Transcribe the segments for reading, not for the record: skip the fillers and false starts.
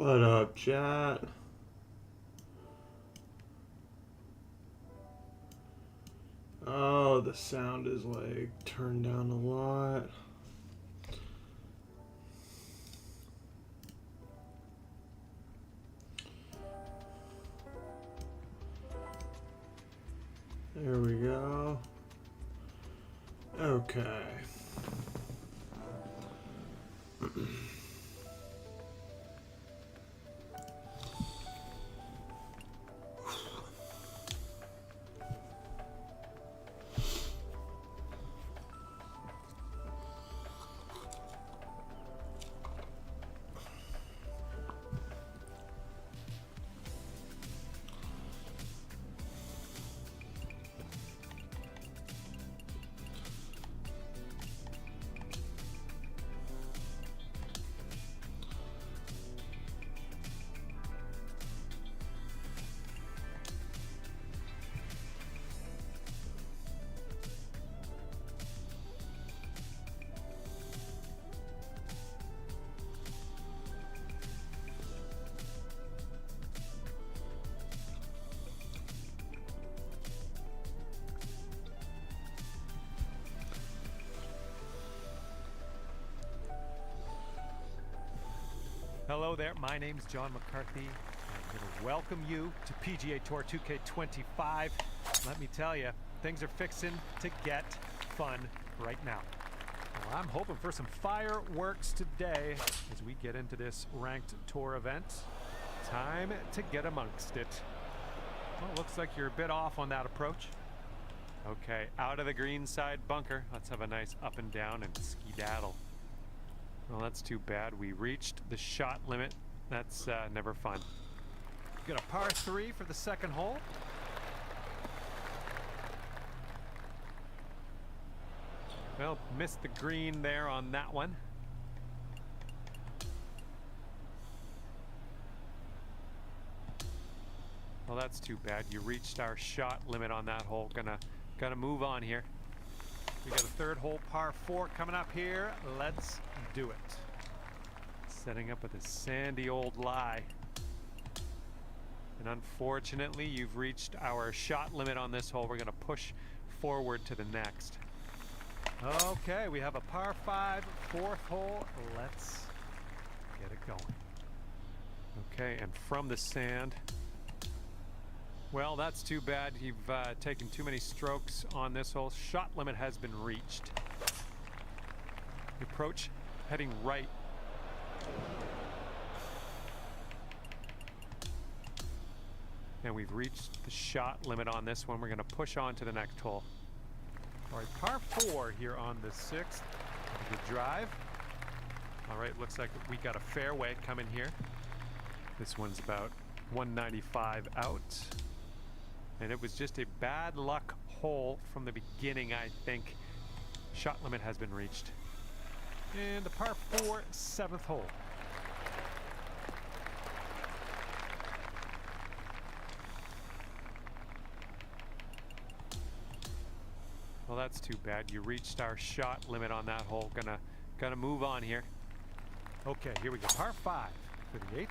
What up, chat? Oh, the sound is like turned down a lot. There we go. Okay. Hello there, my name's John McCarthy. I'm going to welcome you to PGA Tour 2K25. Let me tell you, things are fixing to get fun right now. Well, I'm hoping for some fireworks today as we get into this ranked tour event. Time to get amongst it. Well, looks like you're a bit off on that approach. Okay, out of the green side bunker. Let's have a nice up and down and skedaddle. Well, that's too bad. We reached the shot limit. That's never fun. Got a par 3 for the second hole. Well, missed the green there on that one. Well, that's too bad. You reached our shot limit on that hole. Gonna move on here. We got a third hole par 4 coming up here. Let's do it. Setting up with a sandy old lie. And unfortunately, you've reached our shot limit on this hole. We're going to push forward to the next. Okay, we have a par 5, fourth hole. Let's get it going. Okay, and from the sand. Well, that's too bad. You've taken too many strokes on this hole. Shot limit has been reached. Approach heading right. And we've reached the shot limit on this one. We're going to push on to the next hole. All right, par 4 here on the 6th. Good drive. All right, looks like we got a fairway coming here. This one's about 195 out. And it was just a bad luck hole from the beginning, I think. Shot limit has been reached. And the par 4, 7th hole. Well, that's too bad. You reached our shot limit on that hole. Gonna move on here. Okay, here we go. Par 5 for the 8th.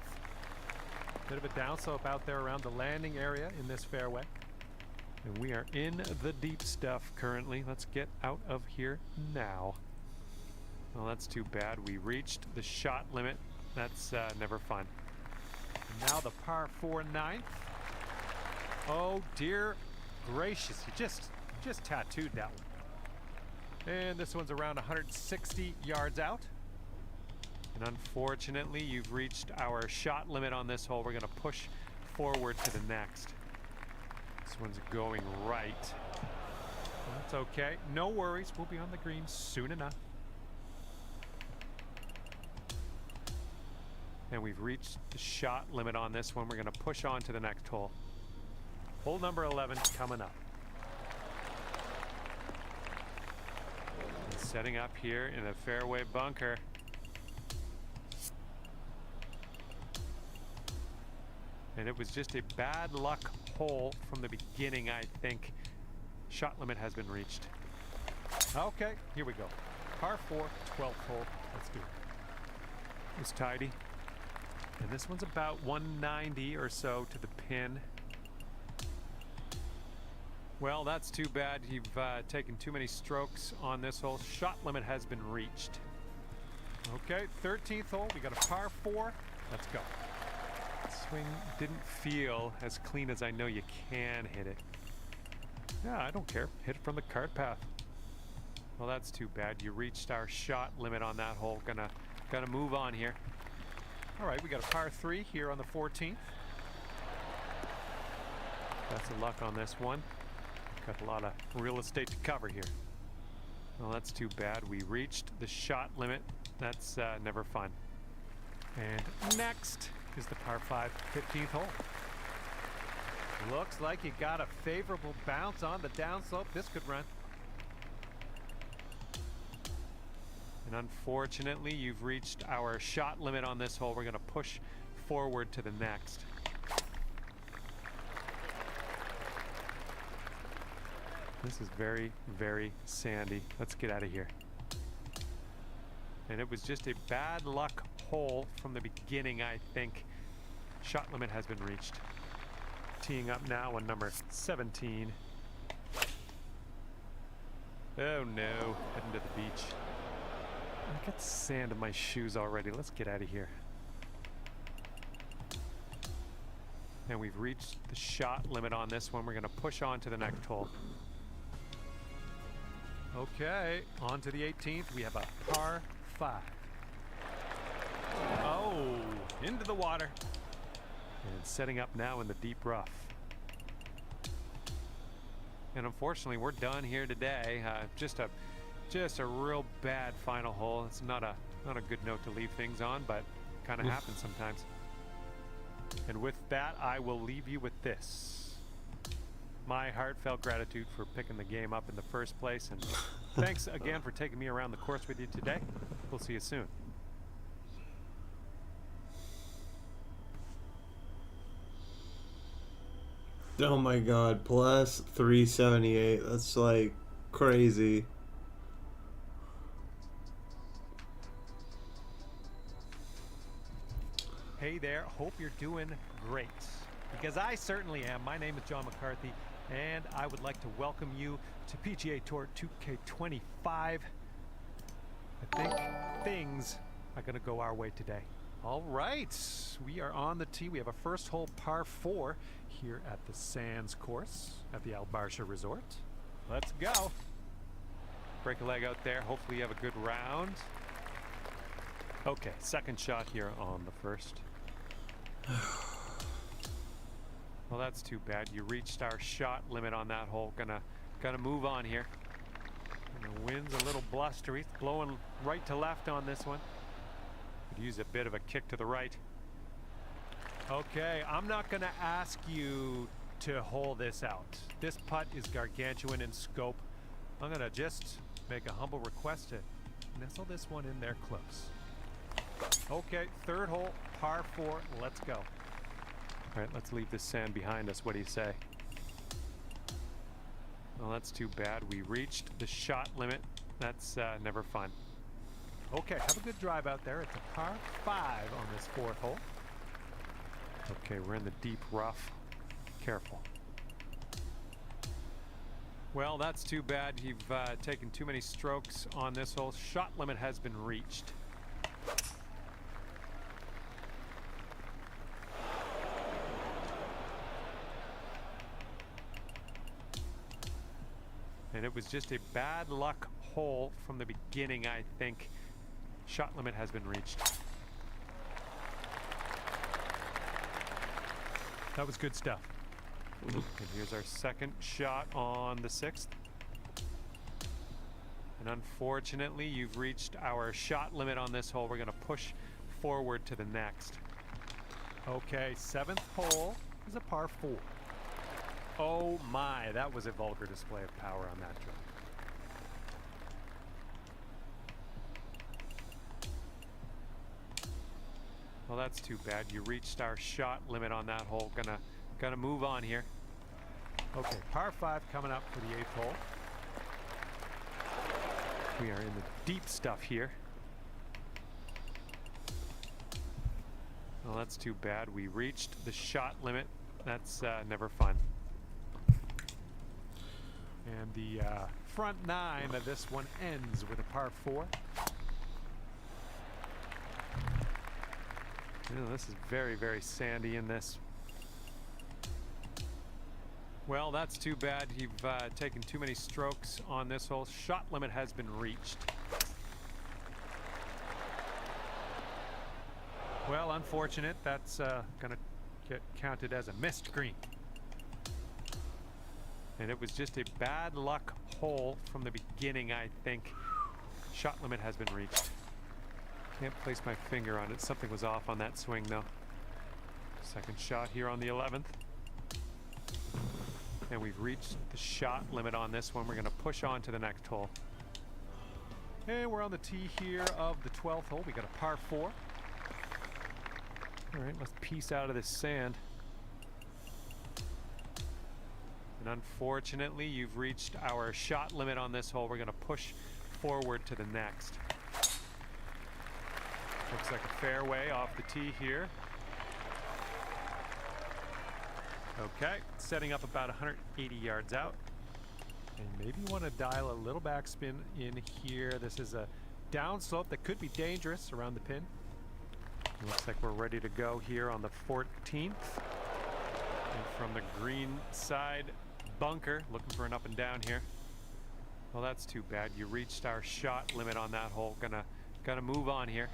Bit of a downslope out there around the landing area in this fairway. And we are in the deep stuff currently. Let's get out of here now. Well, that's too bad. We reached the shot limit. That's never fun. And now the par 4 9th. Oh dear gracious, you just tattooed that one. And this one's around 160 yards out. And unfortunately, you've reached our shot limit on this hole. We're going to push forward to the next. This one's going right. That's okay. No worries. We'll be on the green soon enough. And we've reached the shot limit on this one. We're going to push on to the next hole. Hole number 11 coming up. And setting up here in a fairway bunker. And it was just a bad luck hole from the beginning, I think. Shot limit has been reached. Okay, here we go. Par 4, 12th hole. Let's do it. It's tidy. And this one's about 190 or so to the pin. Well, that's too bad. You've taken too many strokes on this hole. Shot limit has been reached. Okay, 13th hole. We got a par 4. Let's go. Swing didn't feel as clean as I know you can hit it. Yeah, I don't care. Hit it from the cart path. Well, that's too bad. You reached our shot limit on that hole. Gonna move on here. All right, we got a par 3 here on the 14th. Best of luck on this one. Got a lot of real estate to cover here. Well, that's too bad. We reached the shot limit. That's never fun. And next is the par 5 15th hole. Looks like you got a favorable bounce on the downslope. This could run. And unfortunately, you've reached our shot limit on this hole. We're going to push forward to the next. This is very, very sandy. Let's get out of here. And it was just a bad luck hole from the beginning, I think. Shot limit has been reached. Teeing up now on number 17. Oh no, heading to the beach. I got sand in my shoes already. Let's get out of here. And we've reached the shot limit on this one. We're going to push on to the next hole. Okay, on to the 18th. We have a par 5. Oh, into the water. And setting up now in the deep rough. And unfortunately, we're done here today. Just a real bad final hole. It's not a good note to leave things on, but kind of happens sometimes. And with that, I will leave you with this. My heartfelt gratitude for picking the game up in the first place, and thanks again for taking me around the course with you today. We'll see you soon. Oh my god, plus 378. That's like crazy. Hey there, hope you're doing great. Because I certainly am. My name is John McCarthy, and I would like to welcome you to PGA Tour 2K25. I think things are going to go our way today. All right, we are on the tee. We have a first hole par 4 here at the Sands course at the Al Barsha Resort. Let's go. Break a leg out there. Hopefully you have a good round. Okay, second shot here on the first. Well, that's too bad. You reached our shot limit on that hole. Gonna move on here. And the wind's a little blustery. It's blowing right to left on this one. Could use a bit of a kick to the right. Okay, I'm not gonna ask you to hole this out. This putt is gargantuan in scope. I'm gonna just make a humble request to nestle this one in there close. Okay, third hole, par 4. Let's go. All right, let's leave this sand behind us. What do you say? Well, that's too bad. We reached the shot limit. That's never fun. Okay, have a good drive out there. It's a par 5 on this fourth hole. Okay, we're in the deep rough. Careful. Well, that's too bad. You've taken too many strokes on this hole. Shot limit has been reached. And it was just a bad luck hole from the beginning, I think. Shot limit has been reached. That was good stuff. And here's our second shot on the 6th. And unfortunately, you've reached our shot limit on this hole. We're going to push forward to the next. Okay, 7th hole is a par 4. Oh my, that was a vulgar display of power on that drive. Well, that's too bad. You reached our shot limit on that hole. Gonna move on here. Okay, par 5 coming up for the 8th hole. We are in the deep stuff here. Well, that's too bad. We reached the shot limit. That's never fun. And the front nine of this one ends with a par 4. This is very, very sandy in this. Well, that's too bad. You've taken too many strokes on this hole. Shot limit has been reached. Well, unfortunate. That's going to get counted as a missed green. And it was just a bad luck hole from the beginning, I think. Shot limit has been reached. Can't place my finger on it. Something was off on that swing, though. Second shot here on the 11th. And we've reached the shot limit on this one. We're going to push on to the next hole. And we're on the tee here of the 12th hole. We got a par 4. All right, let's piece out of this sand. And unfortunately, you've reached our shot limit on this hole. We're going to push forward to the next. Looks like a fairway off the tee here. Okay, setting up about 180 yards out. And maybe you want to dial a little backspin in here. This is a downslope that could be dangerous around the pin. Looks like we're ready to go here on the 14th. And from the green side bunker, looking for an up and down here. Well, that's too bad. You reached our shot limit on that hole. Gonna move on here.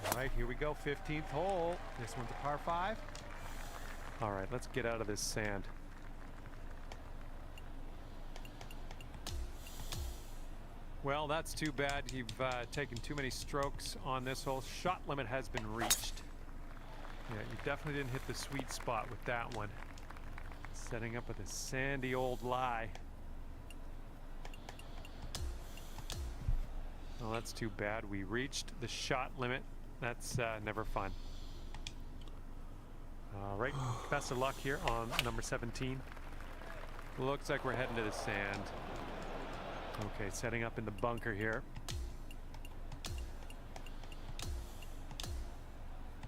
All right, here we go. 15th hole. This one's a par 5. All right, let's get out of this sand. Well, that's too bad. You've taken too many strokes on this hole. Shot limit has been reached. Yeah, you definitely didn't hit the sweet spot with that one. Setting up with a sandy old lie. Well, that's too bad. We reached the shot limit. That's never fun. All right, best of luck here on number 17. Looks like we're heading to the sand. Okay, setting up in the bunker here.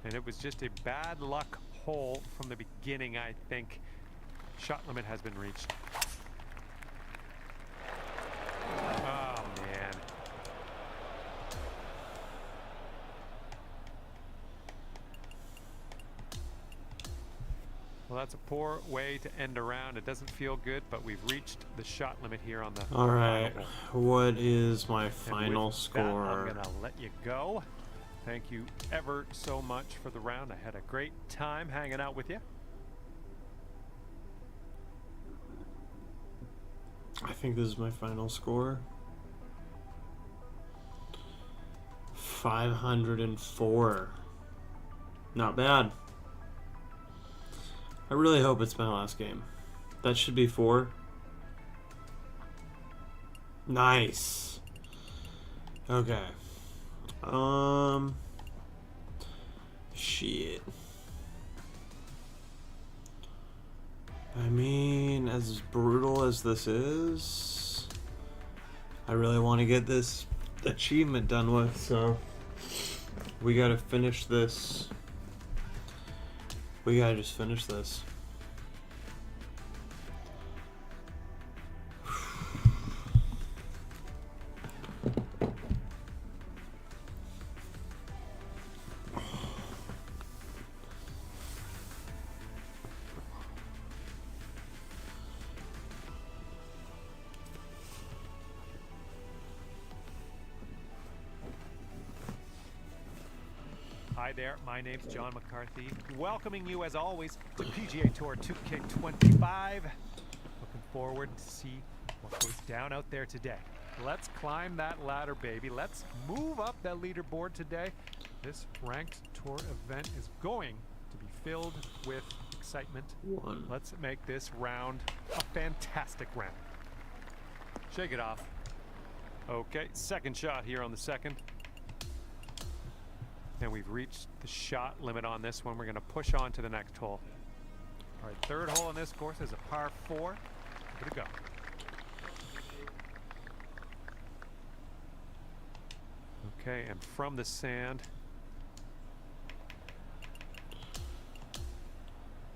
And it was just a bad luck hole from the beginning, I think. Shot limit has been reached. Oh, man. Well, that's a poor way to end a round. It doesn't feel good, but we've reached the shot limit here on the... All right, what is my final score? I'm going to let you go. Thank you ever so much for the round. I had a great time hanging out with you. I think this is my final score. 504. Not bad. I really hope it's my last game. That should be 4. Nice. Okay. Shit. I mean, as brutal as this is, I really want to get this achievement done with, so we gotta finish this. We gotta just finish this. Hi there, my name's John McCarthy, welcoming you as always to PGA Tour 2K25. Looking forward to see what goes down out there today. Let's climb that ladder, baby. Let's move up that leaderboard today. This ranked tour event is going to be filled with excitement. Let's make this round a fantastic round. Shake it off. Okay, second shot here on the second. And we've reached the shot limit on this one. We're going to push on to the next hole. All right, third hole on this course is a par 4. Give it a go. Okay, and from the sand,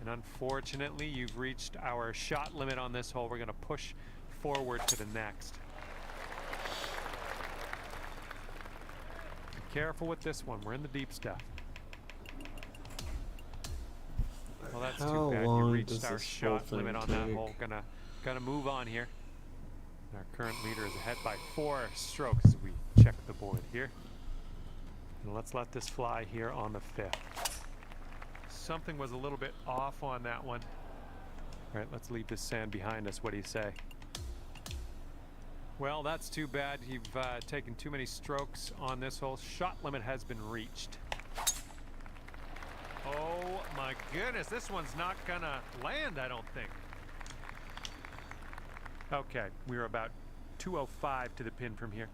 And unfortunately, you've reached our shot limit on this hole. We're going to push forward to the next. Be careful with this one. We're in the deep stuff. Well, that's too bad. You reached our shot limit on that hole. Gonna move on here. Our current leader is ahead by 4 strokes as we check the board here. And let's let this fly here on the 5th. Something was a little bit off on that one. All right, let's leave this sand behind us. What do you say? Well, that's too bad. You've taken too many strokes on this hole. Shot limit has been reached. Oh my goodness, this one's not gonna land, I don't think. Okay, we're about 205 to the pin from here.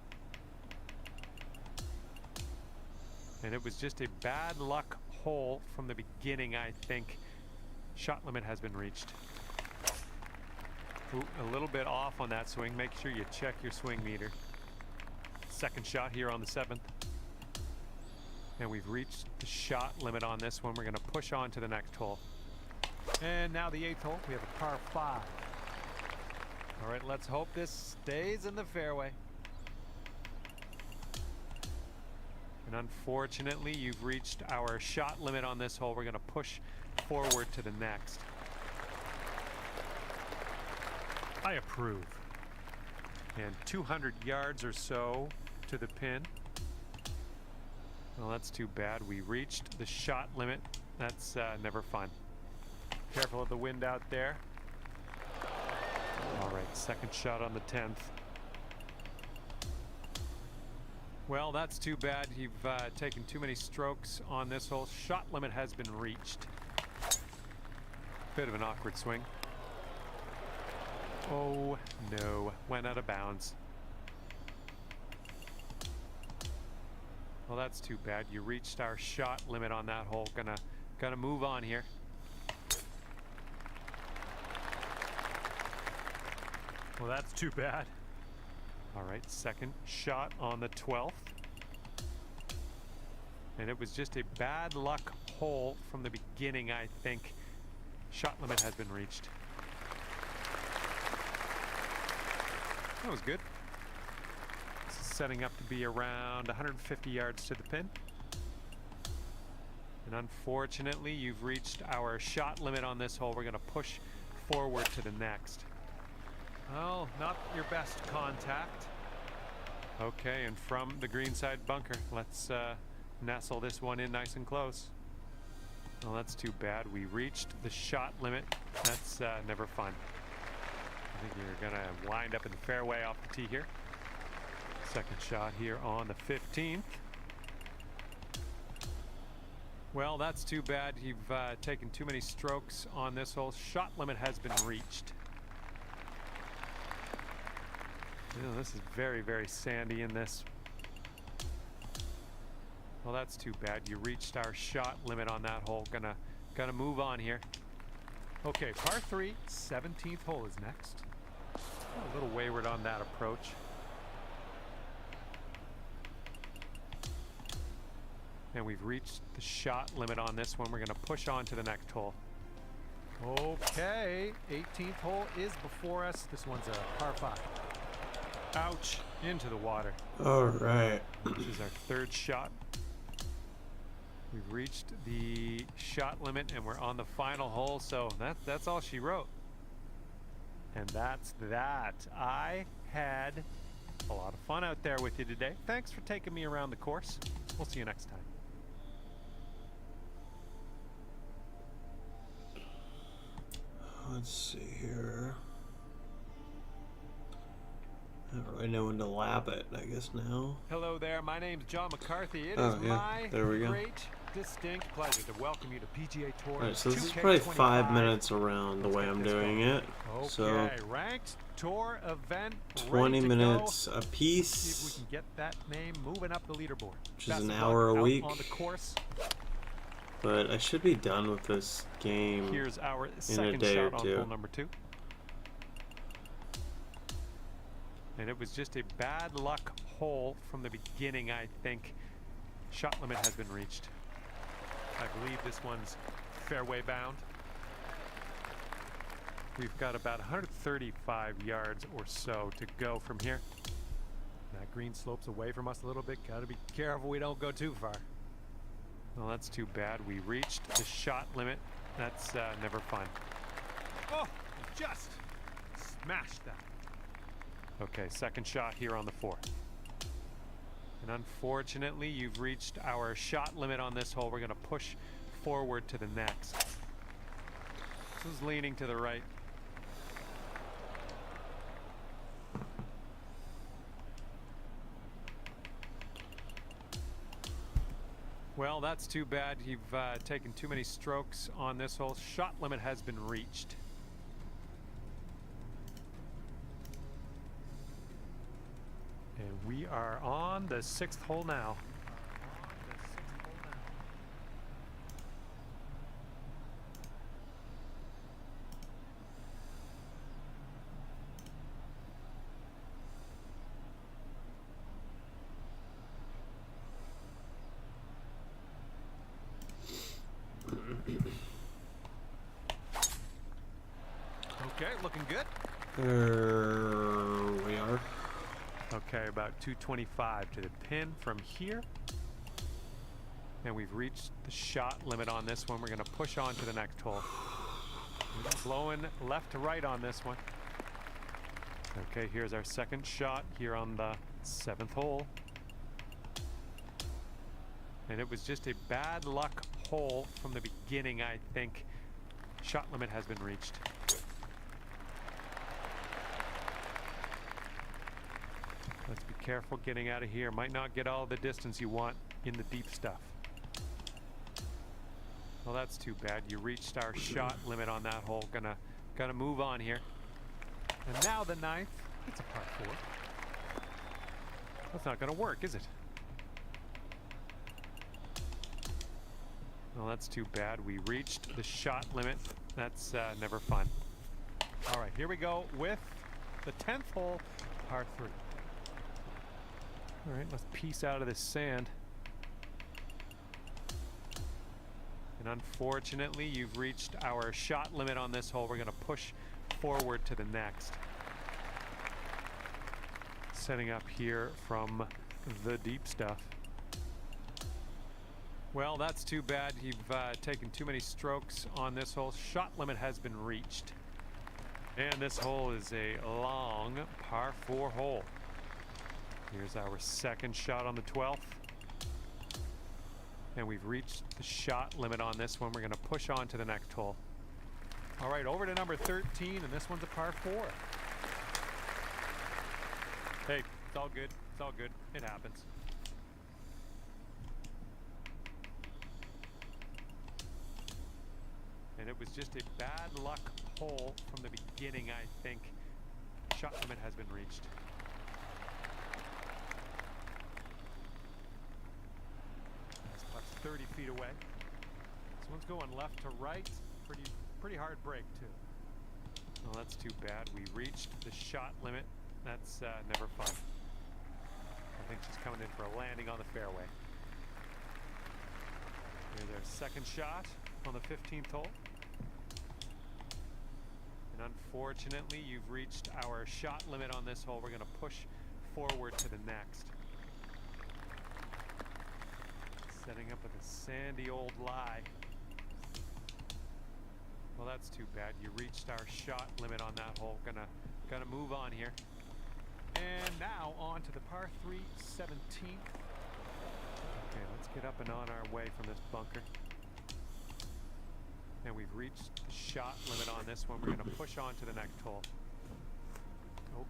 And it was just a bad luck hole from the beginning, I think. Shot limit has been reached. Ooh, a little bit off on that swing. Make sure you check your swing meter. Second shot here on the 7th. And we've reached the shot limit on this one. We're going to push on to the next hole. And now the 8th hole. We have a par 5. All right, let's hope this stays in the fairway. And unfortunately, you've reached our shot limit on this hole. We're going to push forward to the next. I approve. And 200 yards or so to the pin. Well, that's too bad. We reached the shot limit. That's never fun. Careful of the wind out there. All right, second shot on the 10th. Well, that's too bad. You've taken too many strokes on this hole. Shot limit has been reached. Bit of an awkward swing. Oh no, went out of bounds. Well, that's too bad. You reached our shot limit on that hole. Gonna move on here. Well, that's too bad. All right, second shot on the 12th. And it was just a bad luck hole from the beginning, I think. Shot limit has been reached. That was good. This is setting up to be around 150 yards to the pin. And unfortunately, you've reached our shot limit on this hole. We're going to push forward to the next. Well, not your best contact. Okay, and from the greenside bunker, let's nestle this one in nice and close. Well, that's too bad. We reached the shot limit. That's never fun. I think you're going to wind up in the fairway off the tee here. Second shot here on the 15th. Well, that's too bad. You've taken too many strokes on this hole. Shot limit has been reached. This is very, very sandy in this. Well, that's too bad. You reached our shot limit on that hole. Gonna move on here. Okay, par 3, 17th hole is next. A little wayward on that approach. And we've reached the shot limit on this one. We're gonna push on to the next hole. Okay, 18th hole is before us. This one's a par 5. Ouch, into the water. All right. This is our third shot. We've reached the shot limit and we're on the final hole, so that's all she wrote. And that's that. I had a lot of fun out there with you today. Thanks for taking me around the course. We'll see you next time. Let's see here. I don't really know when to lap it, I guess now. Hello there, my name's John McCarthy. It Oh, is yeah, my there we go. great, distinct pleasure to welcome you to PGA Tour. Alright, so this is 2K25. probably 5 minutes around the Let's way get I'm this doing going. it. Okay, So ranked tour event, 20 ready to minutes go. a See if we piece, can get that name moving up the leaderboard. which is Best an of hour luck a out week. on the course. But I should be done with this game. Here's our second day or shot on two. hole number 2. And it was just a bad luck hole from the beginning, I think. Shot limit has been reached. I believe this one's fairway bound. We've got about 135 yards or so to go from here. That green slopes away from us a little bit. Gotta be careful we don't go too far. Well, that's too bad. We reached the shot limit. That's never fun. Oh, just smashed that. Okay, second shot here on the 4th. And unfortunately, you've reached our shot limit on this hole. We're going to push forward to the next. This is leaning to the right. Well, that's too bad. You've taken too many strokes on this hole. Shot limit has been reached. And we are on the 6th hole now. Okay, looking good. There we are. Okay, about 225 to the pin from here. And we've reached the shot limit on this one. We're going to push on to the next hole. We're blowing left to right on this one. Okay, here's our second shot here on the 7th hole. And it was just a bad luck hole from the beginning, I think. Shot limit has been reached. Let's be careful getting out of here. Might not get all the distance you want in the deep stuff. Well, that's too bad. You reached our shot limit on that hole. Gonna move on here. And now the 9th. It's a par 4. That's not gonna work, is it? Well, that's too bad. We reached the shot limit. That's never fun. All right, here we go with the 10th hole, par 3. All right, let's piece out of this sand. And unfortunately, you've reached our shot limit on this hole. We're going to push forward to the next. Setting up here from the deep stuff. Well, that's too bad. You've taken too many strokes on this hole. Shot limit has been reached. And this hole is a long par 4 hole. Here's our second shot on the 12th. And we've reached the shot limit on this one. We're going to push on to the next hole. All right, over to number 13, and this one's a par 4. Hey, it's all good. It's all good. It happens. And it was just a bad luck hole from the beginning, I think. Shot limit has been reached. This putt's 30 feet away. This one's going left to right. Pretty hard break, too. Well, that's too bad. We reached the shot limit. That's never fun. I think she's coming in for a landing on the fairway. Here's our second shot on the 15th hole. And unfortunately, you've reached our shot limit on this hole. We're going to push forward to the next. Setting up with a sandy old lie. Well, that's too bad. You reached our shot limit on that hole. Gonna move on here. And now on to the par 3 17th. Okay, let's get up and on our way from this bunker. And we've reached the shot limit on this one. We're going to push on to the next hole.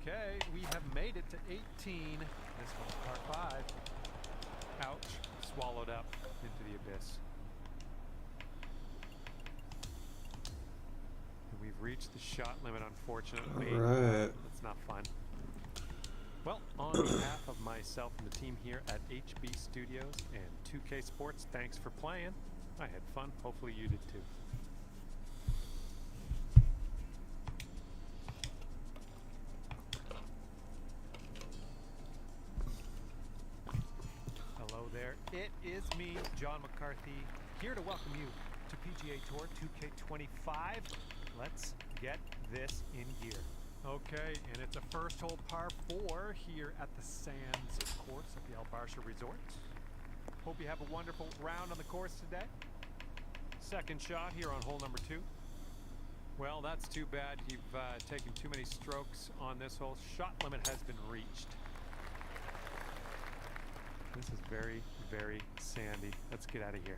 Okay, we have made it to 18. This one's par 5. Ouch, swallowed up into the abyss. And we've reached the shot limit, unfortunately. All right. That's not fun. Well, on behalf of myself and the team here at HB Studios and 2K Sports, thanks for playing. I had fun. Hopefully you did too. Hello there. It is me, John McCarthy, here to welcome you to PGA Tour 2K25. Let's get this in gear. Okay, and it's a first hole par 4 here at the Sands course at the El Barsha Resort. Hope you have a wonderful round on the course today. Second shot here on hole number 2. Well, that's too bad. You've taken too many strokes on this hole. Shot limit has been reached. This is very, very sandy. Let's get out of here.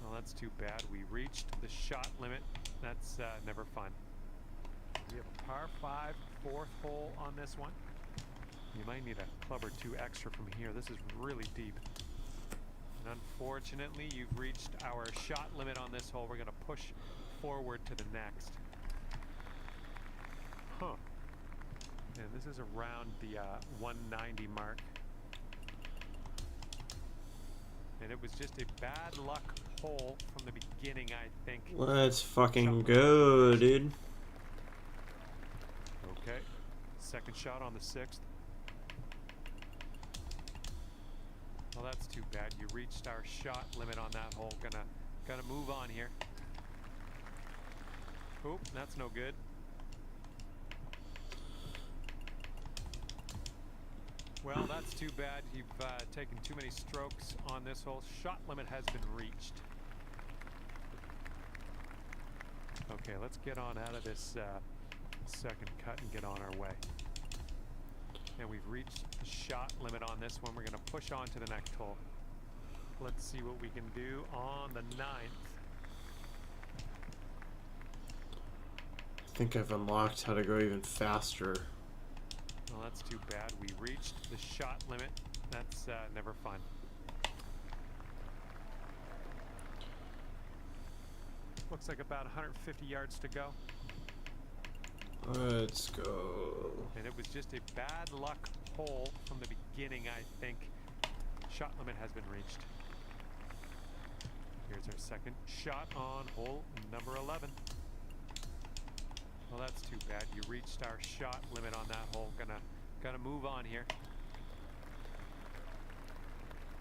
Well, that's too bad. We reached the shot limit. That's never fun. We have a par 5, 4th hole on this one. You might need a club or 2 extra from here. This is really deep. And unfortunately, you've reached our shot limit on this hole. We're going to push forward to the next. Huh. And this is around the 190 mark. And it was just a bad luck hole from the beginning, I think. Let's fucking go, dude. Okay. Second shot on the 6th. Well, that's too bad. You reached our shot limit on that hole. Gonna move on here. Oop, that's no good. Well, that's too bad. You've taken too many strokes on this hole. Shot limit has been reached. Okay, let's get on out of this second cut and get on our way. And we've reached the shot limit on this one. We're going to push on to the next hole. Let's see what we can do on the 9th. I think I've unlocked how to go even faster. Well, that's too bad. We reached the shot limit. That's never fun. Looks like about 150 yards to go. Let's go. And it was just a bad luck hole from the beginning, I think. Shot limit has been reached. Here's our second shot on hole number 11. Well, that's too bad. You reached our shot limit on that hole. Gonna move on here.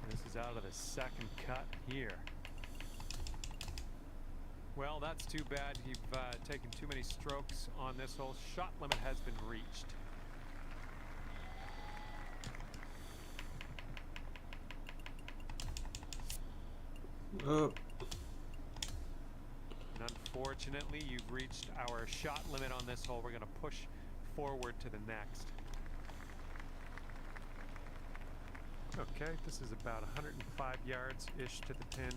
And this is out of the second cut here. Well, that's too bad. You've taken too many strokes on this hole. Shot limit has been reached. Oh. And unfortunately, you've reached our shot limit on this hole. We're going to push forward to the next. Okay, this is about 105 yards-ish to the pin.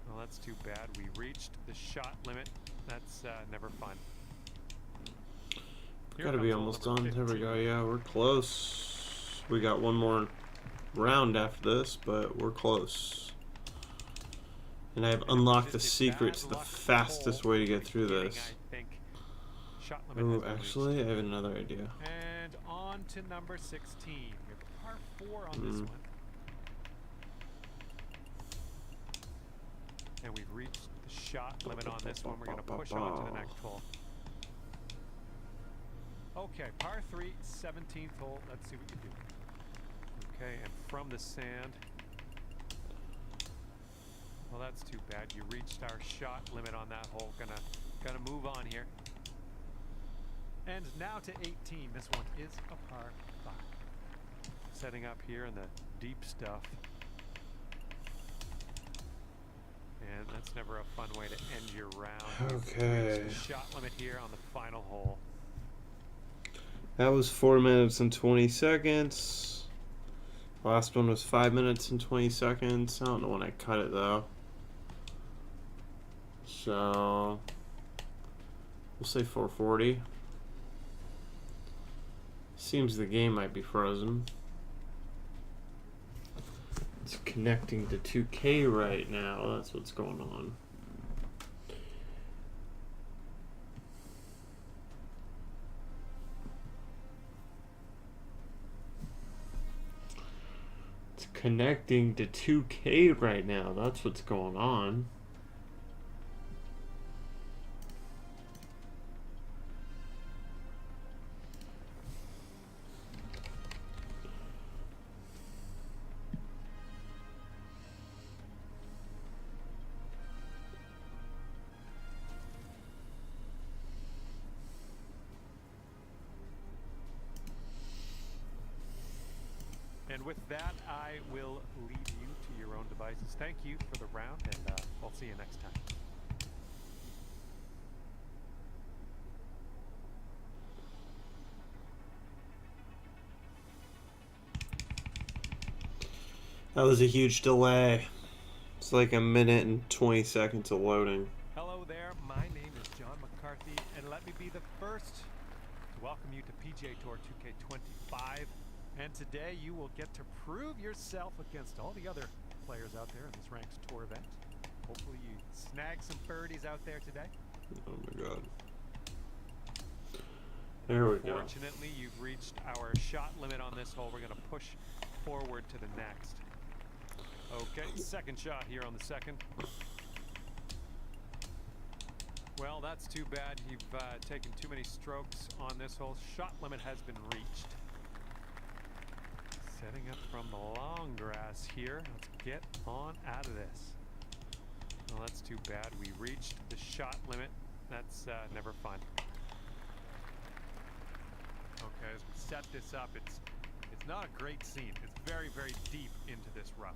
Well, that's too bad. We reached the shot limit. That's never fun. Here Gotta be comes hole almost number done. There we 15. go. Yeah, we're close. We got one more round after this, but we're close. And I've unlocked the secret to the fastest way to get through this. Oh, actually, I have another idea. And on to number 16. We have a par 4 on this one. And we've reached the shot limit on this one. We're going to push on to the next hole. Okay, par 3, 17th hole. Let's see what you do. Okay, and from the sand. Well, that's too bad. You reached our shot limit on that hole. Gonna move on here. And now to 18. This one is a par 5. Setting up here in the deep stuff. And that's never a fun way to end your round. Okay. Shot limit here on the final hole. That was 4 minutes and 20 seconds. Last one was 5 minutes and 20 seconds. I don't know when I cut it though. So we'll say 440. Seems the game might be frozen. It's connecting to 2K right now. That's what's going on. It's connecting to 2K right now. That's what's going on. And with that, I will leave you to your own devices. Thank you for the round, and I'll see you next time. That was a huge delay. It's like a minute and 20 seconds of loading. Hello there, my name is John McCarthy, and let me be the first to welcome you to PGA Tour 2K25. And today you will get to prove yourself against all the other players out there in this Ranks Tour event. Hopefully you snag some birdies out there today. Oh my god. There we go. Fortunately, you've reached our shot limit on this hole. We're going to push forward to the next. Okay, second shot here on the second. Well, that's too bad. You've taken too many strokes on this hole. Shot limit has been reached. Setting up from the long grass here. Let's get on out of this. Well, that's too bad. We reached the shot limit. That's never fun. Okay, as we set this up, it's not a great scene. It's very, very deep into this rough.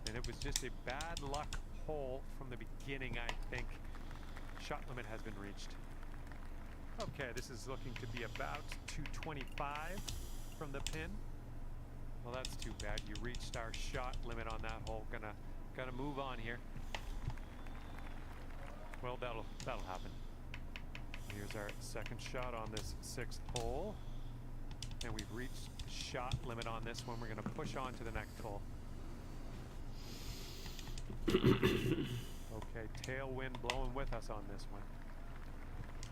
And it was just a bad luck hole from the beginning, I think. Shot limit has been reached. Okay, this is looking to be about 225 from the pin. Well, that's too bad. You reached our shot limit on that hole. Gonna move on here. Well, that'll happen. Here's our second shot on this sixth hole. And we've reached shot limit on this one. We're gonna push on to the next hole. Okay, tailwind blowing with us on this one.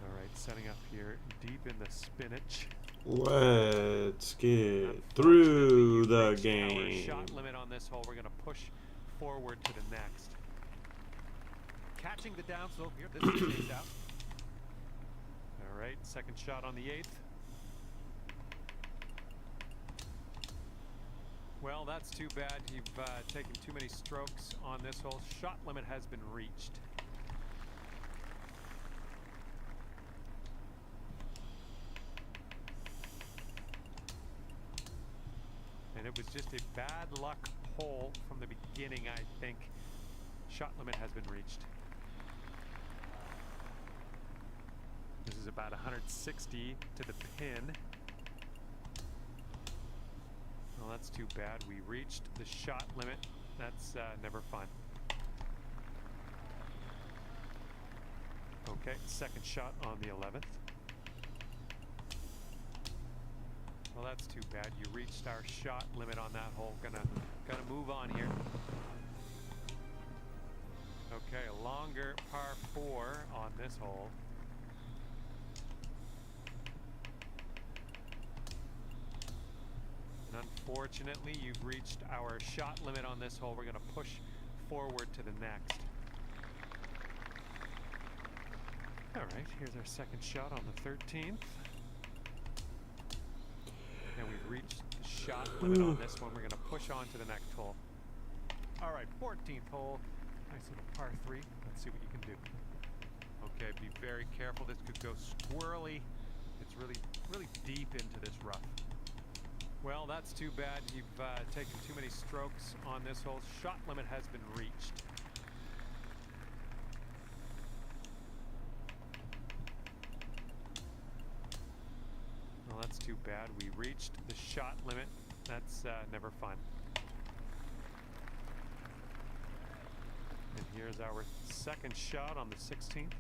All right, setting up here deep in the spinach. Let's get through the game. Shot limit on this hole. We're going to push forward to the next. Catching the downslope here. This is chased out. All right, second shot on the eighth. Well, that's too bad. You've taken too many strokes on this hole. Shot limit has been reached. And it was just a bad luck hole from the beginning, I think. Shot limit has been reached. This is about 160 to the pin. Well, that's too bad. We reached the shot limit. That's never fun. Okay, second shot on the 11th. Well, that's too bad. You reached our shot limit on that hole. Gonna move on here. Okay, a longer par 4 on this hole. And unfortunately, you've reached our shot limit on this hole. We're going to push forward to the next. All right, here's our second shot on the 13th. And we've reached the shot limit on this one. We're going to push on to the next hole. All right, 14th hole. Nice little par 3. Let's see what you can do. Okay, be very careful. This could go squirrely. It's really, really deep into this rough. Well, that's too bad. You've taken too many strokes on this hole. Shot limit has been reached. Well, that's too bad. We reached the shot limit. That's never fun. And here's our second shot on the 16th.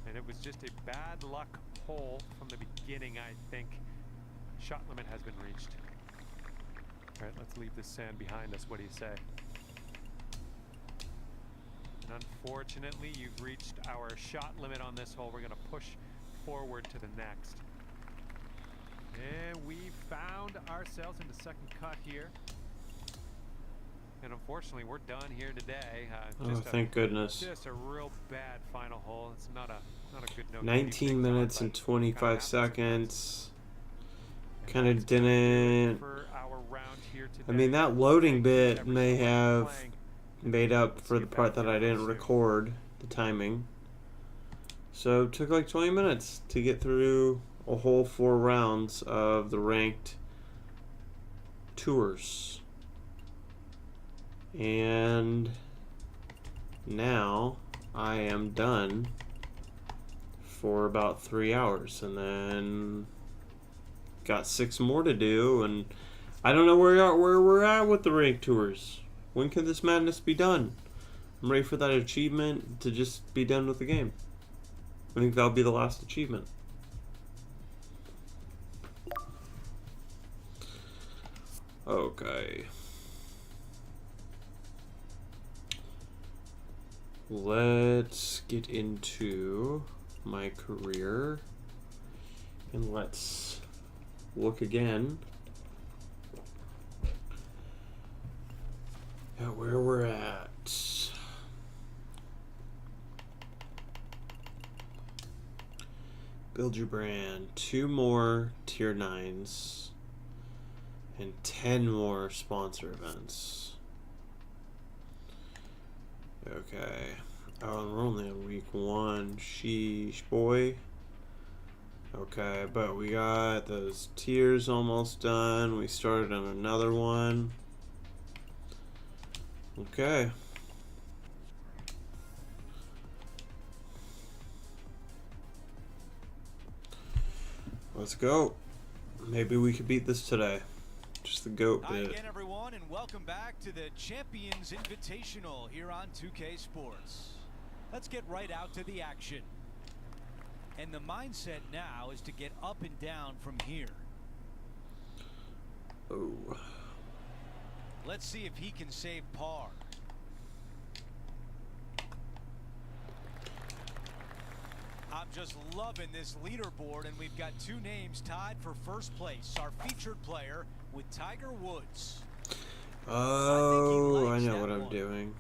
And it was just a bad luck hole from the beginning, I think. Shot limit has been reached. All right, let's leave this sand behind us. What do you say? And unfortunately, you've reached our shot limit on this hole. We're going to push forward to the next. And we found ourselves in the second cut here. And unfortunately, we're done here today. Thank goodness. Just a real bad final hole. It's not a good note. 19 minutes and 25 seconds. Kind of didn't. I mean, that loading bit may have made up for the part that I didn't record, the timing. So it took like 20 minutes to get through a whole 4 rounds of the ranked tours. And now I am done for about 3 hours, and then got 6 more to do, and I don't know where we're at with the rank tours. When can this madness be done? I'm ready for that achievement to just be done with the game. I think that'll be the last achievement. Okay. Let's get into my career and let's look again at where we're at. Build your brand. 2 more tier 9s and 10 more sponsor events. Okay. Oh, and we're only on week 1. Sheesh, boy. Okay, but we got those tiers almost done. We started on another one. Okay. Let's go. Maybe we could beat this today. Just the GOAT bit. Hi again, everyone, and welcome back to the Champions Invitational here on 2K Sports. Let's get right out to the action. And the mindset now is to get up and down from here. Oh. Let's see if he can save par. I'm just loving this leaderboard, and we've got 2 names tied for first place. Our featured player with Tiger Woods. Oh, I know what I'm doing.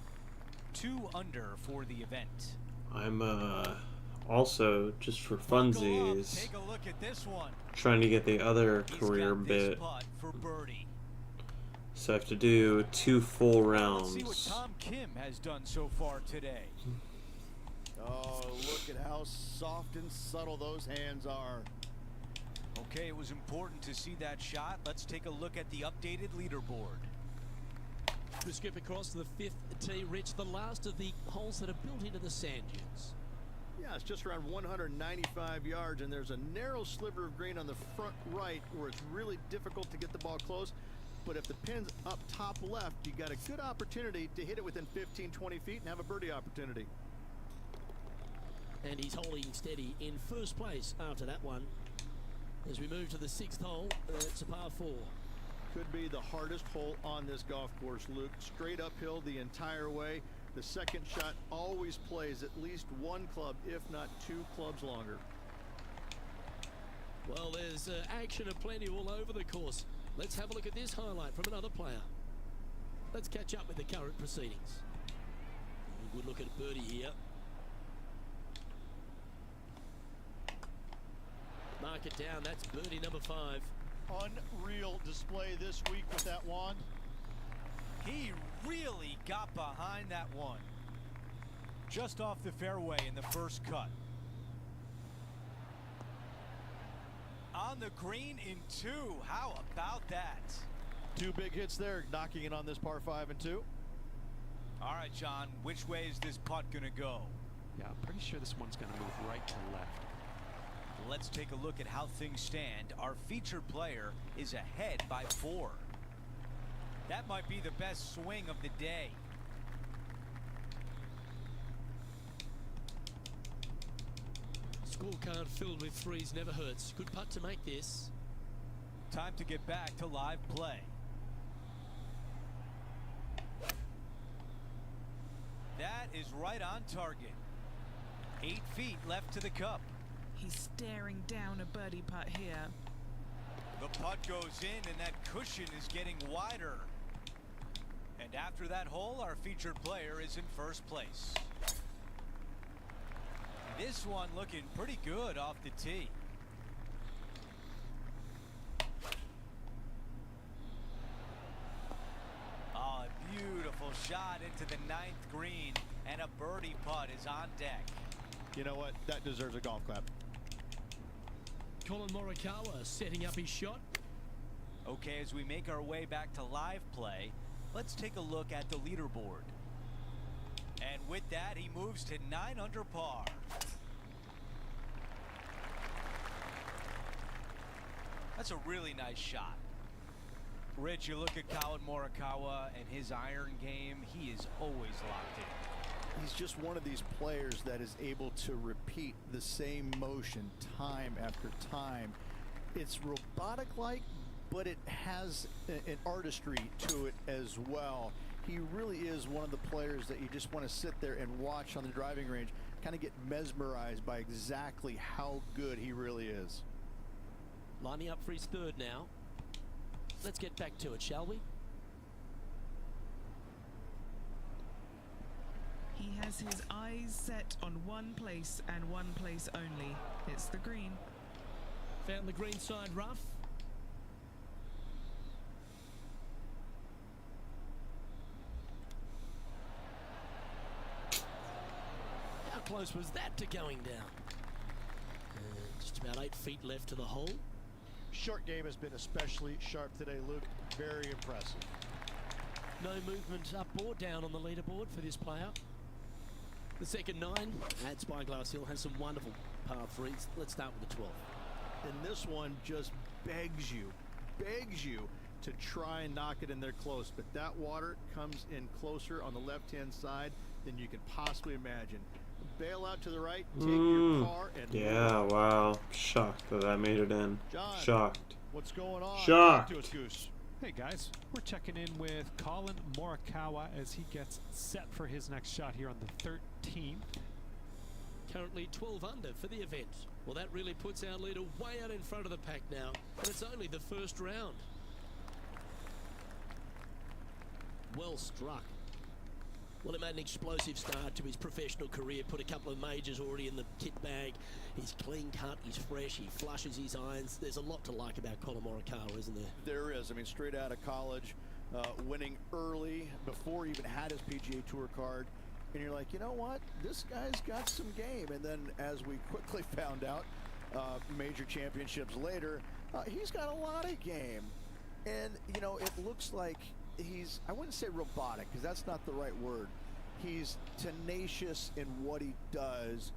2 under for the event. I'm also, just for funsies, Take a look at this one. trying to get the other He's career got this bit. putt for birdie. So I have to do 2 full Let's see what rounds. Tom Kim has done so far today. Oh, look at how soft and subtle those hands are. Okay, it was important to see that shot. Let's take a look at the updated leaderboard. We skip across to the 5th tee, Rich, the last of the holes that are built into the sand dunes. Yeah, it's just around 195 yards, and there's a narrow sliver of green on the front right where it's really difficult to get the ball close. But if the pin's up top left, you got a good opportunity to hit it within 15, 20 feet and have a birdie opportunity. And he's holding steady in first place after that one. As we move to the 6th hole, it's a par 4. Could be the hardest hole on this golf course, Luke. Straight uphill the entire way. The second shot always plays at least 1 club, if not 2 clubs longer. Well, there's action aplenty all over the course. Let's have a look at this highlight from another player. Let's catch up with the current proceedings. A good look at birdie here. Mark it down. That's birdie number 5. Unreal display this week with that wand. He really got behind that one. Just off the fairway in the first cut. On the green in 2. How about that? 2 big hits there, knocking it on this par 5 and 2. All right, John, which way is this putt gonna go? Yeah, I'm pretty sure this one's going to move right to left. Let's take a look at how things stand. Our featured player is ahead by 4. That might be the best swing of the day. Scorecard filled with 3s never hurts. Good putt to make this. Time to get back to live play. That is right on target. 8 feet left to the cup. He's staring down a birdie putt here. The putt goes in, and that cushion is getting wider. And after that hole, our featured player is in first place. This one looking pretty good off the tee. Oh, a beautiful shot into the 9th green, and a birdie putt is on deck. You know what? That deserves a golf clap. Colin Morikawa setting up his shot. Okay, as we make our way back to live play, let's take a look at the leaderboard. And with that, he moves to 9 under par. That's a really nice shot. Rich, you look at Colin Morikawa and his iron game, he is always locked in. He's just one of these players that is able to repeat the same motion time after time. It's robotic-like, but it has an artistry to it as well. He really is one of the players that you just want to sit there and watch on the driving range, kind of get mesmerized by exactly how good he really is. Lining up for his third now. Let's get back to it, shall we? He has his eyes set on one place and one place only. It's the green. Found the green side rough. How close was that to going down? Just about 8 feet left to the hole. Short game has been especially sharp today, Luke. Very impressive. No movement up or down on the leaderboard for this player. The second 9 at Spyglass Hill has some wonderful par 3s. Let's start with the 12th. And this one just begs you to try and knock it in there close. But that water comes in closer on the left-hand side than you can possibly imagine. Bail out to the right, take your car, and yeah, wow. Shocked that I made it in. John, Shocked. What's going on? Shocked. Talk to us, Goose. Hey guys, we're checking in with Colin Morikawa as he gets set for his next shot here on the 13th. Currently 12 under for the event. Well, that really puts our leader way out in front of the pack now, and it's only the first round. Well struck. Well, he made an explosive start to his professional career, put a couple of majors already in the kit bag. He's clean cut, he's fresh, he flushes his irons. There's a lot to like about Colin Morikawa, isn't there? There is. I mean, straight out of college, winning early before he even had his PGA Tour card. And you're like, you know what? This guy's got some game. And then as we quickly found out, major championships later, he's got a lot of game. And, you know, it looks like he's, I wouldn't say robotic, because that's not the right word. He's tenacious in what he does,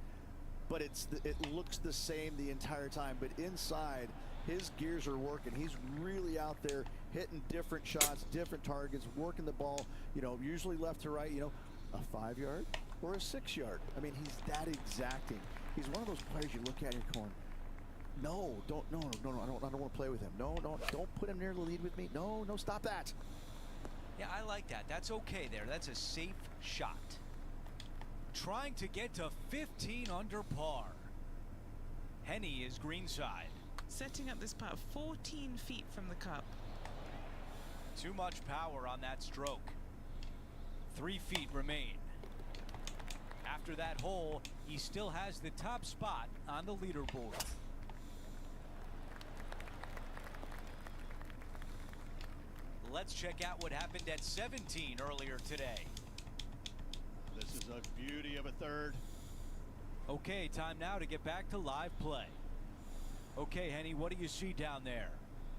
but it looks the same the entire time. But inside, his gears are working. He's really out there hitting different shots, different targets, working the ball, you know, usually left to right, you know, a 5-yard or a 6-yard. I mean, he's that exacting. He's one of those players you look at and you're going, no, I don't want to play with him. No, don't put him near the lead with me. No, stop that. Yeah, I like that. That's okay there. That's a safe shot. Trying to get to 15 under par. Henny is greenside. Setting up this putt 14 feet from the cup. Too much power on that stroke. 3 feet remain. After that hole, he still has the top spot on the leaderboard. Let's check out what happened at 17 earlier today. This is a beauty of a third. Okay, time now to get back to live play. Okay, Henny, what do you see down there?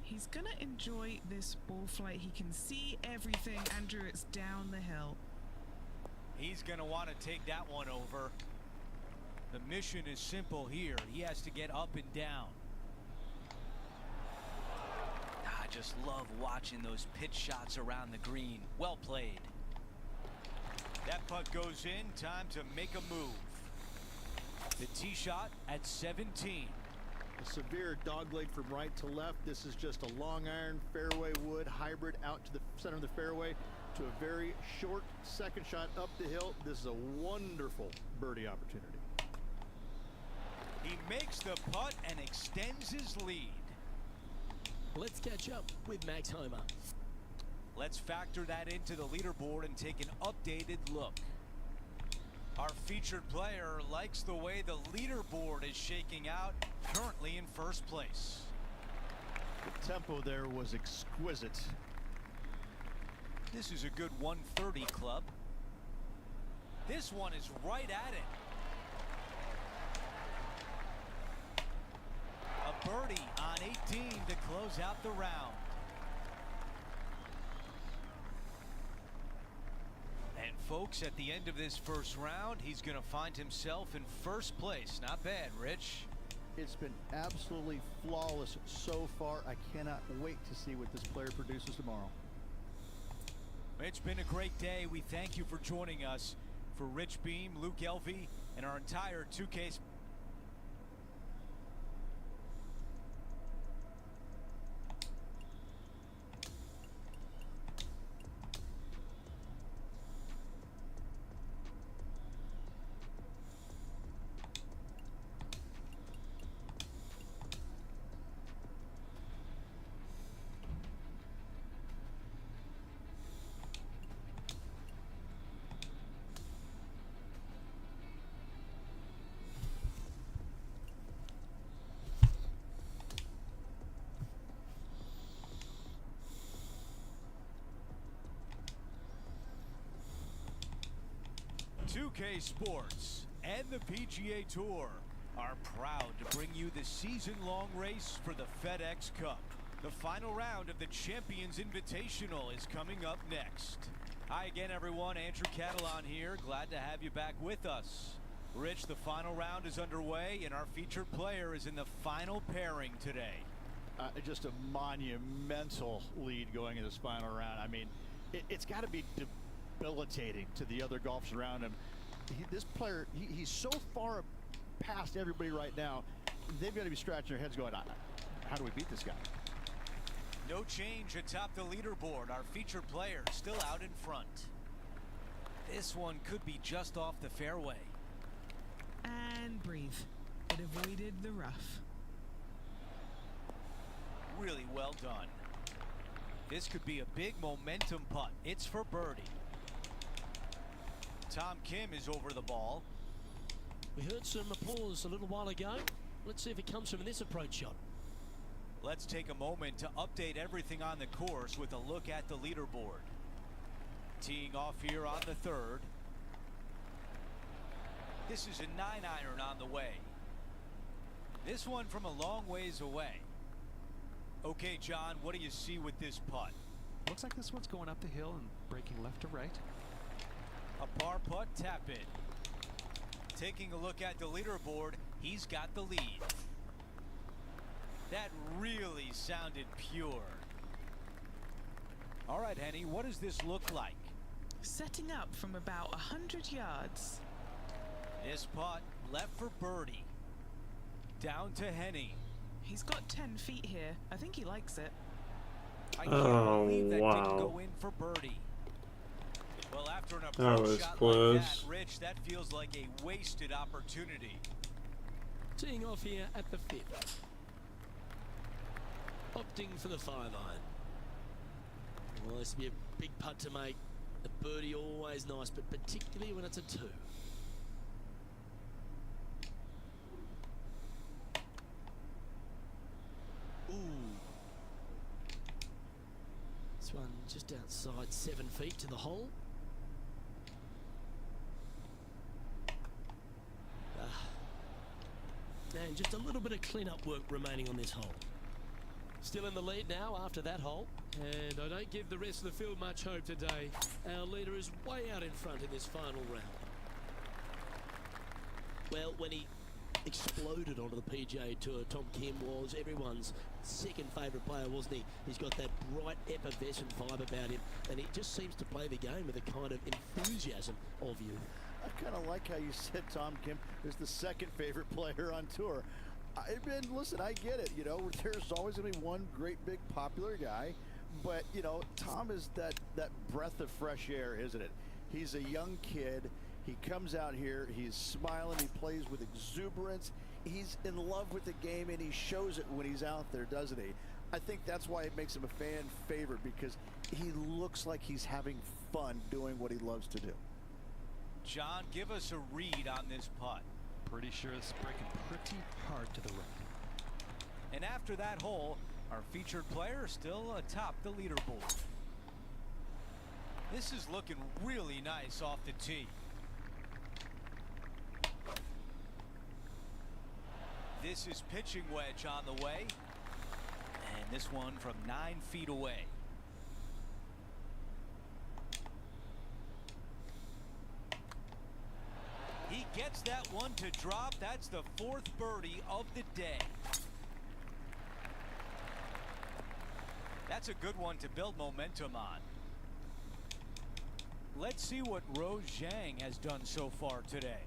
He's gonna enjoy this ball flight. He can see everything, Andrew. It's down the hill. He's gonna want to take that one over. The mission is simple here. He has to get up and down. I just love watching those pitch shots around the green. Well played. That putt goes in. Time to make a move. The tee shot at 17. A severe dogleg from right to left. This is just a long iron fairway wood hybrid out to the center of the fairway to a very short second shot up the hill. This is a wonderful birdie opportunity. He makes the putt and extends his lead. Let's catch up with Max Homa. Let's factor that into the leaderboard and take an updated look. Our featured player likes the way the leaderboard is shaking out, currently in first place. The tempo there was exquisite. This is a good 130 club. This one is right at it. A birdie on 18 to close out the round. folks, at the end of this first round, he's going to find himself in first place. Not bad, Rich. It's been absolutely flawless so far. I cannot wait to see what this player produces tomorrow. It's been a great day. We thank you for joining us. For Rich Beem, Luke Elvey, and our entire 2K. 2K Sports and the PGA Tour are proud to bring you the season-long race for the FedEx Cup. The final round of the Champions Invitational is coming up next. Hi again, everyone. Andrew Catalan here. Glad to have you back with us. Rich, the final round is underway, and our featured player is in the final pairing today. Just a monumental lead going in this final round. I mean, it's got to be debilitating to the other golfers around him. This player, he's so far past everybody right now. They've got to be scratching their heads going, how do we beat this guy? No change atop the leaderboard. Our featured player still out in front. This one could be just off the fairway. And breathe. It avoided the rough. Really well done. This could be a big momentum putt. It's for birdie. Tom Kim is over the ball. We heard some applause a little while ago. Let's see if it comes from this approach shot. Let's take a moment to update everything on the course with a look at the leaderboard. Teeing off here on the third. This is a 9-iron on the way. This one from a long ways away. Okay, John, what do you see with this putt? Looks like this one's going up the hill and breaking left to right. A par putt tap in. Taking a look at the leaderboard, he's got the lead. That really sounded pure. All right, Henny, what does this look like? Setting up from about 100 yards. This putt left for birdie. Down to Henny. He's got 10 feet here. I think he likes it. I can't believe that didn't go in for birdie. Well, after an approach shot close. like that, Rich, that feels like a wasted opportunity. Teeing off here at the 5th. Opting for the 5-iron. Well, this will be a big putt to make. A birdie always nice, but particularly when it's a 2. Ooh. This one just outside 7 feet to the hole. And just a little bit of clean-up work remaining on this hole. Still in the lead now after that hole. And I don't give the rest of the field much hope today. Our leader is way out in front in this final round. Well, when he exploded onto the PGA Tour, Tom Kim was everyone's second favourite player, wasn't he? He's got that bright, effervescent vibe about him, and he just seems to play the game with a kind of enthusiasm of youth. I kind of like how you said Tom Kim is the second favorite player on tour. Listen, I get it. You know, there's always going to be one great, big, popular guy. But, you know, Tom is that breath of fresh air, isn't it? He's a young kid. He comes out here. He's smiling. He plays with exuberance. He's in love with the game, and he shows it when he's out there, doesn't he? I think that's why it makes him a fan favorite, because he looks like he's having fun doing what he loves to do. John, give us a read on this putt. Pretty sure it's breaking pretty hard to the right. And after that hole, our featured player still atop the leaderboard. This is looking really nice off the tee. This is pitching wedge on the way. And this one from 9 feet away. gets that one to drop. That's the 4th birdie of the day. That's a good one to build momentum on. Let's see what Rose Zhang has done so far today.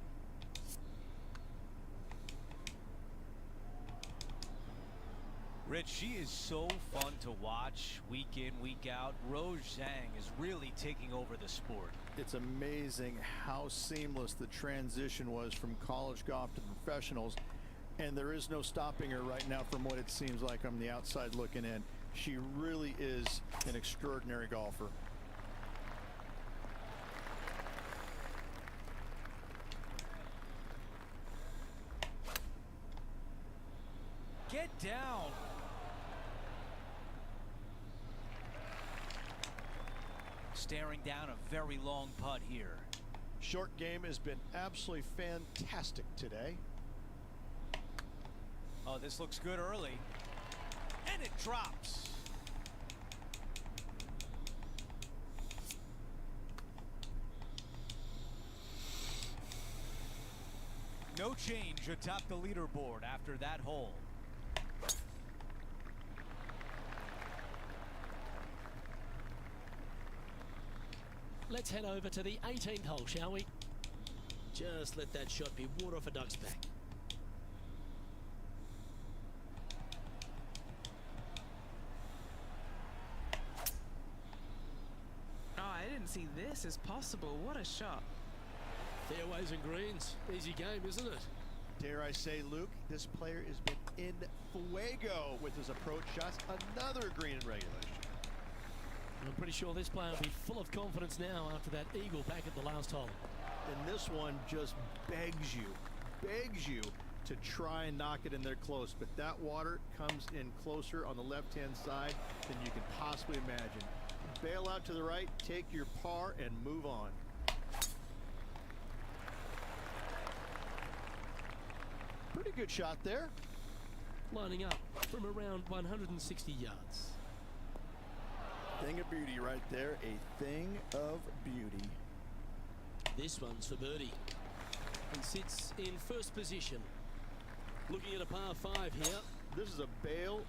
Rich, she is so fun to watch week in, week out. Rose Zhang is really taking over the sport. It's amazing how seamless the transition was from college golf to professionals, and there is no stopping her right now from what it seems like on the outside looking in. She really is an extraordinary golfer. Get down. Staring down a very long putt here. Short game has been absolutely fantastic today. Oh, this looks good early. And it drops. No change atop the leaderboard after that hole. Let's head over to the 18th hole, shall we? Just let that shot be water off a duck's back. Oh, I didn't see this as possible. What a shot. Fairways and greens. Easy game, isn't it? Dare I say, Luke, this player has been in fuego with his approach shots. Another green in regulation. I'm pretty sure this player will be full of confidence now after that eagle back at the last hole. And this one just begs you to try and knock it in there close. But that water comes in closer on the left-hand side than you can possibly imagine. Bail out to the right, take your par, and move on. Pretty good shot there. Lining up from around 160 yards. Thing of beauty right there, a thing of beauty. This one's for birdie and sits in first position. Looking at a par 5 here. This is a bail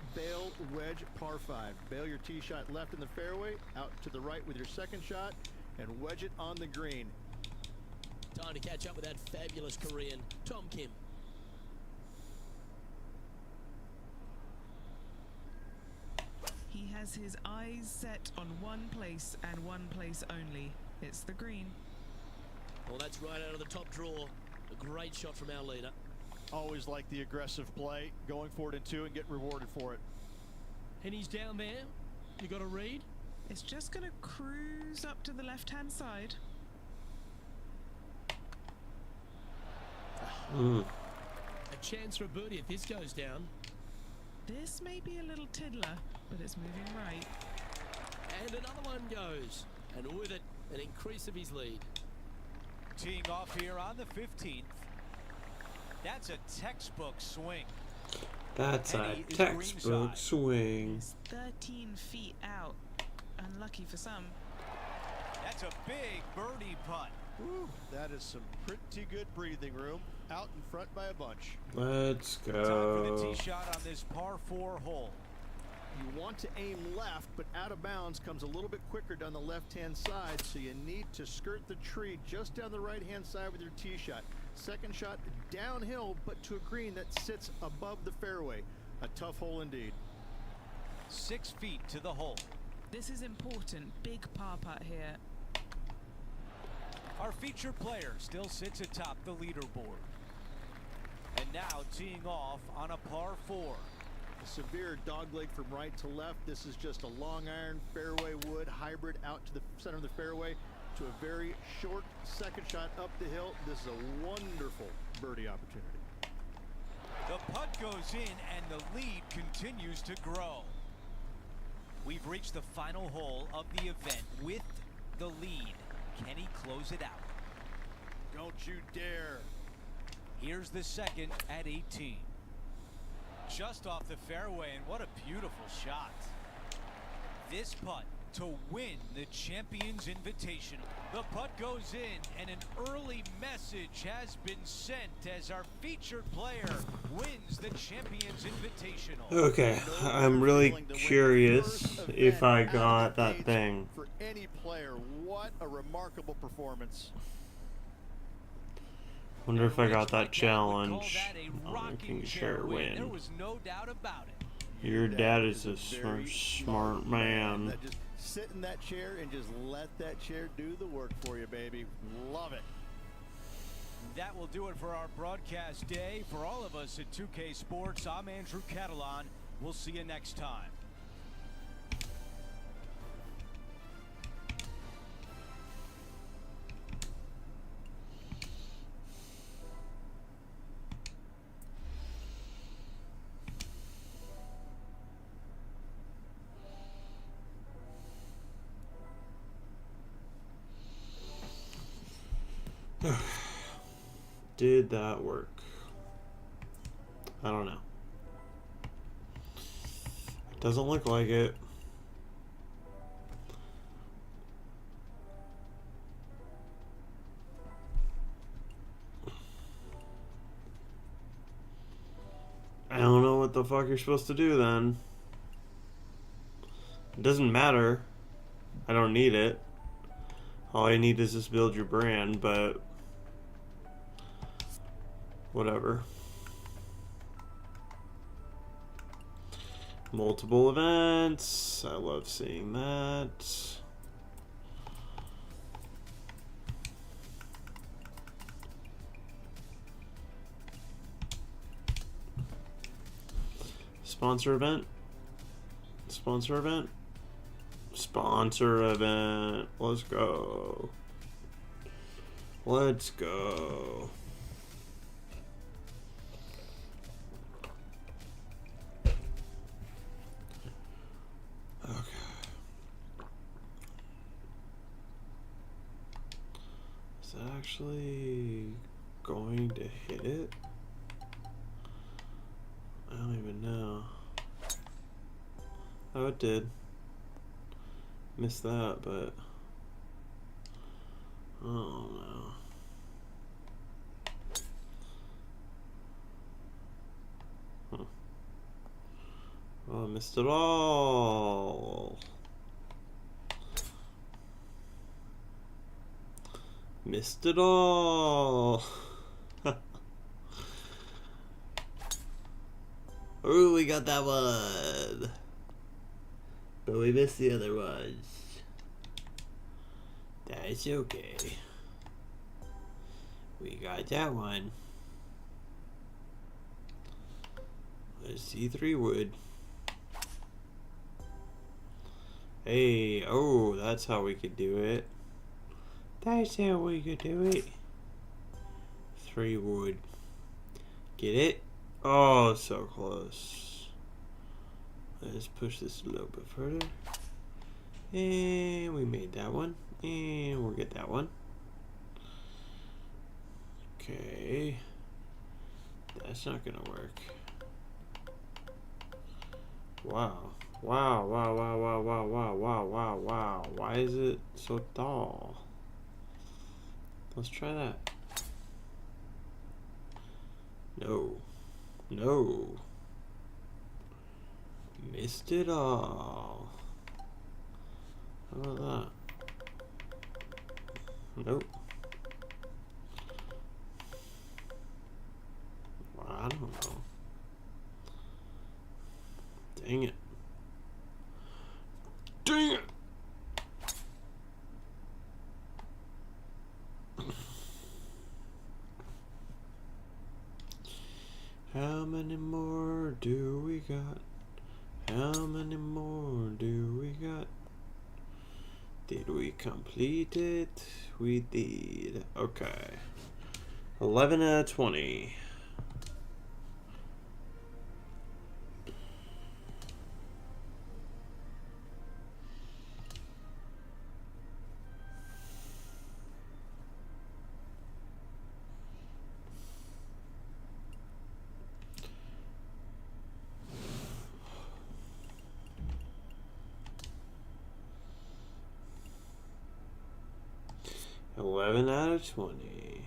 wedge par 5. Bail your tee shot left in the fairway, out to the right with your second shot, and wedge it on the green. Time to catch up with that fabulous Korean, Tom Kim. He has his eyes set on one place and one place only. It's the green. Well, that's right out of the top drawer. A great shot from our leader. Always like the aggressive play, going for it in 2 and get rewarded for it. And he's down there. You got a read? It's just going to cruise up to the left-hand side. A chance for a birdie if this goes down. This may be a little tiddler, but it's moving right. And another one goes. And with it, an increase of his lead. Teeing off here on the 15th. That's a textbook swing. That's a Penny is textbook greenside. swing. It's 13 feet out. Unlucky for some. That's a big birdie putt. Woo, that is some pretty good breathing room. Out in front by a bunch. Let's Time for the go. tee shot on this par 4 hole. You want to aim left, but out of bounds comes a little bit quicker down the left-hand side, so you need to skirt the tree just down the right-hand side with your tee shot. Second shot downhill, but to a green that sits above the fairway. A tough hole indeed. 6 feet to the hole. This is important. Big par putt here. Our featured player still sits atop the leaderboard. And now teeing off on a par 4. A severe dogleg from right to left. This is just a long iron fairway wood hybrid out to the center of the fairway to a very short second shot up the hill. This is a wonderful birdie opportunity. The putt goes in and the lead continues to grow. We've reached the final hole of the event with the lead. Can he close it out? Don't you dare. Here's the second at 18. Just off the fairway, and what a beautiful shot. This putt to win the Champions Invitational. The putt goes in, and an early message has been sent as our featured player wins the Champions Invitational. Okay, I'm really curious if I got that thing. For any player, what a remarkable performance. Wonder if I got that Mike Gallagher would call challenge that a on rocking King chair Share win. There win. was no doubt about it. Your dad is a very smart man. That just sit in that chair and just let that chair do the work for you, baby. Love it. That will do it for our broadcast day. For all of us at 2K Sports, I'm Andrew Catalan. We'll see you next time. Did that work? I don't know. It doesn't look like it. I don't know what the fuck you're supposed to do then. It doesn't matter. I don't need it. All I need is just build your brand, but whatever. Multiple events. I love seeing that. Sponsor event. Sponsor event. Sponsor event. Let's go. Let's go. Okay. Is that actually going to hit it? I don't even know. Oh, it did. Missed that, but oh no. Huh. Oh, I missed it all. Missed it all. Ooh, we got that one. But we missed the other ones. That's okay. We got that one. Let's see, 3 wood. Hey, oh, that's how we could do it. That's how we could do it. 3 wood. Get it? Oh, so close. Let's push this a little bit further. And we made that one. And we'll get that one. Okay. That's not gonna work. Wow. Wow, wow, wow, wow, wow, wow, wow, wow, wow. Why is it so tall? Let's try that. No. No. Missed it all. How about that? Nope. Well, I don't know. Dang it. Dang it! How many more do we got? How many more do we got? Did we complete it? We did. Okay. 11 out of 20. 11 out of 20.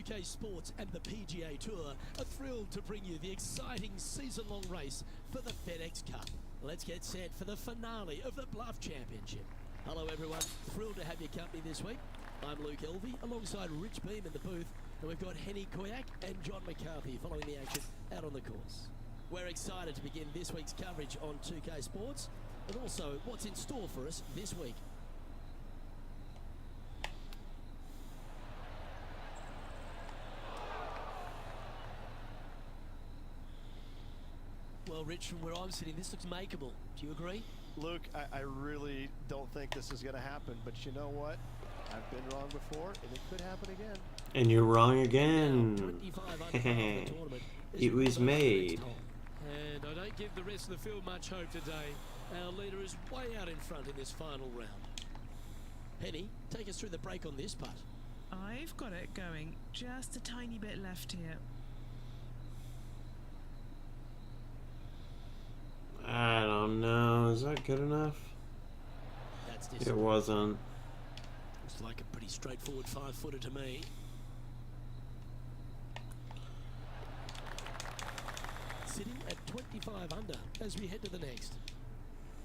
UK Sports and the PGA Tour are thrilled to bring you the exciting season-long race for the FedEx Cup. Let's get set for the finale of the Bluff Championship. Hello everyone, thrilled to have your company this week. I'm Luke Elvey, alongside Rich Beam in the booth, and we've got Henny Koyak and John McCarthy following the action out on the course. We're excited to begin this week's coverage on 2K Sports, and also what's in store for us this week. Well, Rich, from where I'm sitting, this looks makeable. Do you agree? Luke, I really don't think this is going to happen, but you know what? I've been wrong before, and it could happen again. And you're wrong again. 25 under par of the tournament. It was made. And I don't give the rest of the field much hope today. Our leader is way out in front in this final round. Penny, take us through the break on this putt. I've got it going. Just a tiny bit left here. I don't know. Is that good enough? That's It wasn't. Looks like a pretty straightforward 5-footer to me. Sitting at 25 under as we head to the next.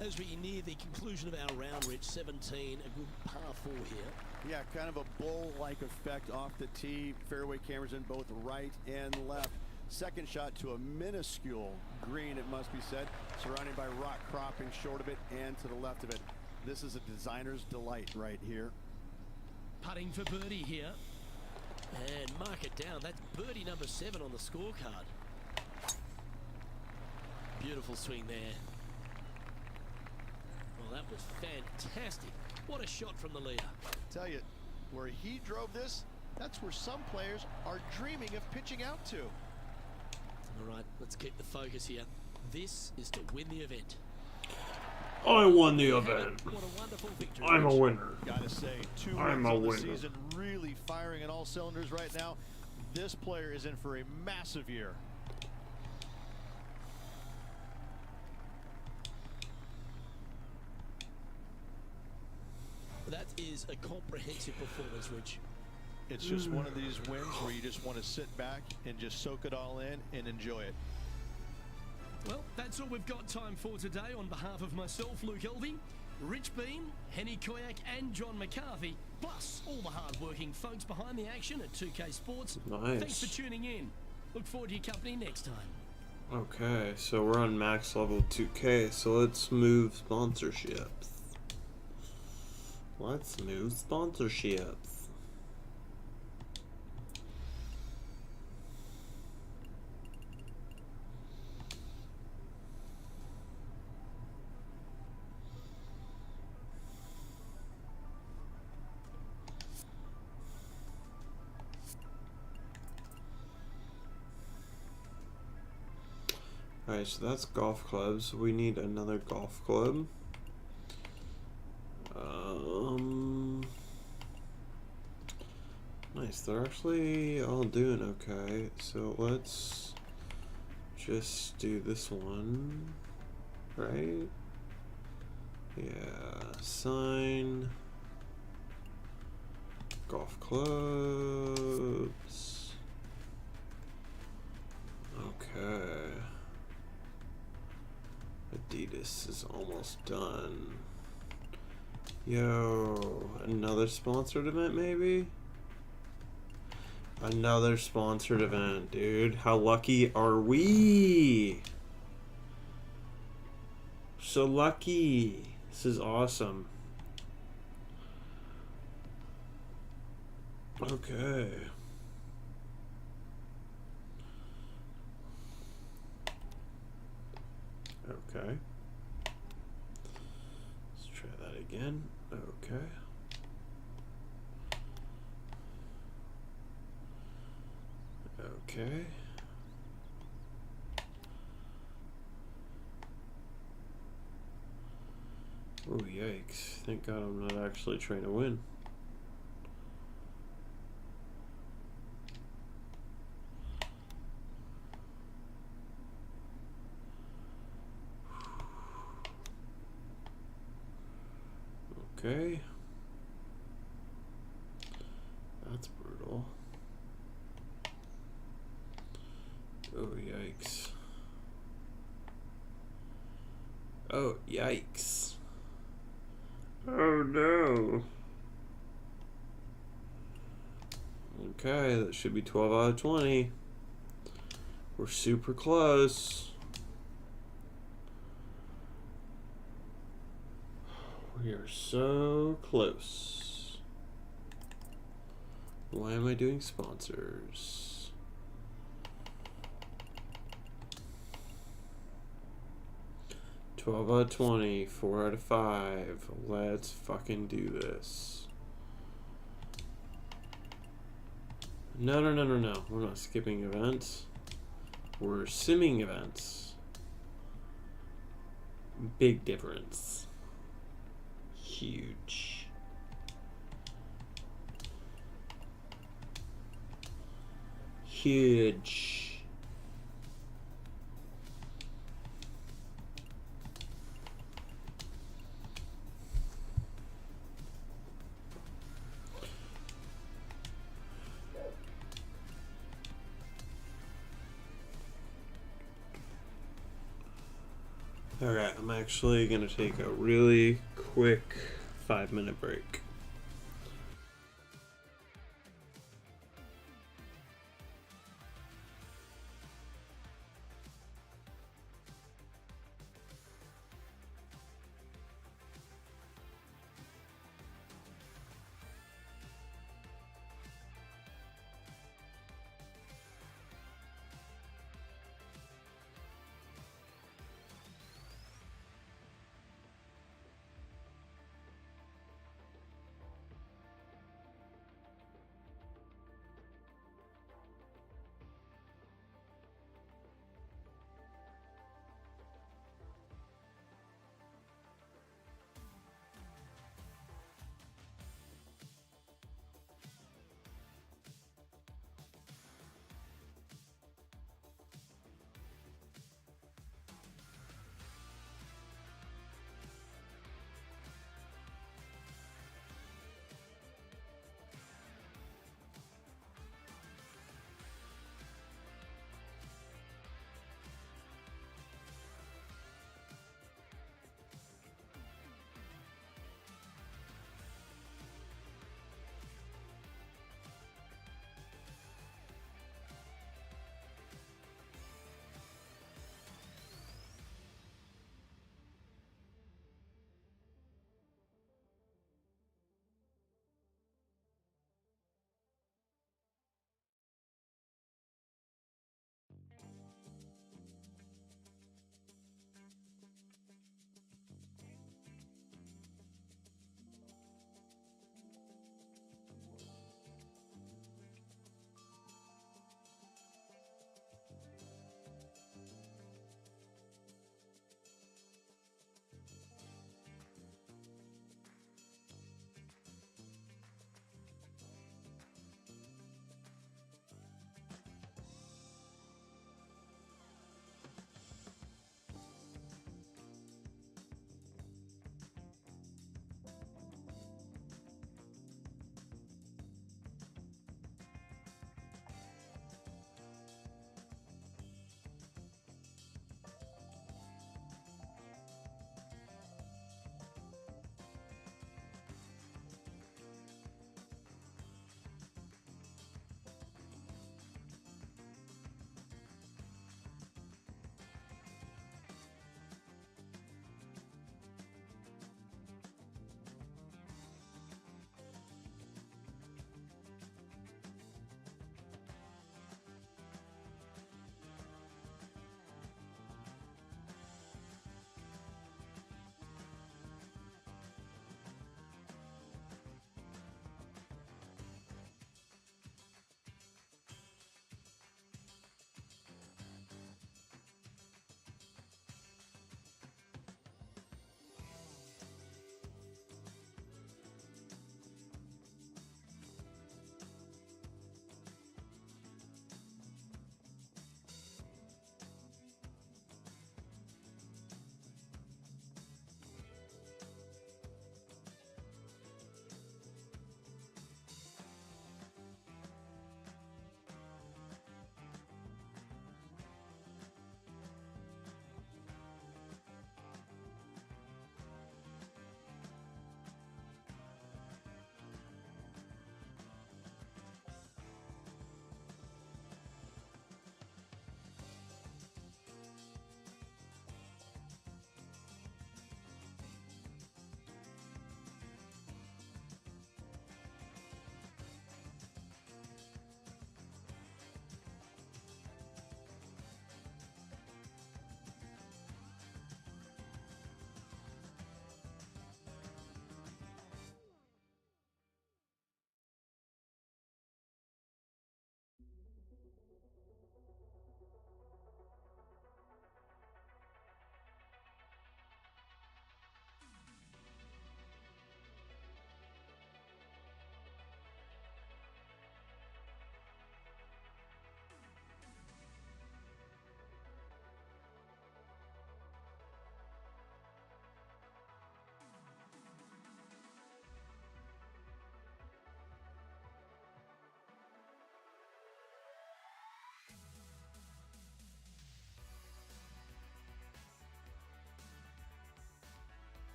As we near the conclusion of our round, Rich, 17, a good par 4 here. Yeah, kind of a bowl-like effect off the tee. Fairway cameras in both right and left. Second shot to a minuscule green, it must be said, surrounded by rock cropping short of it and to the left of it. This is a designer's delight right here. Putting for birdie here. And mark it down. That's birdie number 7 on the scorecard. Beautiful swing there. Well, that was fantastic. What a shot from the leader. Tell you, where he drove this, that's where some players are dreaming of pitching out to. All right, let's keep the focus here. This is to win the event. I won the event. What a wonderful victory. I'm a winner. Gotta say, 2 I'm wins a on the winner. season, really firing on all cylinders right now. This player is in for a massive year. That is a comprehensive performance, Rich. It's just one of these wins where you just want to sit back and just soak it all in and enjoy it. Well, that's all we've got time for today. On behalf of myself, Luke Elvey, Rich Beam, Henny Koyak and John McCarthy, plus all the hard-working folks behind the action at 2K Sports. Nice. Thanks for tuning in. Look forward to your company next time. Okay, so we're on max level 2K, so let's move sponsorships. Let's move sponsorships. Alright, so that's golf clubs. We need another golf club. Nice, they're actually all doing okay. So let's just do this one, right? Yeah, sign. Golf clubs. Okay. Adidas is almost done. Yo, another sponsored event maybe? Another sponsored event, dude. How lucky are we? so lucky. This is awesome. Okay. Okay. Let's try that again. Okay. Okay. Oh, yikes. Thank God I'm not actually trying to win. Okay. That's brutal. Oh, yikes. Oh, yikes. Oh, no. Okay, that should be 12 out of 20. We're super close. We are so close. Why am I doing sponsors? $12 out of 20, 4 out of 5. Let's fucking do this. No. We're not skipping events. We're simming events. Big difference. Huge. Huge. Alright, I'm actually gonna take a really quick 5-minute break.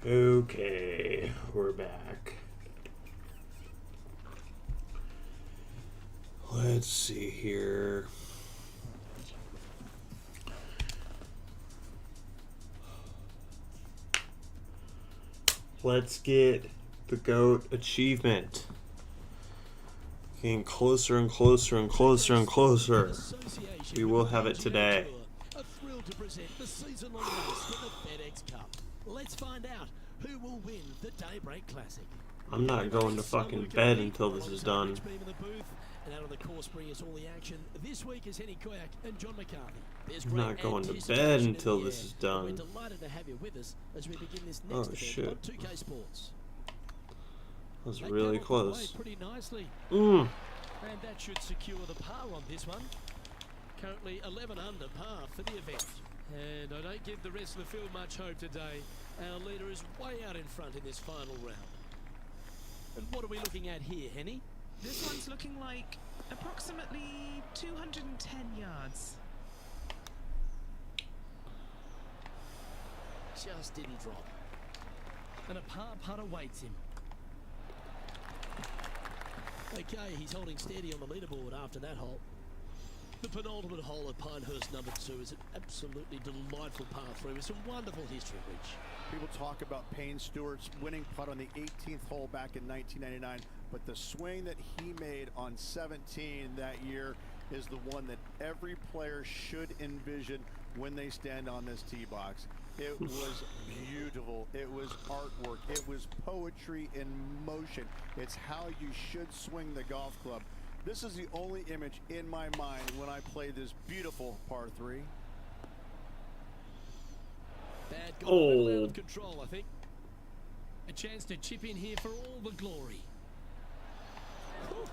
Okay, we're back. Let's see here. Let's get the GOAT achievement. Getting closer and closer and closer and closer. We will have it today. A thrill to present the season-long race for the FedEx Cup. Let's find out who will win the Daybreak Classic. I'm not going to fucking bed until this is done. And out on the course bringing us all the action this week is Henny Koyak and John McCarthy. I'm not going to bed until this is We're done. delighted to have you with us as we begin this Oh, next event shit. on 2K Sports. That was They really came off the way close. pretty nicely, Mm. and that should secure the par on this one. Currently 11 under par for the event. And I don't give the rest of the field much hope today. Our leader is way out in front in this final round. And what are we looking at here, Henny? This one's looking like approximately 210 yards. Just didn't drop. And a par putt awaits him. Okay, he's holding steady on the leaderboard after that hole. The penultimate hole at Pinehurst number 2 is an absolutely delightful par 3 with some wonderful history, Rich. People talk about Payne Stewart's winning putt on the 18th hole back in 1999, but the swing that he made on 17 that year is the one that every player should envision when they stand on this tee box. It was beautiful. It was artwork. It was poetry in motion. It's how you should swing the golf club. This is the only image in my mind when I play this beautiful par 3. Bad got a little out of control, I think. A chance to chip in here for all the glory.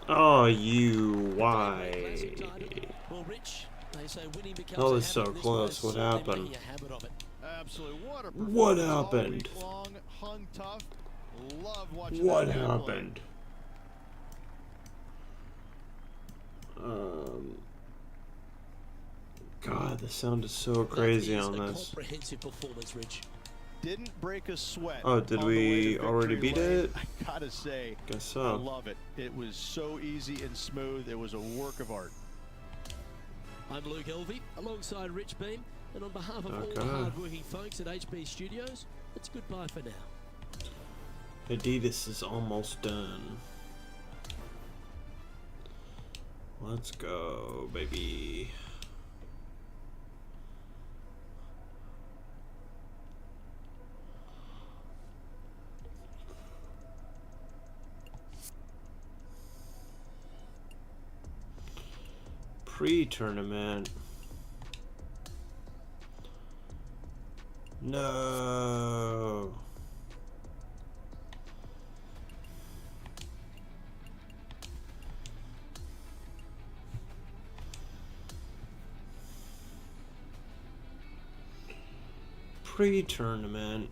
Oh, you, why? Classic title. Well, Rich, they say winning becomes That a was so habit, and this close. guy's What certainly happened? making a habit of it. Absolutely. What a What performance all happened? week long, hung tough. Love watching What that guy play. happened? God, the sound is so crazy That is on a this. comprehensive performance, Rich. Didn't break a sweat. Oh, did on the way we to already victory beat lane. it? I gotta say, Guess I so. love it. It was so easy and smooth. It was a work of art. I'm Luke Elvey, alongside Rich Beam, and on behalf of all the Okay. hard-working folks at HB Studios, it's goodbye for now. Adidas is almost done. Let's go, baby. Pre-tournament. No. Pre-tournament.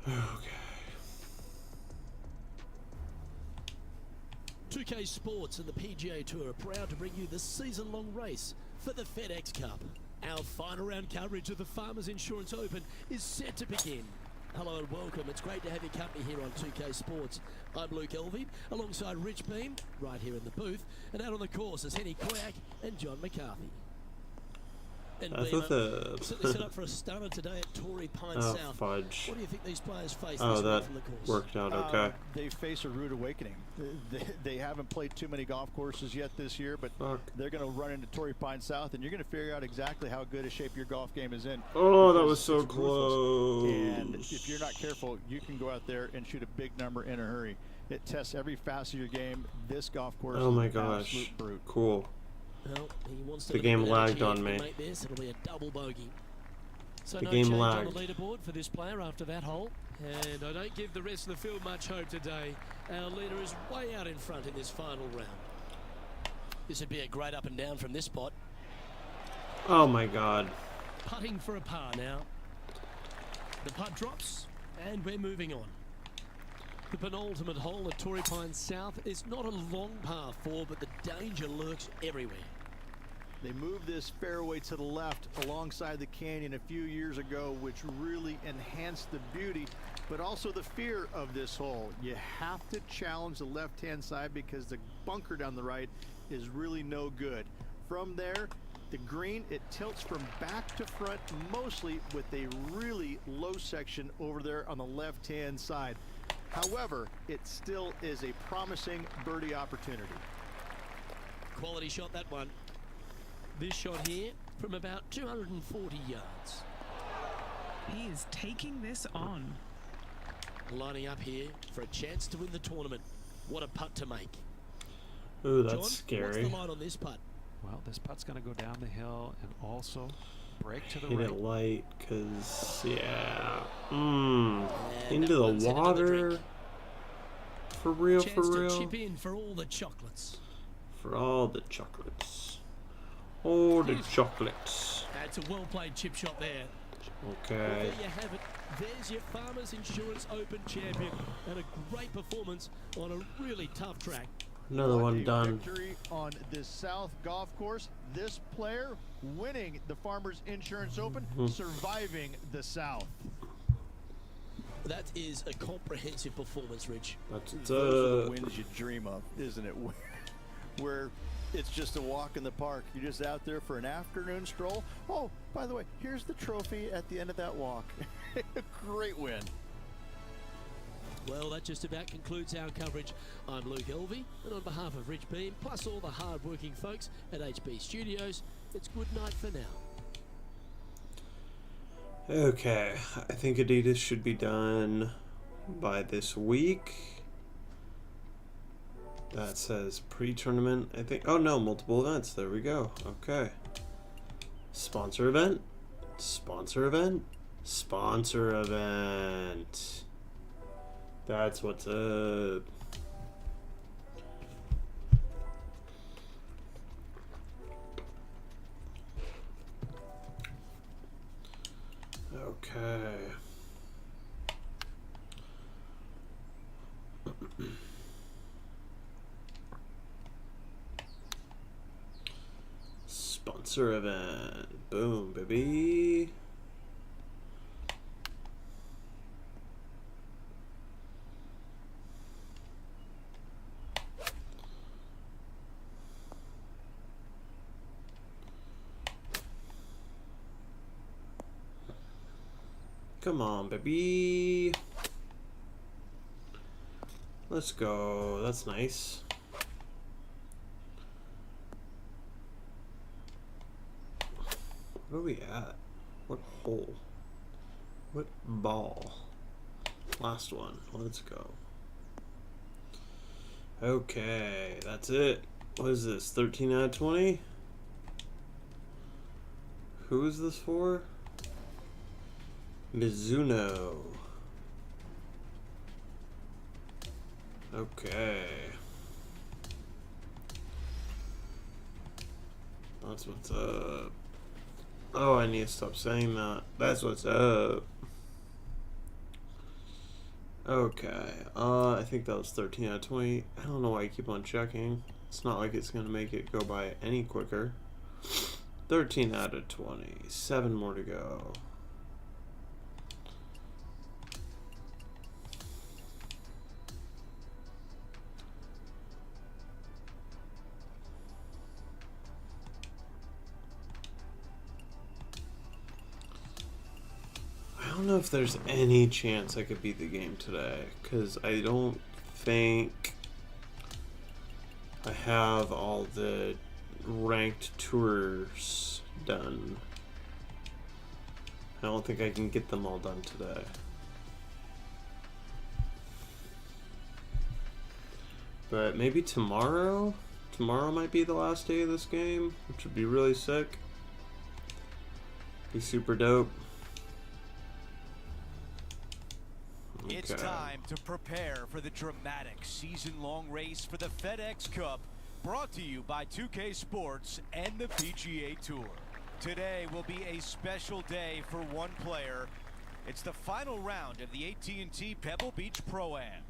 Okay. 2K Sports and the PGA Tour are proud to bring you the season-long race for the FedEx Cup. Our final round coverage of the Farmers Insurance Open is set to begin. Hello and welcome. It's great to have your company here on 2K Sports. I'm Luke Elvey, alongside Rich Beam, right here in the booth, and out on the course is Henny Koyak and John McCarthy. And I Beamer, thought the certainly set up for a stunner today at Torrey Pine oh South. fudge. What do you think these players face Oh, this that week from the course? worked out okay. They face a rude awakening. They haven't played too many golf courses yet this year, but Fuck. they're going to run into Torrey Pine South, and you're going to figure out exactly how good a shape your golf game is in. Oh, that because was so it's ruthless. close. And if you're not careful, you can go out there and shoot a big number in a hurry. It tests every facet of your game. This golf course Oh is my an gosh. absolute brute. Cool. Well, he wants to The game eliminate lagged here. on If he me. make this, it'll be a double bogey. So The no game change lagged. on the leaderboard for this player after that hole. And I don't give the rest of the field much hope today. Our leader is way out in front in this final round. This would be a great up and down from this spot. Oh my god. Putting for a par now. The putt drops, and we're moving on. The penultimate hole at Torrey Pines South is not a long par 4, but the danger lurks everywhere. They moved this fairway to the left alongside the canyon a few years ago, which really enhanced the beauty, but also the fear of this hole. You have to challenge the left-hand side because the bunker down the right is really no good. From there, the green, it tilts from back to front mostly with a really low section over there on the left-hand side. However, it still is a promising birdie opportunity. Quality shot, that one. This shot here from about 240 yards. He is taking this on. Lining up here for a chance to win the tournament. What a putt to make. Ooh, John, that's scary. what's the line on this putt? Well, this putt's going to go down the hill and also break to the Hit right. it light, cause yeah. And Into that the one's into the water. drink. For real, Chance for to real. chip in for all the chocolates. For all the chocolates. All the chocolates. That's a well-played chip shot there. Well, Okay. there you have it. There's your Farmers Insurance Open champion, and a great performance on a really tough track. Another What one a done. Victory on this South golf course. This player winning the Farmers Insurance Open, surviving the South. That is a comprehensive performance, Rich. That's Those are the wins you dream of, isn't it? Where it's just a walk in the park. You're just out there for an afternoon stroll. Oh, by the way, here's the trophy at the end of that walk. Great win. Well, that just about concludes our coverage. I'm Luke Elvey, and on behalf of Rich Beam, plus all the hard-working folks at HB Studios, it's good night for now. Okay, I think Adidas should be done by this week. That says pre-tournament, I think. Oh no, multiple events. There we go. Okay. Sponsor event. Sponsor event. Sponsor event. That's what's up. Okay. Sponsor event. Boom, baby. Come on, baby. Let's go. That's nice. Where are we at? What hole? What ball? Last one. Let's go. Okay, that's it. What is this? 13 out of 20? Who is this for? Mizuno. Okay. That's what's up. Oh, I need to stop saying that. That's what's up. Okay. I think that was 13 out of 20. I don't know why I keep on checking. It's not like it's going to make it go by any quicker. 13 out of 20. 7 more to go. I don't know if there's any chance I could beat the game today, because I don't think I have all the ranked tours done. I don't think I can get them all done today. But maybe tomorrow? tomorrow might be the last day of this game, which would be really sick. Be super dope. It's time to prepare for the dramatic season-long race for the FedEx Cup, brought to you by 2K Sports and the PGA Tour. Today will be a special day for one player. It's the final round of the AT&T Pebble Beach Pro-Am.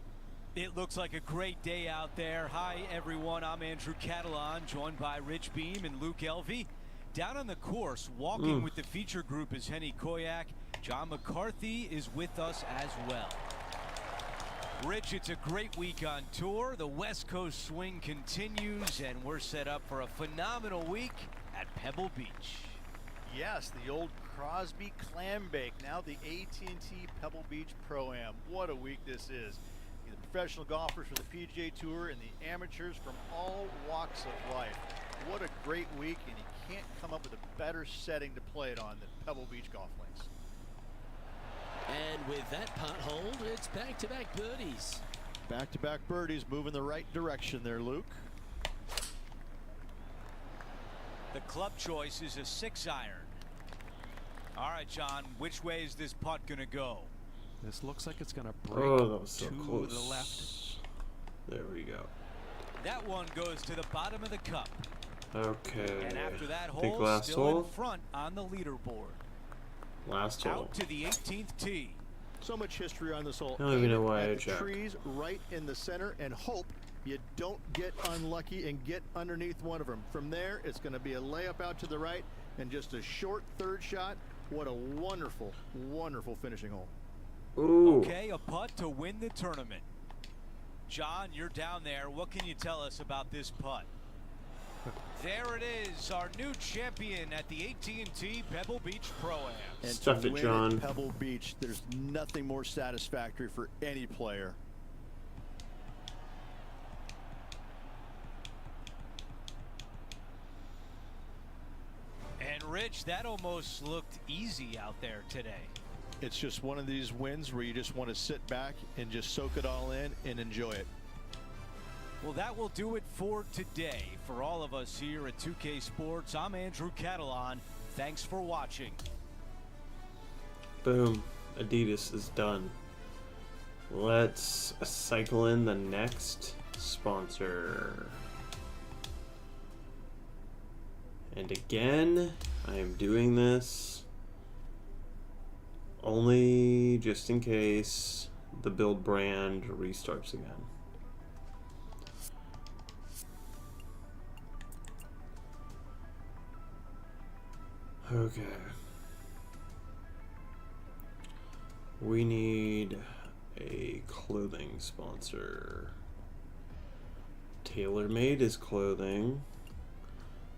It looks like a great day out there. Hi, everyone. I'm Andrew Catalan, joined by Rich Beam and Luke Elvey. Down on the course, walking with the feature group is Henny Koyak. John McCarthy is with us as well. Rich, it's a great week on tour. The West Coast swing continues, and we're set up for a phenomenal week at Pebble Beach. Yes, the old Crosby Clam Bake, now the AT&T Pebble Beach Pro-Am. What a week this is. The professional golfers for the PGA Tour and the amateurs from all walks of life. What a great week, and you can't come up with a better setting to play it on than Pebble Beach Golf Links. And with that putt hold, it's back-to-back birdies. Back-to-back birdies, moving the right direction there, Luke. The club choice is a 6-iron. All right, John, which way is this putt going to go? This looks like it's going to break Oh, that was so to close. the left. There we go. That one goes to the bottom of the cup. Okay. And after that I think hole, last still hole. in front on the leaderboard. Last hole. Out to the 18th tee. So much history on this hole. I don't even know why Aim I at the checked. trees right in the center and hope you don't get unlucky and get underneath one of them. From there, it's going to be a layup out to the right and just a short third shot. What a wonderful, wonderful finishing hole. Ooh. Okay, a putt to win the tournament. John, you're down there. What can you tell us about this putt? There it is, our new champion at the AT&T Pebble Beach Pro-Am. And Stuff to it, win John. at Pebble Beach, there's nothing more satisfactory for any player. And Rich, that almost looked easy out there today. It's just one of these wins where you just want to sit back and just soak it all in and enjoy it. Well, that will do it for today. For all of us here at 2K Sports, I'm Andrew Catalan. Thanks for watching. Boom. Adidas is done. Let's cycle in the next sponsor. And again, I am doing this only just in case the build brand restarts again. Okay. We need a clothing sponsor. TaylorMade is clothing,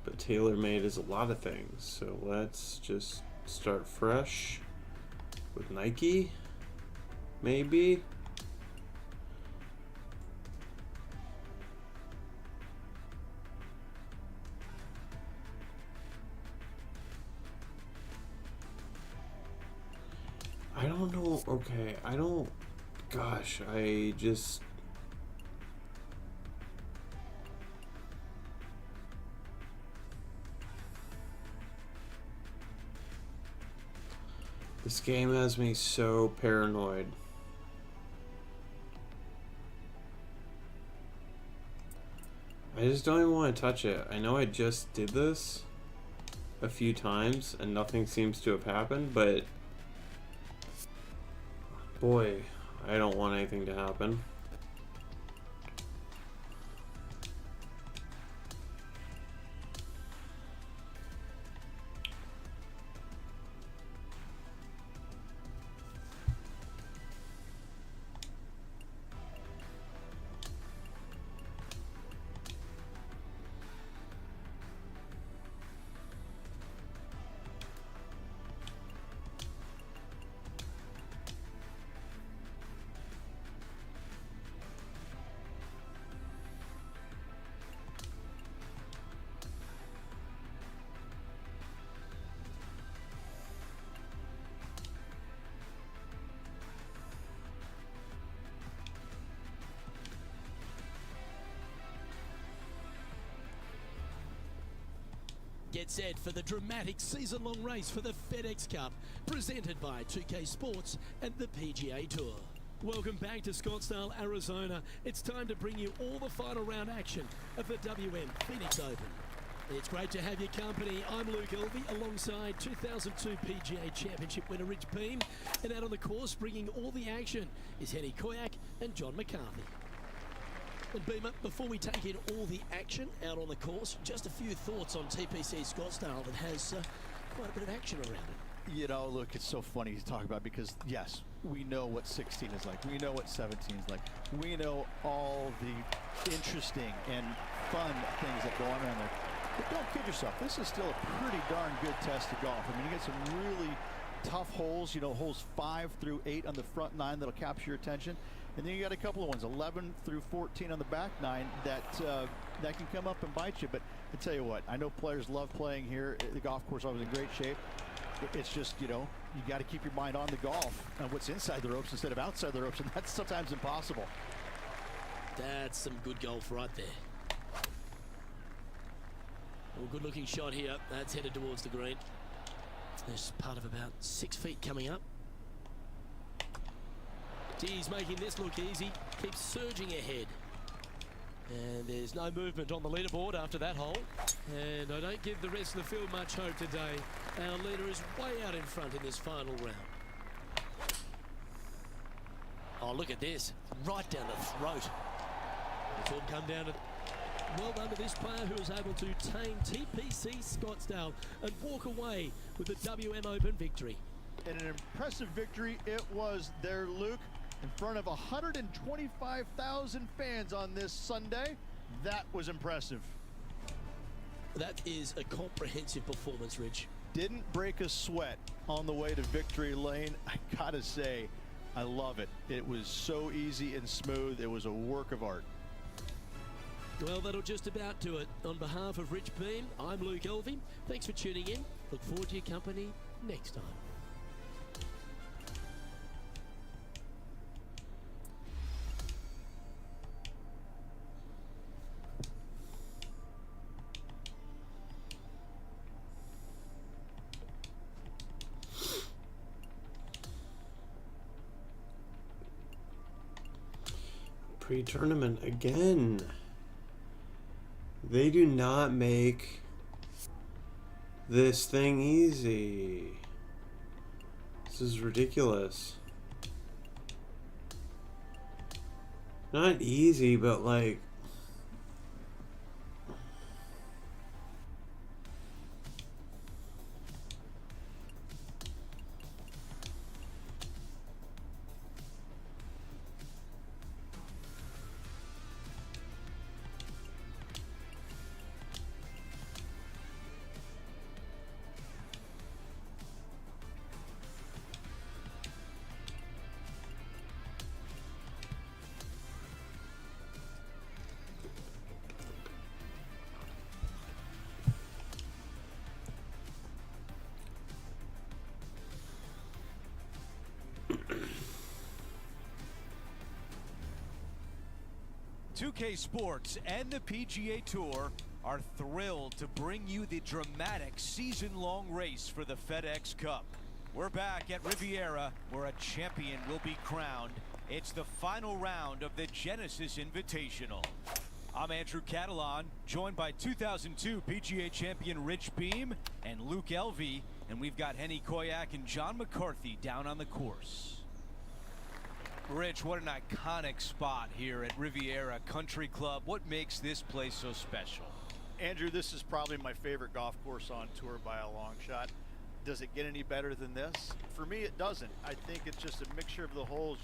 but TaylorMade is a lot of things. So let's just start fresh with Nike, maybe. I don't know. Okay, I don't. Gosh, I just. This game has me so paranoid. I just don't even want to touch it. I know I just did this a few times and nothing seems to have happened, but boy, I don't want anything to happen. get set for the dramatic season-long race for the FedEx Cup, presented by 2K Sports and the PGA Tour. Welcome back to Scottsdale, Arizona. It's time to bring you all the final round action of the WM Phoenix Open. It's great to have your company. I'm Luke Elvey alongside 2002 PGA Championship winner Rich Beem. And out on the course bringing all the action is Henny Koyak and John McCarthy. And Beamer, before we take in all the action out on the course, just a few thoughts on TPC Scottsdale that has quite a bit of action around it. You know, look, it's so funny to talk about because, yes, we know what 16 is like. We know what 17 is like. We know all the interesting and fun things that go on around there. But don't kid yourself. This is still a pretty darn good test of golf. I mean, you get some really tough holes, you know, holes 5 through 8 on the front 9 that'll capture your attention. And then you got a couple of ones, 11 through 14 on the back 9 that can come up and bite you. But I tell you what, I know players love playing here. The golf course always in great shape. It's just, you know, you got to keep your mind on the golf and what's inside the ropes instead of outside the ropes, and that's sometimes impossible. That's some good golf right there. Well, good looking shot here. That's headed towards the green. There's part of about 6 feet coming up. He's making this look easy. Keeps surging ahead. And there's no movement on the leaderboard after that hole. And I don't give the rest of the field much hope today. Our leader is way out in front in this final round. Oh, look at this. Right down the throat. It's all come down to... Well done to this player who was able to tame TPC Scottsdale and walk away with the WM Open victory. And an impressive victory it was there, Luke, in front of 125,000 fans on this Sunday. That was impressive. That is a comprehensive performance, Rich. Didn't break a sweat on the way to victory lane. I gotta say, I love it. It was so easy and smooth. It was a work of art. Well, that'll just about do it. On behalf of Rich Beem, I'm Luke Elvey. Thanks for tuning in. Look forward to your company next time. Pre-tournament again. They do not make this thing easy. This is ridiculous. Not easy, but like... .2K Sports and the PGA Tour are thrilled to bring you the dramatic season-long race for the FedEx Cup. We're back at Riviera, where a champion will be crowned. It's the final round of the Genesis Invitational. I'm Andrew Catalan, joined by 2002 PGA champion Rich Beem and Luke Elvey, and we've got Henny Koyak and John McCarthy down on the course. Rich, what an iconic spot here at Riviera Country Club. What makes this place so special? Andrew, this is probably my favorite golf course on tour by a long shot. Does it get any better than this? For me, it doesn't. I think it's just a mixture of the holes.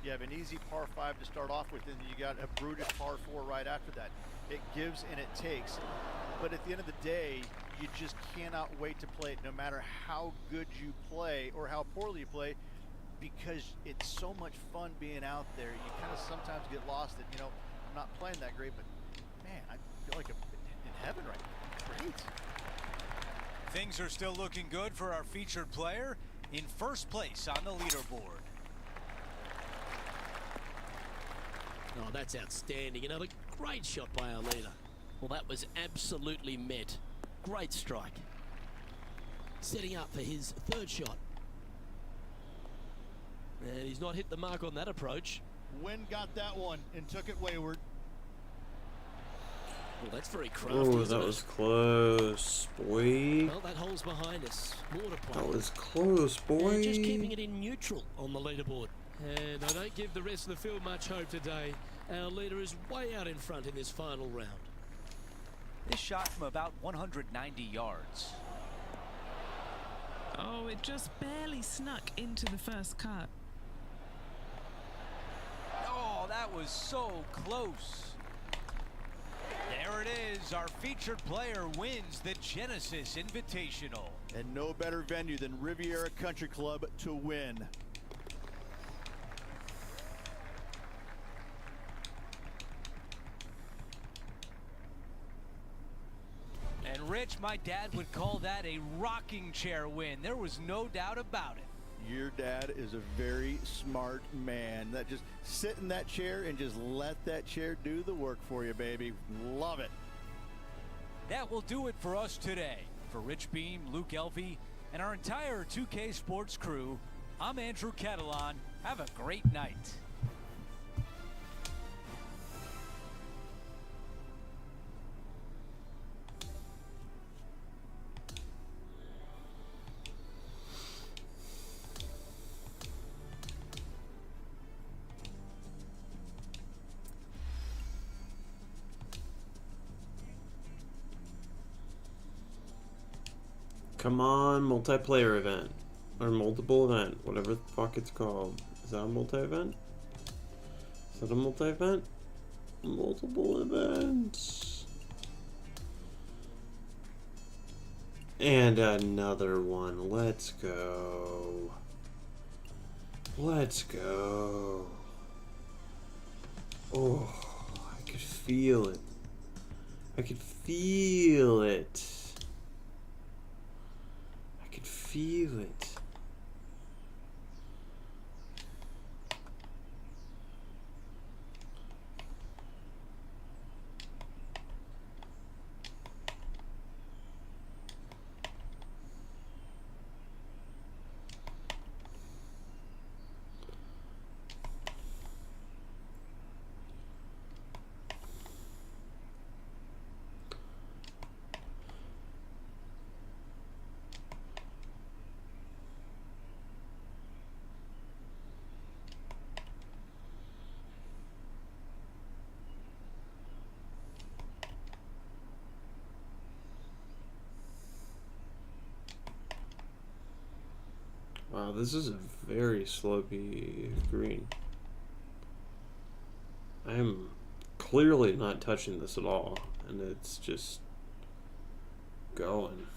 You have an easy par 5 to start off with, and you got a brutish par 4 right after that. It gives and it takes. But at the end of the day, you just cannot wait to play it, no matter how good you play or how poorly you play, because it's so much fun being out there. You kind of sometimes get lost that, you know, I'm not playing that great, but man, I feel like I'm in heaven right now. Great. Things are still looking good for our featured player in first place on the leaderboard. Oh, that's outstanding. Another great shot by our leader. Well, that was absolutely met. Great strike. Setting up for his third shot. And he's not hit the mark on that approach. Wynn got that one and took it wayward. Well, that's very crafty. Oh, isn't that it? was close, boy. Well, that hole's behind us. More to play. That was close, boy. And just keeping it in neutral on the leaderboard. And I don't give the rest of the field much hope today. Our leader is way out in front in this final round. This shot from about 190 yards. Oh, it just barely snuck into the first cut. Oh, that was so close. There it is. Our featured player wins the Genesis Invitational. And no better venue than Riviera Country Club to win. And Rich, my dad would call that a rocking chair win. There was no doubt about it. Your dad is a very smart man. That just sit in that chair and just let that chair do the work for you, baby. Love it. That will do it for us today. For Rich Beam, Luke Elvey, and our entire 2K Sports crew, I'm Andrew Catalan. Have a great night. Come on, multiplayer event. Or multiple event, whatever the fuck it's called. Is that a multi-event? Is that a multi-event? Multiple events. And another one. Let's go. Let's go. Oh, I could feel it. I could feel it. Feel it. Wow, this is a very slopey green. I am clearly not touching this at all, and it's just going.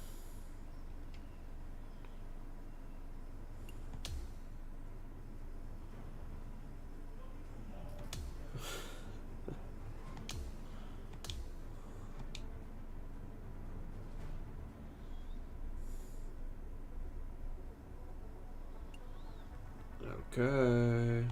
Okay.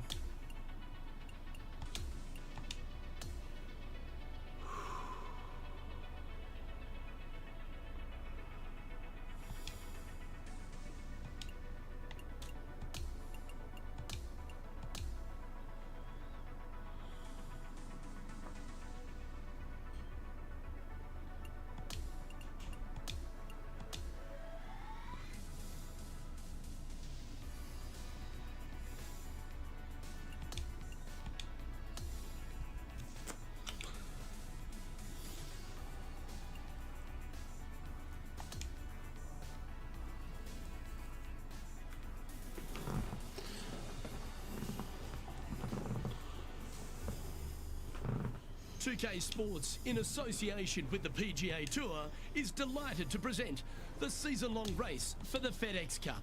.2K Sports, in association with the PGA Tour, is delighted to present the season-long race for the FedEx Cup.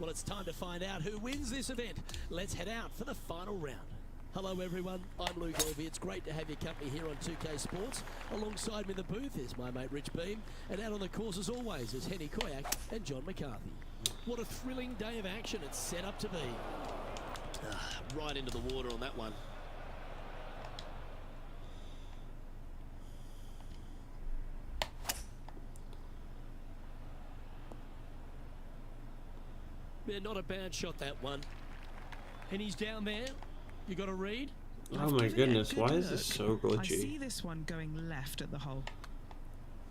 Well, it's time to find out who wins this event. Let's head out for the final round. Hello, everyone. I'm Luke Elvey. It's great to have your company here on 2K Sports. Alongside me in the booth is my mate Rich Beam. And out on the course, as always, is Henny Koyak and John McCarthy. What a thrilling day of action it's set up to be. Right into the water on that one. Yeah, not a bad shot, that one. And he's down there. You got a read? Oh my Give it a goodness, good why is this so look. I see glitchy? this one going left at the hole.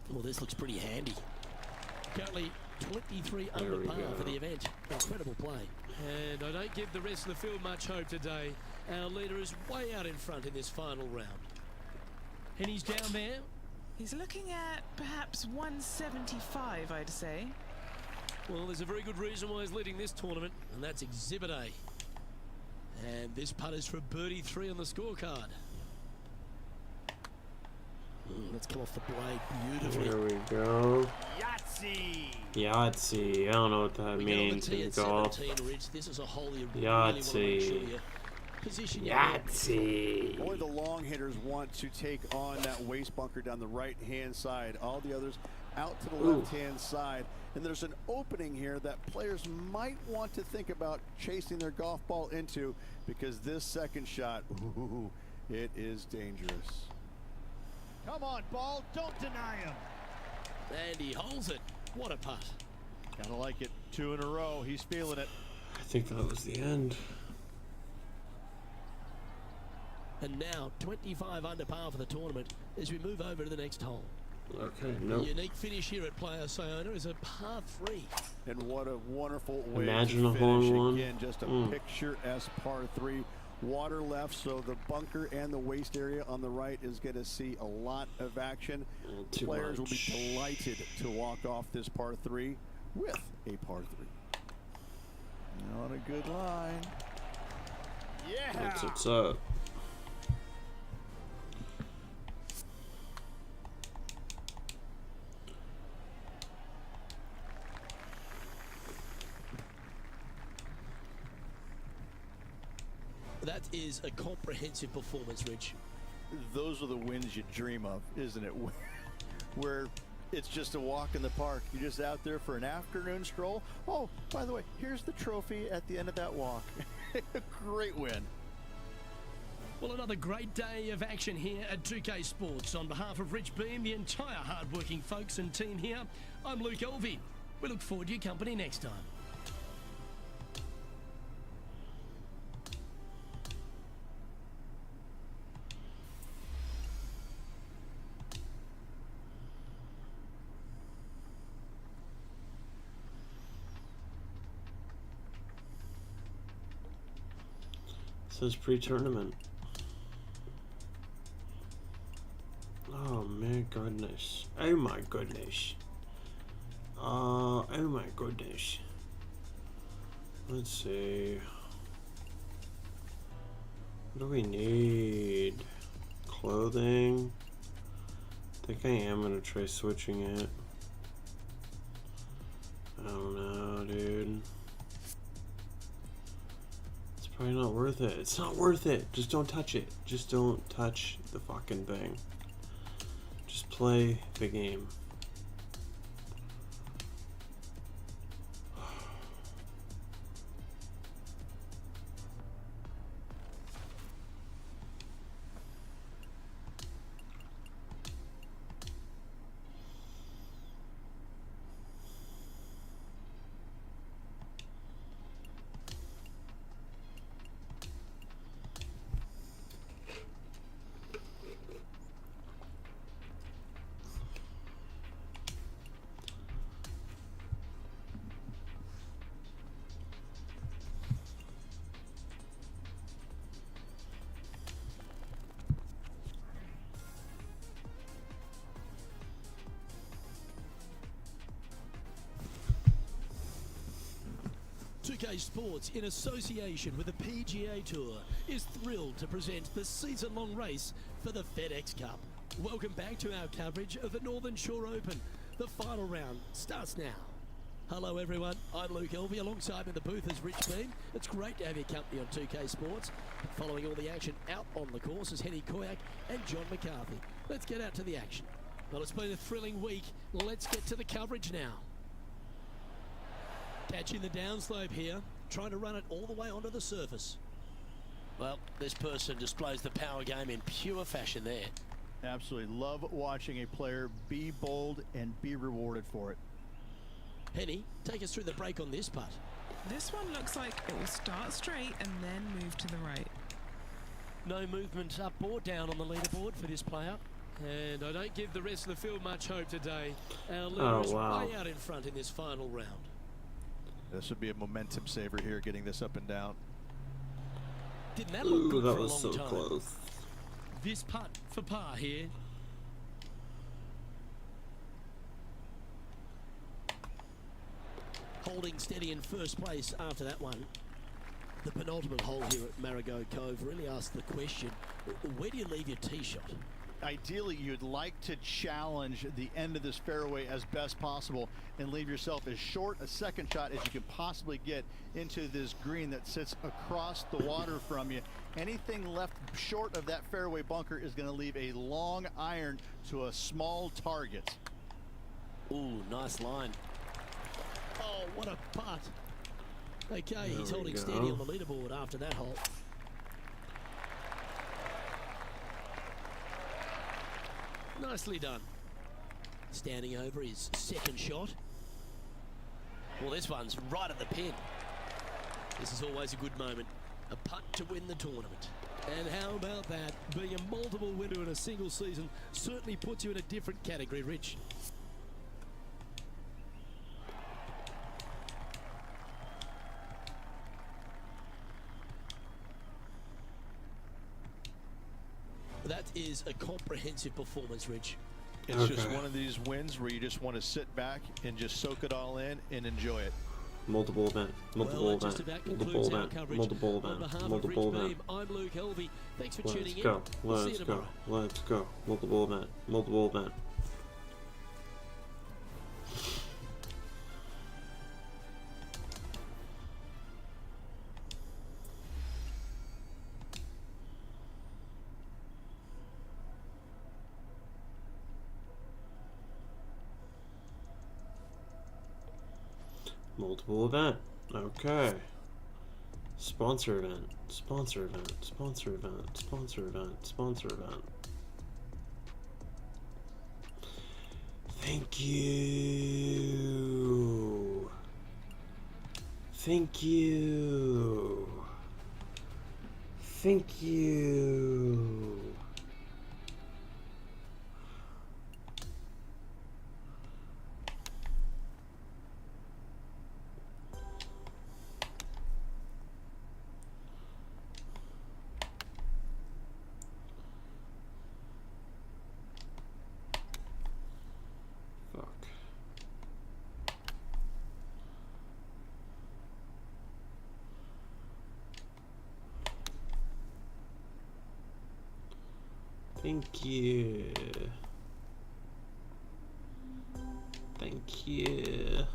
Well, this looks pretty handy. Currently 23 There under we par for go. the event. Incredible play. And I don't give the rest of the field much hope today. Our leader is way out in front in this final round. And he's down there. He's looking at perhaps 175, I'd say. Well, there's a very good reason why he's leading this tournament, and that's Exhibit A. And this putt is for birdie 3 on the scorecard. Let's come off the blade beautifully. There we go. Yahtzee! Yahtzee. I don't know what that We get on the means tee in at golf. 17, Rich. This is a hole you really want to make sure Yahtzee. you position your ball. Yahtzee. Only the long hitters want to take on that waste bunker down the right-hand side. All the others out to the Ooh. left-hand side. And there's an opening here that players might want to think about chasing their golf ball into, because this second shot, ooh, it is dangerous. Come on, ball. Don't deny him. And he holds it. What a putt. Gotta like it. 2 in a row. He's feeling it. I think that was the end. And now 25 under par for the tournament as we move over to the next hole. Okay, The nope. unique finish here at Playa Sayona is a par 3. And what a wonderful way Imagine to a finish. hole-in-one. Again, just a picture-esque par 3. Water left, so the bunker and the waste area on the right is going to see a lot of action. Too Players will be much. delighted to walk off this par 3 with a par 3. On a good line. Yeah. That's what's up. That is a comprehensive performance, Rich. Those are the wins you dream of, isn't it? Where it's just a walk in the park. You're just out there for an afternoon stroll. Oh, by the way, here's the trophy at the end of that walk. Great win. Well, another great day of action here at 2K Sports. On behalf of Rich Beam, the entire hard-working folks and team here, I'm Luke Elvey. We look forward to your company next time. Says pre-tournament. Oh my goodness. Oh my goodness. Oh my goodness. Let's see. What do we need? Clothing? I think I am gonna try switching it. I don't know, dude. It's probably not worth it. It's not worth it. Just don't touch it. Just don't touch the fucking thing. Just play the game. UK Sports, in association with the PGA Tour, is thrilled to present the season-long race for the FedEx Cup. Welcome back to our coverage of the Northern Shore Open. The final round starts now. Hello everyone, I'm Luke Elvey. Alongside me in the booth is Rich Beam. It's great to have your company on 2K Sports. Following all the action out on the course is Henny Koyak and John McCarthy. Let's get out to the action. Well, it's been a thrilling week. Let's get to the coverage now. Catching the downslope here, trying to run it all the way onto the surface. Well, this person displays the power game in pure fashion there. Absolutely love watching a player be bold and be rewarded for it. Henny, take us through the break on this putt. This one looks like it will start straight and then move to the right. No movement up or down on the leaderboard for this player. And I don't give the rest of the field much hope today. Our leader is wow. way out in front in this final round. This would be a momentum saver here, getting this up and down. Didn't that look Ooh, good that for a was long so time? close. This putt for par here. Holding steady in first place after that one. The penultimate hole here at Marigot Cove really asks the question, where do you leave your tee shot? Ideally, you'd like to challenge the end of this fairway as best possible and leave yourself as short a second shot as you can possibly get into this green that sits across the water from you. Anything left short of that fairway bunker is going to leave a long iron to a small target. Ooh, nice line. Oh, what a putt. Okay, he's There we holding go. steady on the leaderboard after that hole. Nicely done. Standing over his second shot. Well, this one's right at the pin. This is always a good moment. A putt to win the tournament. And how about that? Being a multiple winner in a single season certainly puts you in a different category, Rich. That is a comprehensive performance, Rich. It's just Okay. one of these wins where you just want to sit back and just soak it all in and enjoy it. Multiple event, multiple Well, that just event, about multiple concludes our event, coverage. multiple On event, behalf of multiple Rich event. Beam, I'm Luke Helvey. Thanks for Let's tuning go, in. We'll see you let's go, tomorrow. let's go. Multiple event, multiple event. Multiple event. Okay. Sponsor event. Sponsor event. Sponsor event. Sponsor event. Sponsor event. Thank you. Thank you. Thank you. Fuck. Thank you. Thank you.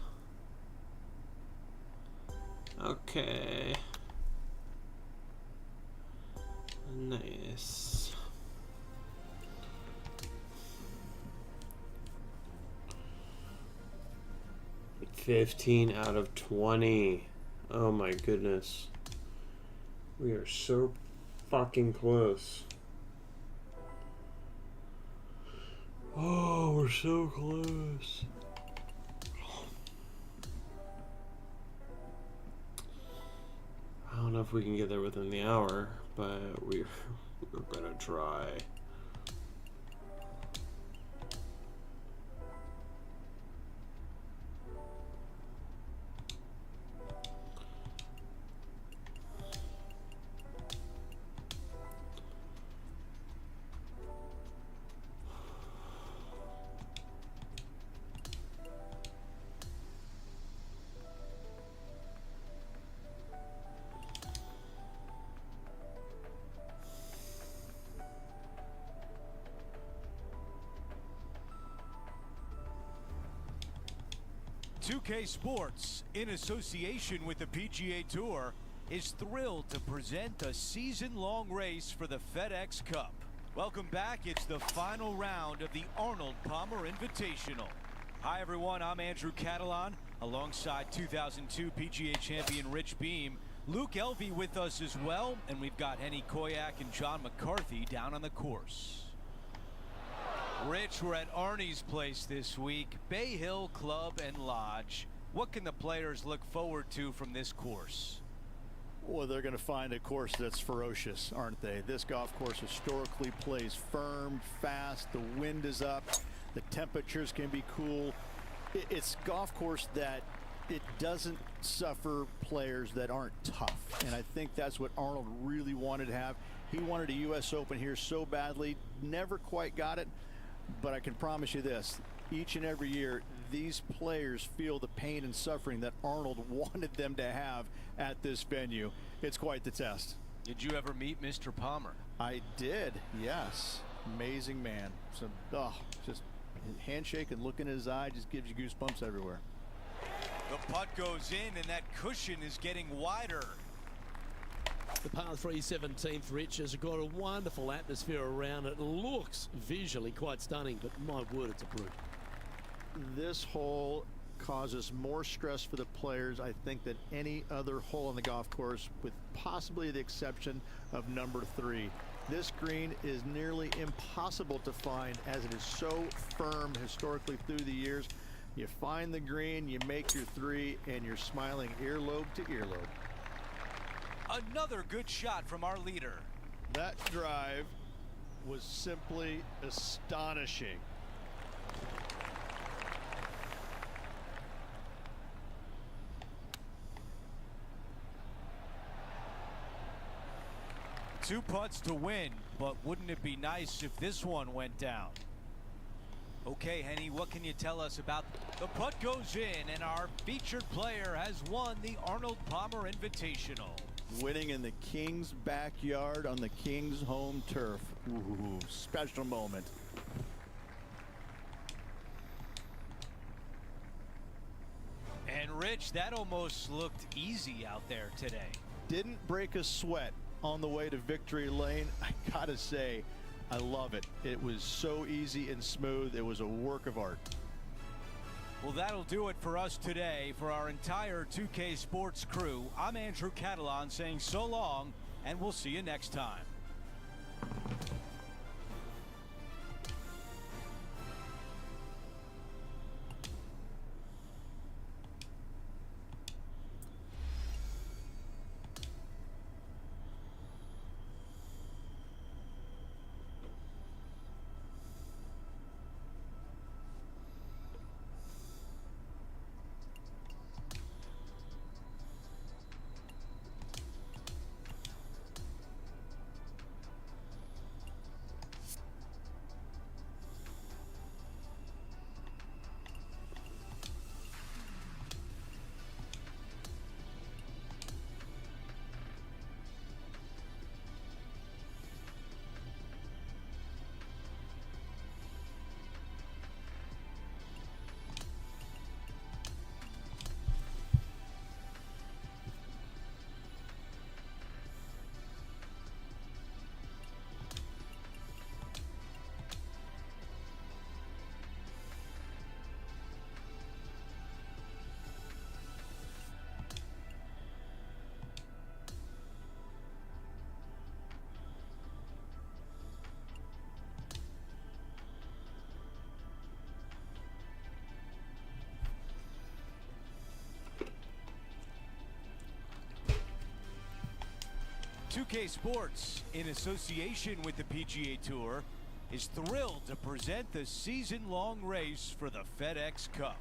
Okay. Nice. $15 out of 20. Oh my goodness. We are so fucking close. Oh, we're so close. I don't know if we can get there within the hour, but we're gonna try. "2K Sports, in association with the PGA Tour, is thrilled to present a season-long race for the FedEx Cup. Welcome back. It's the final round of the Arnold Palmer Invitational. Hi, everyone. I'm Andrew Catalan, alongside 2002 PGA champion Rich Beam. Luke Elvey with us as well, and we've got Henny Koyak and John McCarthy down on the course. Rich, we're at Arnie's place this week, Bay Hill Club and Lodge. What can the players look forward to from this course? Well, they're going to find a course that's ferocious, aren't they? This golf course historically plays firm, fast. The wind is up. The temperatures can be cool. It's a golf course that it doesn't suffer players that aren't tough. And I think that's what Arnold really wanted to have. He wanted a U.S. Open here so badly. Never quite got it. But I can promise you this. Each and every year, these players feel the pain and suffering that Arnold wanted them to have at this venue. It's quite the test. Did you ever meet Mr. Palmer? I did, yes. Amazing man. So, just handshake and look in his eye just gives you goosebumps everywhere. The putt goes in, and that cushion is getting wider. The par 3 17th, Rich, has got a wonderful atmosphere around it. Looks visually quite stunning, but my word, it's a brute. This hole causes more stress for the players, I think, than any other hole on the golf course, with possibly the exception of number 3. This green is nearly impossible to find, as it is so firm historically through the years. You find the green, you make your 3, and you're smiling earlobe to earlobe. Another good shot from our leader. That drive was simply astonishing. Two putts to win, but wouldn't it be nice if this one went down? Okay, Henny, what can you tell us about the putt goes in, and our featured player has won the Arnold Palmer Invitational. Winning in the King's backyard on the King's home turf. Ooh, special moment. And Rich, that almost looked easy out there today. Didn't break a sweat on the way to victory lane. I gotta say, I love it. It was so easy and smooth. It was a work of art. Well, that'll do it for us today. For our entire 2K Sports crew, I'm Andrew Catalan saying so long, and we'll see you next time. .2K Sports, in association with the PGA Tour, is thrilled to present the season-long race for the FedEx Cup.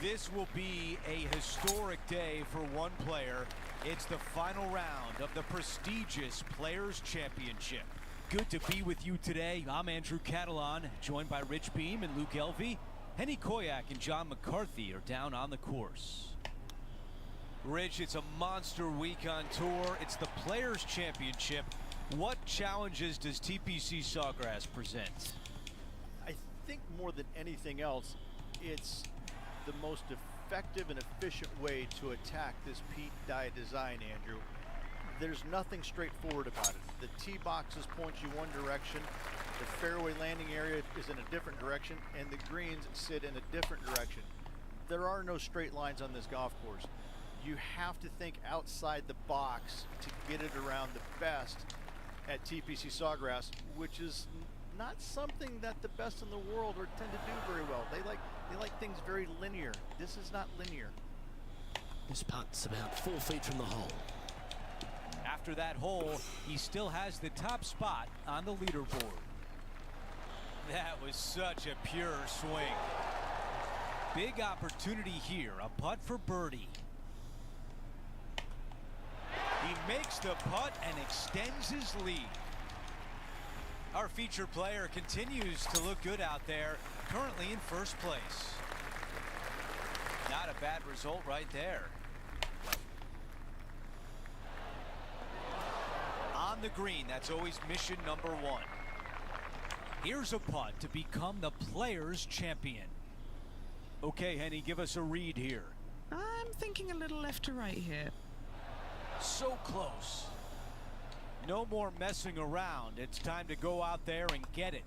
This will be a historic day for one player. It's the final round of the prestigious Players' Championship. Good to be with you today. I'm Andrew Catalan, joined by Rich Beam and Luke Elvey. Henny Koyak and John McCarthy are down on the course. Rich, it's a monster week on tour. It's the Players' Championship. What challenges does TPC Sawgrass present? I think more than anything else, it's the most effective and efficient way to attack this Pete Dye design, Andrew. There's nothing straightforward about it. The tee boxes point you one direction, the fairway landing area is in a different direction, and the greens sit in a different direction. There are no straight lines on this golf course. You have to think outside the box to get it around the best at TPC Sawgrass, which is not something that the best in the world tend to do very well. They like things very linear. This is not linear. This putt's about 4 feet from the hole. After that hole, he still has the top spot on the leaderboard. That was such a pure swing. Big opportunity here, a putt for birdie. He makes the putt and extends his lead. Our featured player continues to look good out there, currently in first place. Not a bad result right there. On the green, that's always mission number one. Here's a putt to become the player's champion. Okay, Henny, give us a read here. I'm thinking a little left to right here. So close. No more messing around. It's time to go out there and get it.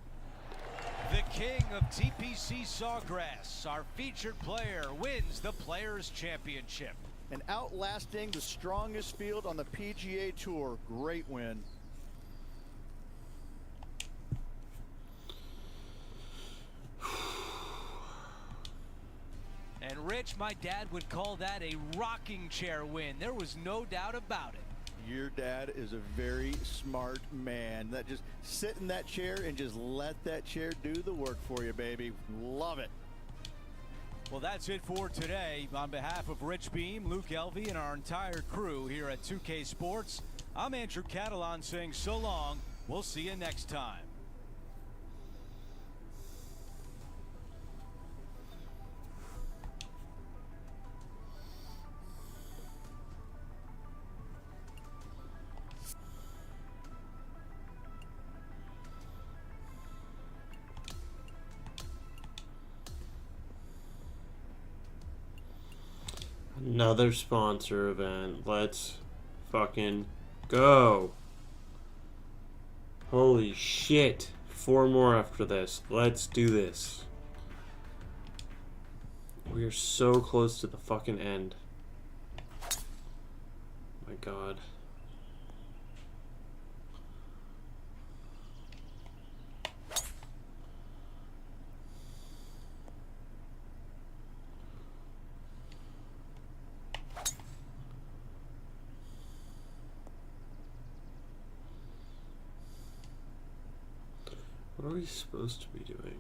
The king of TPC Sawgrass, our featured player, wins the Players' Championship. And outlasting the strongest field on the PGA Tour. Great win. And Rich, my dad would call that a rocking chair win. There was no doubt about it. Your dad is a very smart man. That just sit in that chair and just let that chair do the work for you, baby. Love it. Well, that's it for today. On behalf of Rich Beam, Luke Elvey, and our entire crew here at 2K Sports, I'm Andrew Catalan saying so long. We'll see you next time. Another sponsor event. Let's fucking go. Holy shit. 4 more after this. Let's do this. We are so close to the fucking end. My God. What are we supposed to be doing?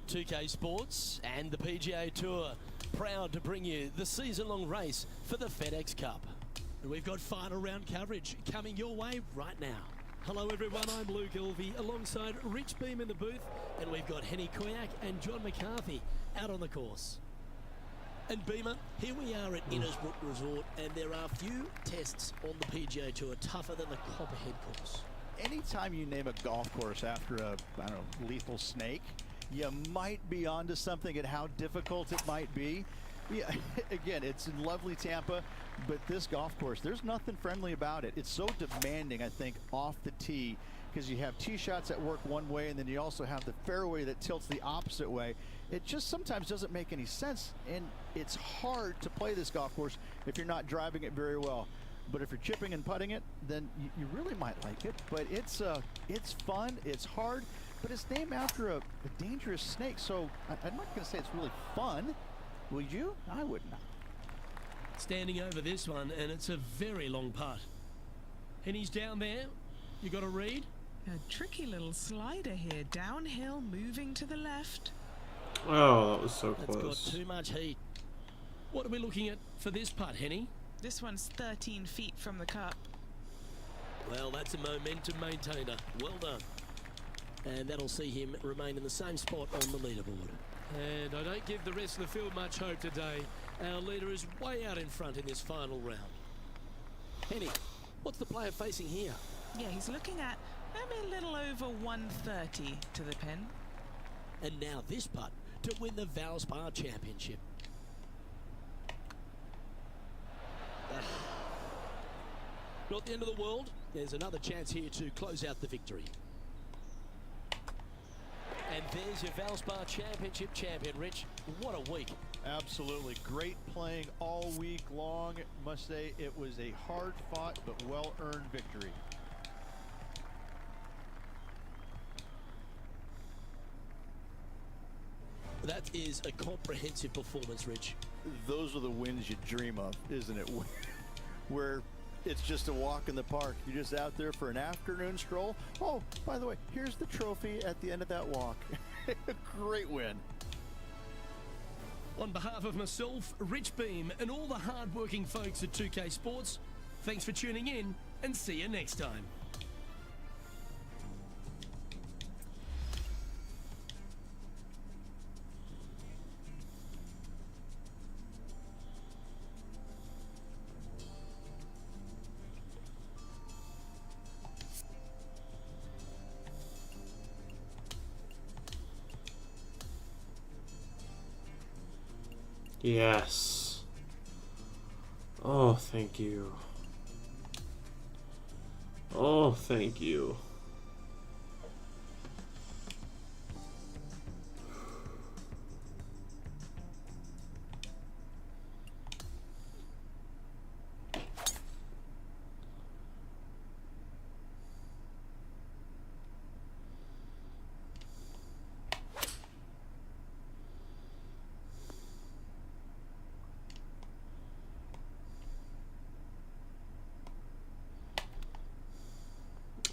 .2K Sports and the PGA Tour proud to bring you the season-long race for the FedEx Cup. And we've got final round coverage coming your way right now. Hello everyone, I'm Luke Elvey alongside Rich Beam in the booth, and we've got Henny Koyak and John McCarthy out on the course. And Beamer, here we are at Innisbrook Resort, and there are few tests on the PGA Tour tougher than the Copperhead course. anytime you name a golf course after a, I don't know, lethal snake, you might be onto something at how difficult it might be. Yeah, again, it's in lovely Tampa, but this golf course, there's nothing friendly about it. It's so demanding, I think, off the tee, because you have tee shots that work one way, and then you also have the fairway that tilts the opposite way. It just sometimes doesn't make any sense, and it's hard to play this golf course if you're not driving it very well. But if you're chipping and putting it, then you really might like it. But it's fun, it's hard, but it's named after a dangerous snake, so I'm not going to say it's really fun. Would you? I would not. Standing over this one, and it's a very long putt. And he's down there. You got to read? A tricky little slider here. Downhill, moving to the left. Oh, that was so That's close. got too much heat. What are we looking at for this putt, Henny? This one's 13 feet from the cup. Well, that's a momentum maintainer. Well done. And that'll see him remain in the same spot on the leaderboard. And I don't give the rest of the field much hope today. Our leader is way out in front in this final round. Henny, what's the player facing here? Yeah, he's looking at maybe a little over 130 to the pin. And now this putt to win the Valspar Championship. Not the end of the world. There's another chance here to close out the victory. And there's your Valspar Championship champion, Rich. What a week. Absolutely. Great playing all week long. Must say it was a hard-fought but well-earned victory. That is a comprehensive performance, Rich. Those are the wins you dream of, isn't it? Where it's just a walk in the park. You're just out there for an afternoon stroll. Oh, by the way, here's the trophy at the end of that walk. Great win. On behalf of myself, Rich Beam, and all the hard-working folks at 2K Sports, thanks for tuning in, and see you next time. Yes. Oh, thank you. Oh, thank you.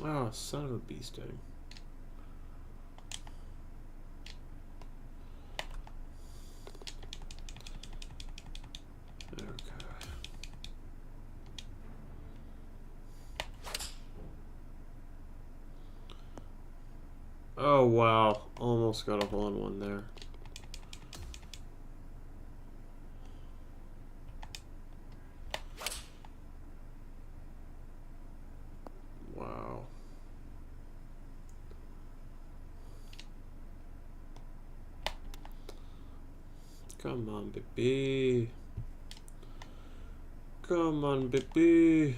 Oh, son of a bee sting. Okay. Oh, wow. Almost got a hole-in-one there. Wow. Come on, baby. Come on, baby.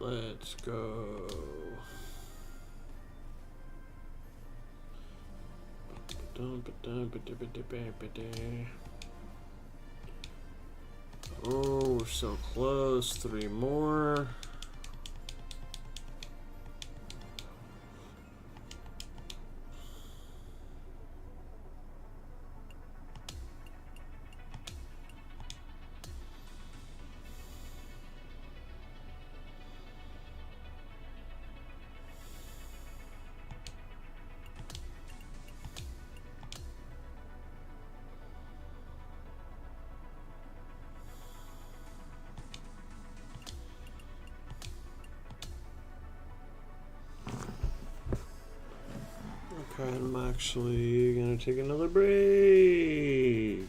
Let's go. Oh, we're so close. 3 more. Okay, I'm actually gonna take another break.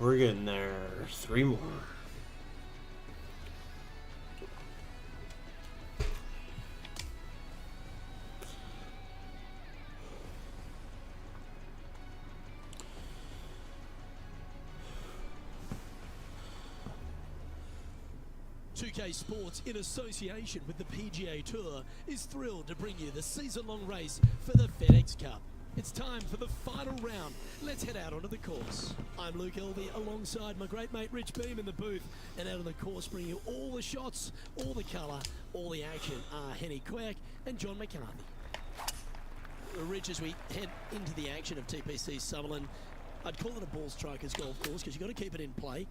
We're getting there. 3 more. UK Sports, in association with the PGA Tour, is thrilled to bring you the season-long race for the FedEx Cup. It's time for the final round. Let's head out onto the course. I'm Luke Elvey alongside my great mate Rich Beam in the booth, and out on the course bringing you all the shots, all the colour, all the action are Henny Quirk and John McCarthy. Rich, as we head into the action of TPC Summerlin, I'd call it a ball striker's golf course because you've got to keep it in play.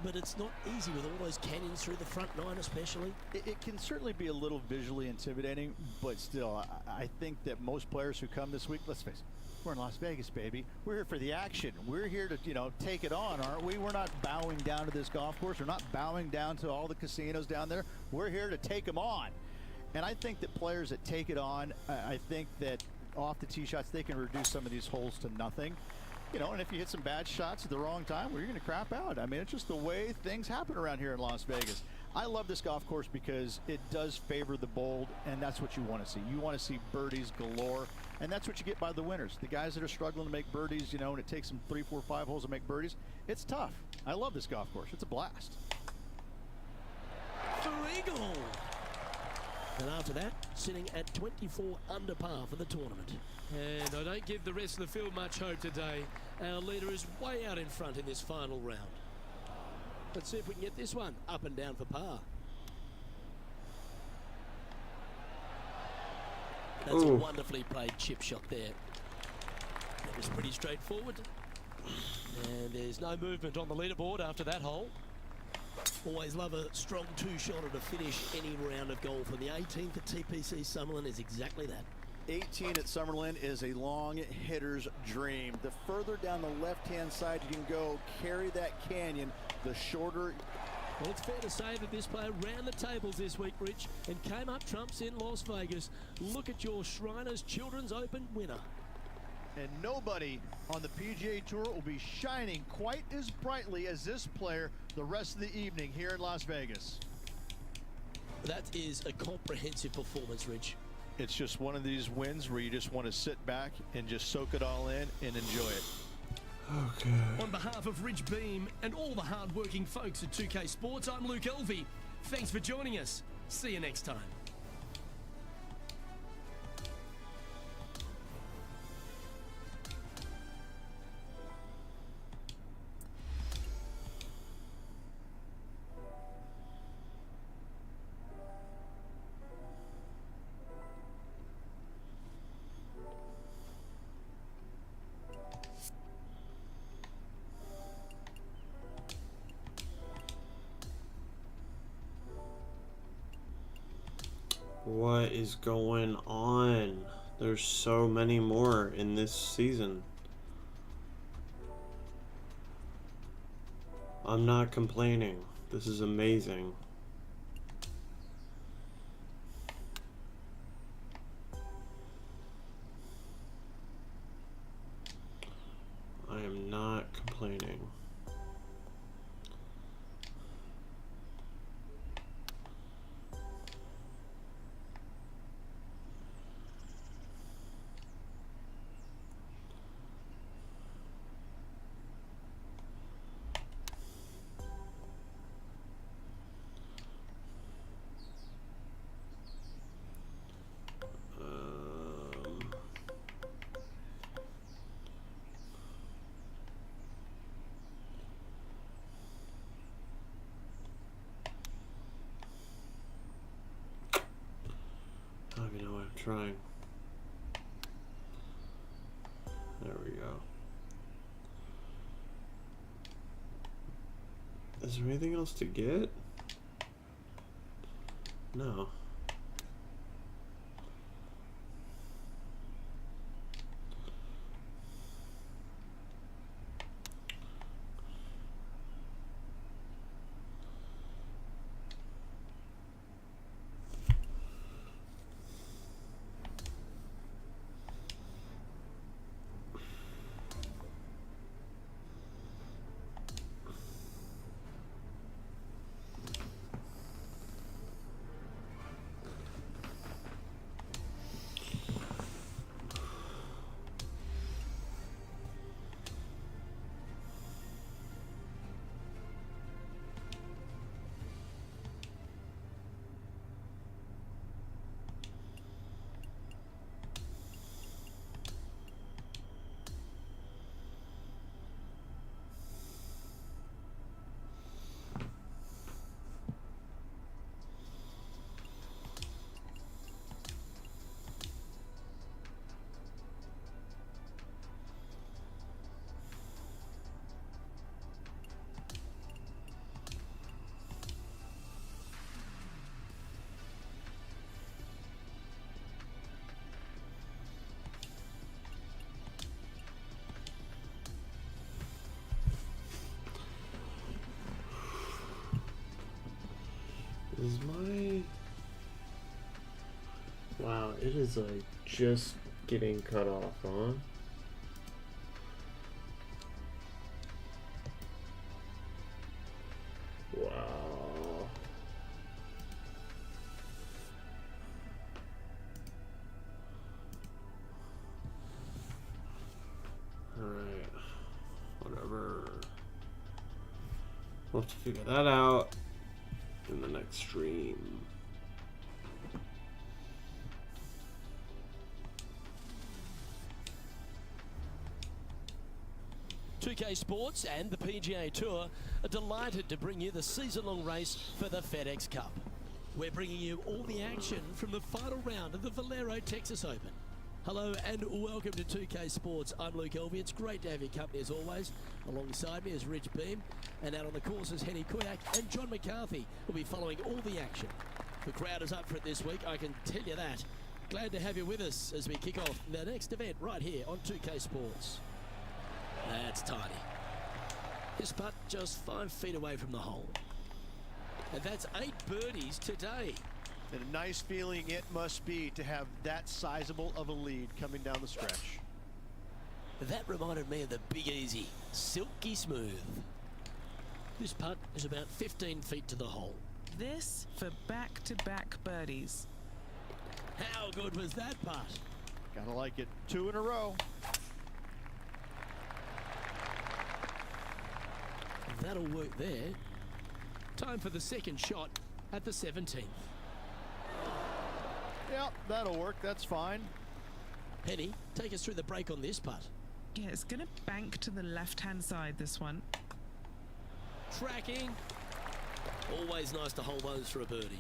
But it's not easy with all those canyons through the front 9 especially. It can certainly be a little visually intimidating, but still, I think that most players who come this week, let's face it, we're in Las Vegas, baby. We're here for the action. We're here to, take it on, aren't we? We're not bowing down to this golf course. We're not bowing down to all the casinos down there. We're here to take them on. And I think that players that take it on, I think that off the tee shots, they can reduce some of these holes to nothing. And if you hit some bad shots at the wrong time, well, you're going to crap out. I mean, it's just the way things happen around here in Las Vegas. I love this golf course because it does favor the bold, and that's what you want to see. You want to see birdies galore, and that's what you get by the winners. The guys that are struggling to make birdies, and it takes them 3, 4, 5 holes to make birdies, it's tough. I love this golf course. It's a blast. For eagle. And after that, sitting at 24 under par for the tournament. And I don't give the rest of the field much hope today. Our leader is way out in front in this final round. Let's see if we can get this one up and down for par. That's a wonderfully played chip shot there. That was pretty straightforward. And there's no movement on the leaderboard after that hole. Always love a strong 2-shotter to finish any round of golf, and the 18th at TPC Summerlin is exactly that. 18 at Summerlin is a long hitter's dream. The further down the left-hand side you can go, carry that canyon, the shorter. Well, it's fair to say that this player ran the tables this week, Rich, and came up trumps in Las Vegas. Look at your Shriners Children's Open winner. And nobody on the PGA Tour will be shining quite as brightly as this player the rest of the evening here in Las Vegas. That is a comprehensive performance, Rich. It's just one of these wins where you just want to sit back and just soak it all in and enjoy it. Okay. On behalf of Rich Beam and all the hard-working folks at 2K Sports, I'm Luke Elvey. Thanks for joining us. See you next time. What is going on? There's so many more in this season. I'm not complaining. This is amazing. I am not complaining. I don't even know what I'm trying. There we go. Is there anything else to get? No. Is my... Wow, it is like just getting cut off, huh? Wow. Alright. Whatever. We'll have to figure that out in the next stream. .2K Sports and the PGA Tour are delighted to bring you the season-long race for the FedEx Cup. We're bringing you all the action from the final round of the Valero Texas Open. Hello and welcome to 2K Sports. I'm Luke Elvey. It's great to have your company as always. Alongside me is Rich Beam, and out on the course is Henny Kuyak and John McCarthy will be following all the action. The crowd is up for it this week, I can tell you that. Glad to have you with us as we kick off the next event right here on 2K Sports. That's tidy. His putt just 5 feet away from the hole. And that's 8 birdies today. And a nice feeling it must be to have that sizable of a lead coming down the stretch. That reminded me of the Big Easy, silky smooth. This putt is about 15 feet to the hole. This for back-to-back birdies. How good was that putt? Gotta like it. 2 in a row. That'll work there. Time for the second shot at the 17th. Yep, that'll work. That's fine. Penny, take us through the break on this putt. Yeah, it's going to bank to the left-hand side, this one. Tracking. Always nice to hold those for a birdie.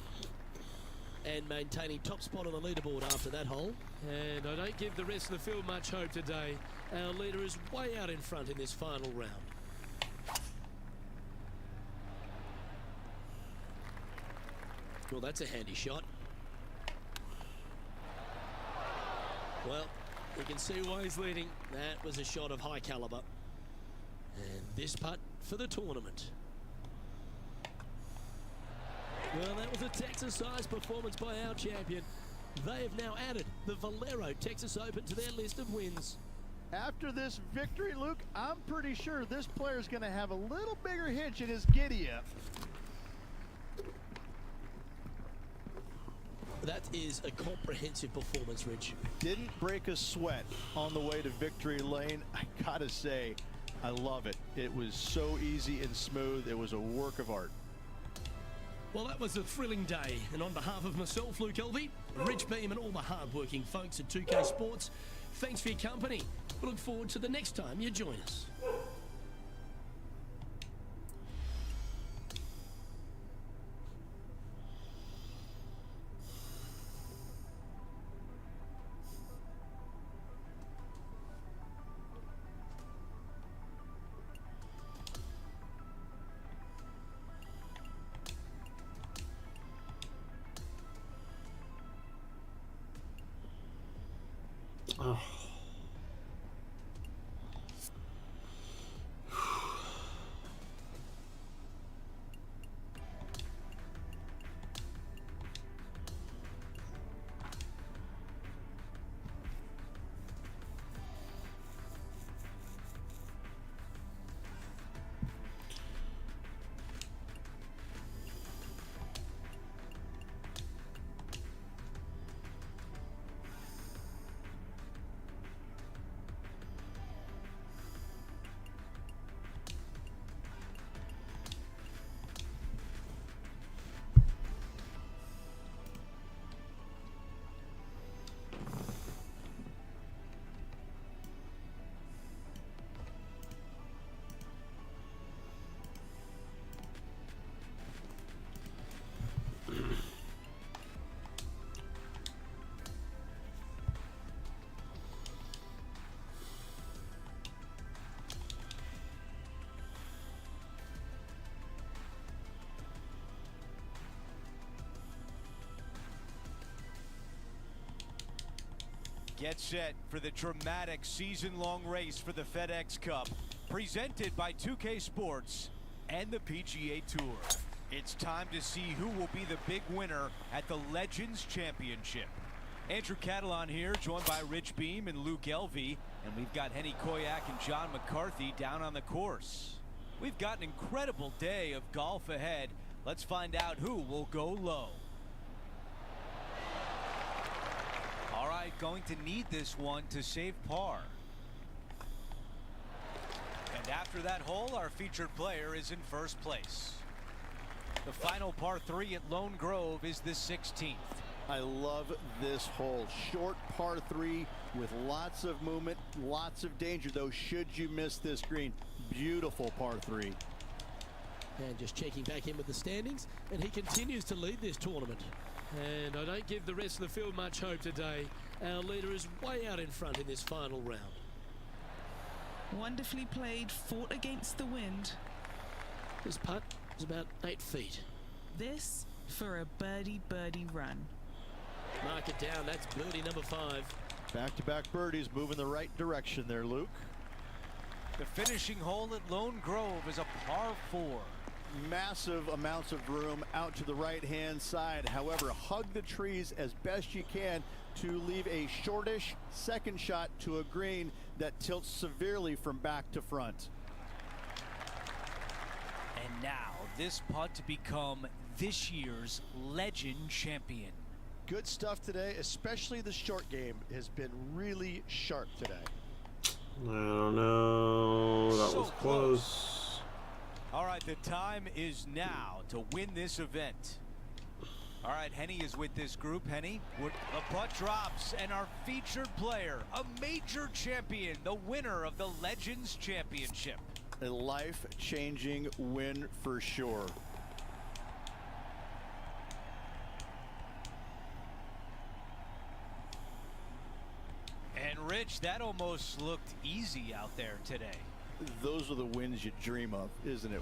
And maintaining top spot on the leaderboard after that hole. And I don't give the rest of the field much hope today. Our leader is way out in front in this final round. Well, that's a handy shot. Well, you can see why he's leading. That was a shot of high caliber. And this putt for the tournament. Well, that was a Texas-sized performance by our champion. They have now added the Valero Texas Open to their list of wins. After this victory, Luke, I'm pretty sure this player's going to have a little bigger hitch in his giddy-up. That is a comprehensive performance, Rich. Didn't break a sweat on the way to victory lane. I gotta say, I love it. It was so easy and smooth. It was a work of art. Well, that was a thrilling day, and on behalf of myself, Luke Elvey, Rich Beam, and all the hard-working folks at 2K Sports, thanks for your company. We look forward to the next time you join us. Oh. Get set for the dramatic season-long race for the FedEx Cup, presented by 2K Sports and the PGA Tour. It's time to see who will be the big winner at the Legends Championship. Andrew Catalon here, joined by Rich Beem and Luke Elvey, and we've got Henny Koyak and John McCarthy down on the course. We've got an incredible day of golf ahead. Let's find out who will go low. All right, going to need this one to save par. And after that hole, our featured player is in first place. The final par 3 at Lone Grove is the 16th. I love this hole. Short par 3 with lots of movement, lots of danger, though, should you miss this green. Beautiful par 3. And just checking back in with the standings, and he continues to lead this tournament. And I don't give the rest of the field much hope today. Our leader is way out in front in this final round. Wonderfully played, fought against the wind. This putt is about 8 feet. This for a birdie run. Mark it down, that's birdie number 5. Back-to-back birdies, moving the right direction there, Luke. The finishing hole at Lone Grove is a par 4. Massive amounts of room out to the right-hand side. However, hug the trees as best you can to leave a shortish second shot to a green that tilts severely from back to front. And now this putt to become this year's Legend Champion. Good stuff today, especially the short game has been really sharp today. I don't know. That So was close. All right, the time is now to win this event. All right, Henny is with this group. Henny, the putt drops, and our featured player, a major champion, the winner of the Legends Championship. A life-changing win for sure. And Rich, that almost looked easy out there today. Those are the wins you dream of, isn't it?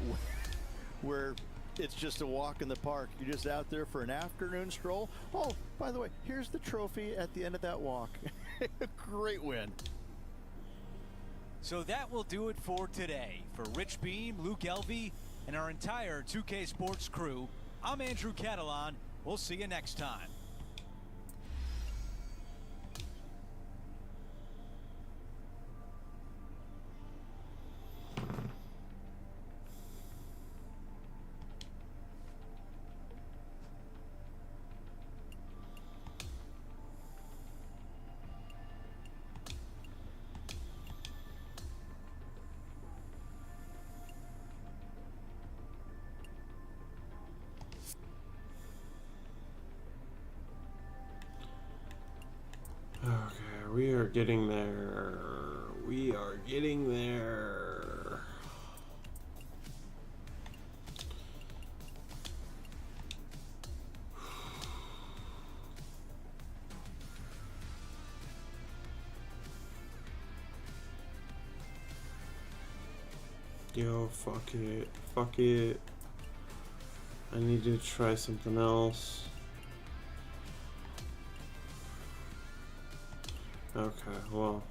Where it's just a walk in the park. You're just out there for an afternoon stroll. Oh, by the way, here's the trophy at the end of that walk. Great win. So that will do it for today. For Rich Beem, Luke Elvey, and our entire 2K Sports crew, I'm Andrew Catalon. We'll see you next time. Okay, we are getting there. We are getting there. Yo, fuck it. Fuck it. I need to try something else. Okay, well.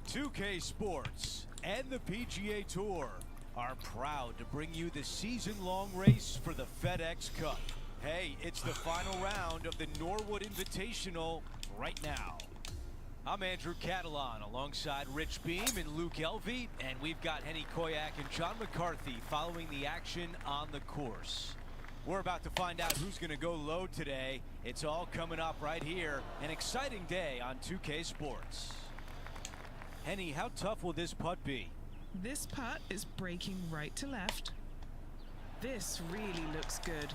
.2K Sports and the PGA Tour are proud to bring you the season-long race for the FedEx Cup. Hey, it's the final round of the Norwood Invitational right now. I'm Andrew Catalon alongside Rich Beem and Luke Elvey, and we've got Henny Koyak and John McCarthy following the action on the course. We're about to find out who's going to go low today. It's all coming up right here. An exciting day on 2K Sports. Henny, how tough will this putt be? This putt is breaking right to left. This really looks good.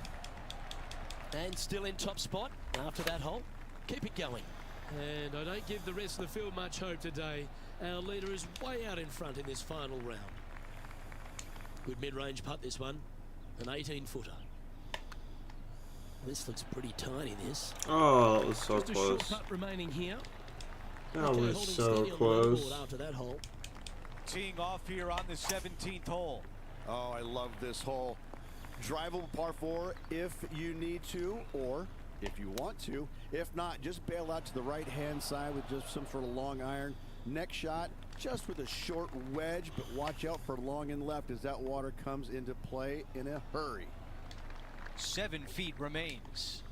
And still in top spot after that hole. Keep it going. And I don't give the rest of the field much hope today. Our leader is way out in front in this final round. Good mid-range putt, this one. An 18-footer. This looks pretty tiny, this. Oh, that was so Just a close. short putt remaining here. That Okay, was holding so steady on the close. leaderboard after that hole. Teeing off here on the 17th hole. Oh, I love this hole. Drivable par 4 if you need to, or if you want to. If not, just bail out to the right-hand side with just some sort of long iron. Next shot, just with a short wedge, but watch out for long and left as that water comes into play in a hurry. 7 feet remains.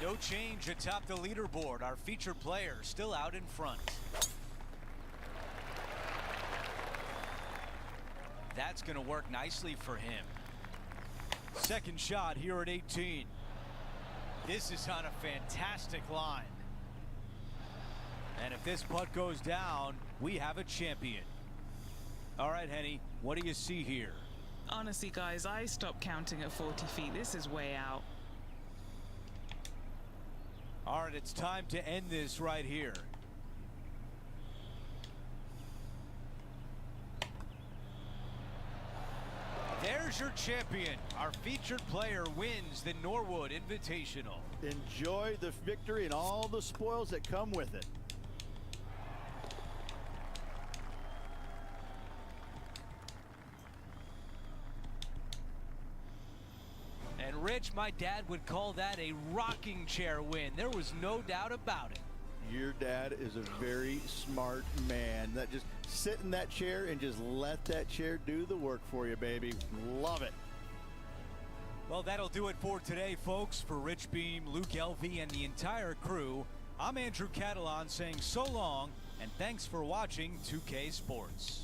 No change atop the leaderboard. Our featured player still out in front. That's going to work nicely for him. Second shot here at 18. This is on a fantastic line. And if this putt goes down, we have a champion. All right, Henny, what do you see here? Honestly, guys, I stopped counting at 40 feet. This is way out. All right, it's time to end this right here. There's your champion. Our featured player wins the Norwood Invitational. Enjoy the victory and all the spoils that come with it. And Rich, my dad would call that a rocking chair win. There was no doubt about it. Your dad is a very smart man. That just sit in that chair and just let that chair do the work for you, baby. Love it. Well, that'll do it for today, folks. For Rich Beam, Luke Elvey, and the entire crew, I'm Andrew Catalan saying so long, and thanks for watching 2K Sports.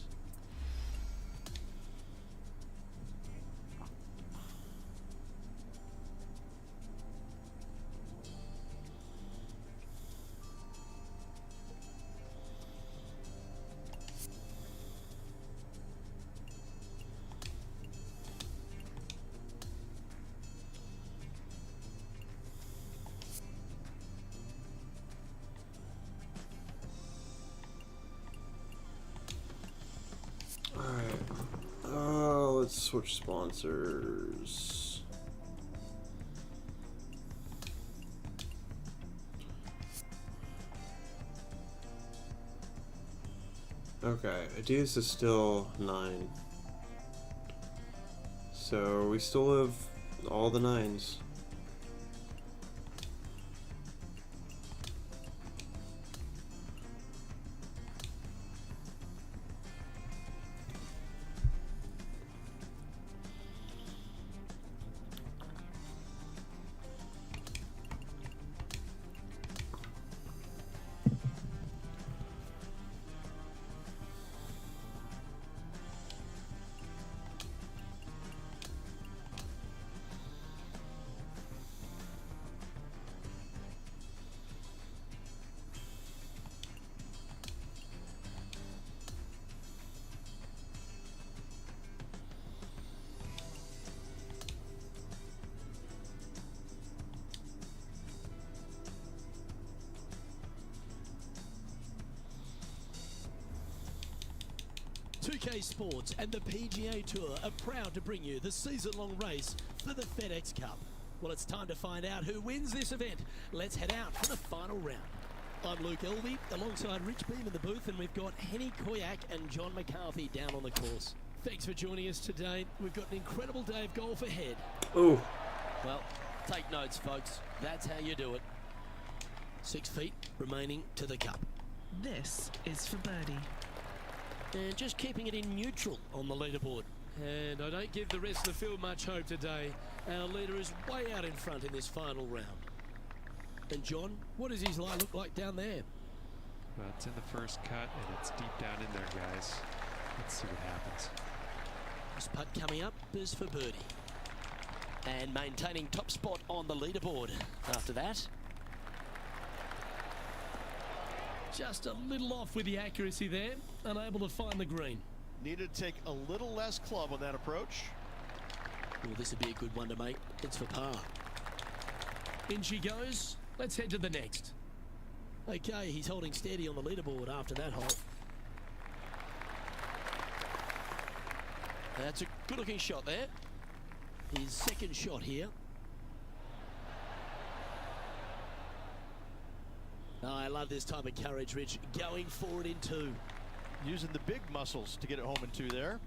Let's switch sponsors. Okay, Adidas is still 9. So we still have all the 9s. UK Sports and the PGA Tour are proud to bring you the season-long race for the FedEx Cup. Well, it's time to find out who wins this event. Let's head out for the final round. I'm Luke Elvey, alongside Rich Beam in the booth, and we've got Henny Koyak and John McCarthy down on the course. Thanks for joining us today. We've got an incredible day of golf ahead. Ooh. Well, take notes, folks. That's how you do it. 6 feet remaining to the cup. This is for birdie. And just keeping it in neutral on the leaderboard. And I don't give the rest of the field much hope today. Our leader is way out in front in this final round. And John, what does his lie look like down there? Well, it's in the first cut, and it's deep down in there, guys. Let's see what happens. This putt coming up is for birdie. And maintaining top spot on the leaderboard after that. Just a little off with the accuracy there. Unable to find the green. Needed to take a little less club on that approach. Well, this would be a good one to make. It's for par. In she goes. Let's head to the next. Okay, he's holding steady on the leaderboard after that hole. That's a good-looking shot there. His second shot here. Oh, I love this type of courage, Rich. Going forward in two. Using the big muscles to get it home in two there.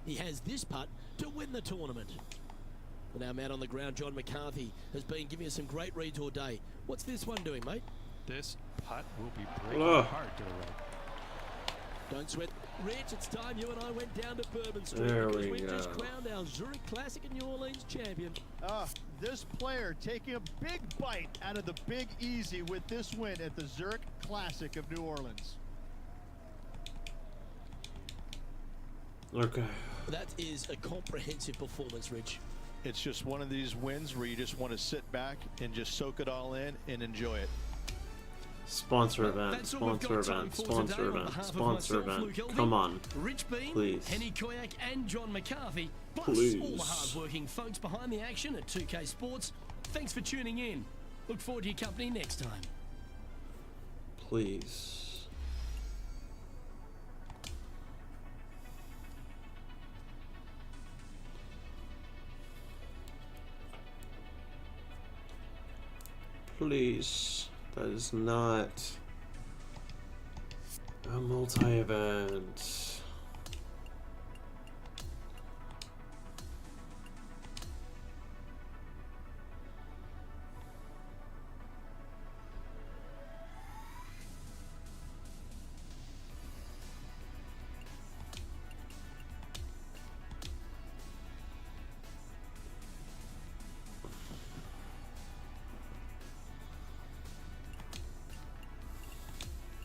He has this putt to win the tournament. And our man on the ground, John McCarthy, has been giving us some great reads all day. What's this one doing, mate? This putt will be breaking Ugh. hard to the right. Don't sweat. Rich, it's time you and I went down to Bourbon Street There because we we've just go. crowned our Zurich Classic and New Orleans champion. This player taking a big bite out of the Big Easy with this win at the Zurich Classic of New Orleans. Okay. That is a comprehensive performance, Rich. It's just one of these wins where you just want to sit back and just soak it all in and enjoy it. Sponsor event, That's all we've sponsor got time event, for sponsor today. On event, behalf of sponsor myself, event. Luke Elvey, Come on. Rich Bean, Please. Henny Koyak and John McCarthy, plus Please. all the hard-working folks behind the action at 2K Sports. Thanks for tuning in. Look forward to your company next time. Please. Please. That is not a multi-event.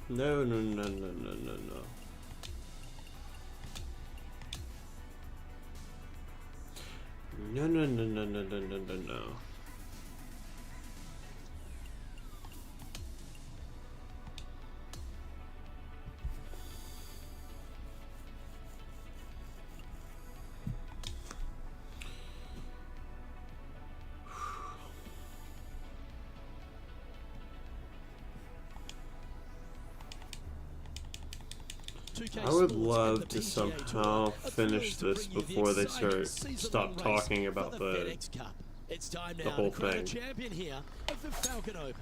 No, no, no, no, no, no, no. No, no, no, no, no, no, no, no, no. I would love to somehow finish this before they stop talking about the whole thing. Champion here of the Falcon Open.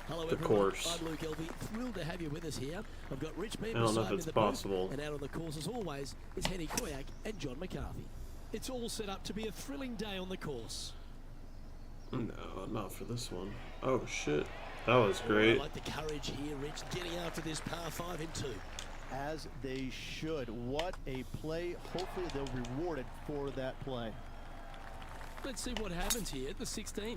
Hello, The everyone. course. I'm Luke Elvey. Thrilled to have you with us here. I've got Rich Bean I don't know beside if me it's in the booth, possible. and out on the course, as always, is Henny Koyak and John McCarthy. It's all set up to be a thrilling day on the course. No, not for this one. Oh shit, that was I great. like the courage here, Rich, getting after this par 5 in 2. As they should. What a play. Hopefully they'll be rewarded for that play. Let's see what happens here at the 16th.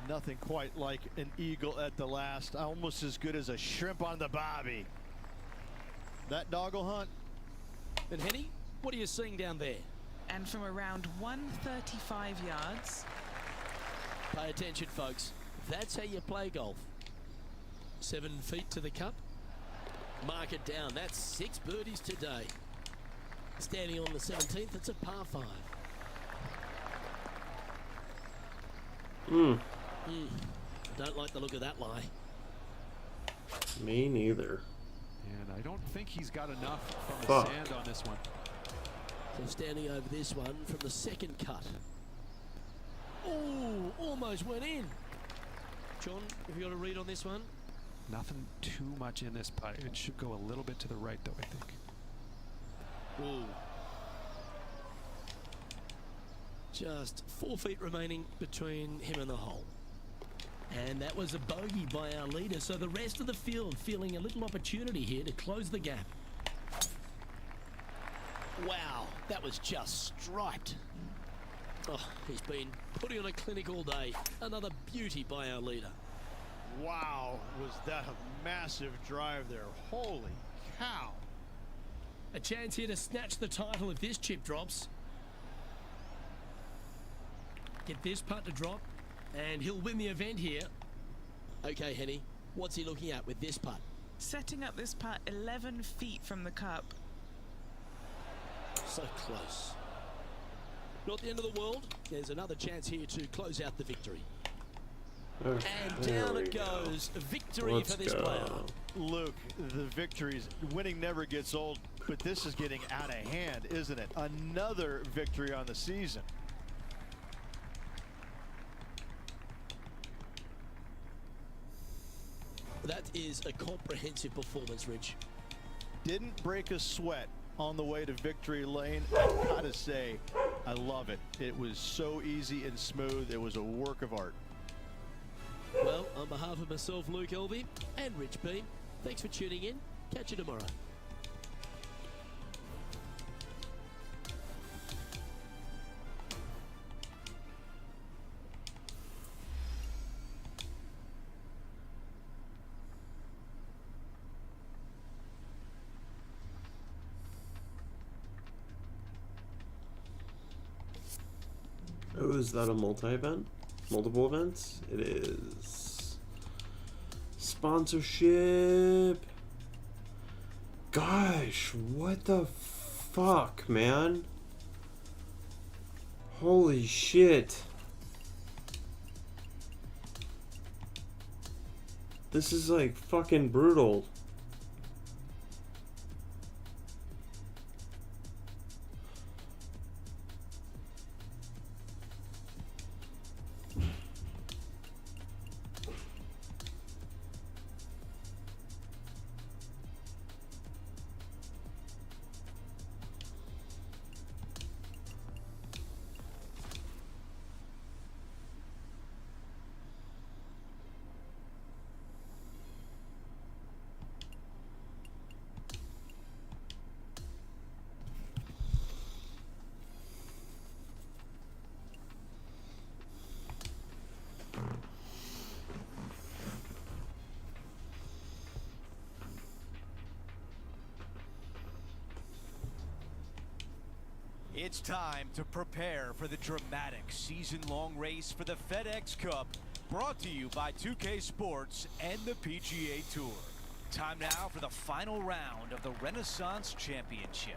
Nothing quite like an eagle at the last. Almost as good as a shrimp on the bobby. That doggle hunt. And Henny, what are you seeing down there? And from around 135 yards, Pay attention, folks. That's how you play golf. 7 feet to the cup. Mark it down. That's 6 birdies today. Standing on the 17th, it's a par 5. Don't like the look of that lie. Me neither. And I don't think he's got enough from the Fuck. sand on this one. So standing over this one from the second cut. Oh, almost went in. John, have you got a read on this one? Nothing too much in this putt. It should go a little bit to the right, though, I think. Ooh. Just 4 feet remaining between him and the hole. And that was a bogey by our leader, so the rest of the field feeling a little opportunity here to close the gap. Wow, that was just striped. Oh, he's been putting on a clinic all day. Another beauty by our leader. Wow, was that a massive drive there. Holy cow. A chance here to snatch the title if this chip drops. Get this putt to drop, and he'll win the event here. Okay, Henny, what's he looking at with this putt? setting up this putt 11 feet from the cup. So close. Not the end of the world. There's another chance here to close out the victory. Okay, And there down we it go. goes. Victory Let's for this go. player. Luke, the victories, winning never gets old, but this is getting out of hand, isn't it? Another victory on the season. That is a comprehensive performance, Rich. Didn't break a sweat on the way to victory lane. I gotta say, I love it. It was so easy and smooth. It was a work of art. Well, on behalf of myself, Luke Elvey, and Rich Beam, thanks for tuning in. Catch you tomorrow. Oh, is that a multi-event? Multiple events? It is. Sponsorship. Gosh, what the fuck, man? Holy shit. This is like fucking brutal. It's time to prepare for the dramatic season-long race for the FedEx Cup, brought to you by 2K Sports and the PGA Tour. Time now for the final round of the Renaissance Championship.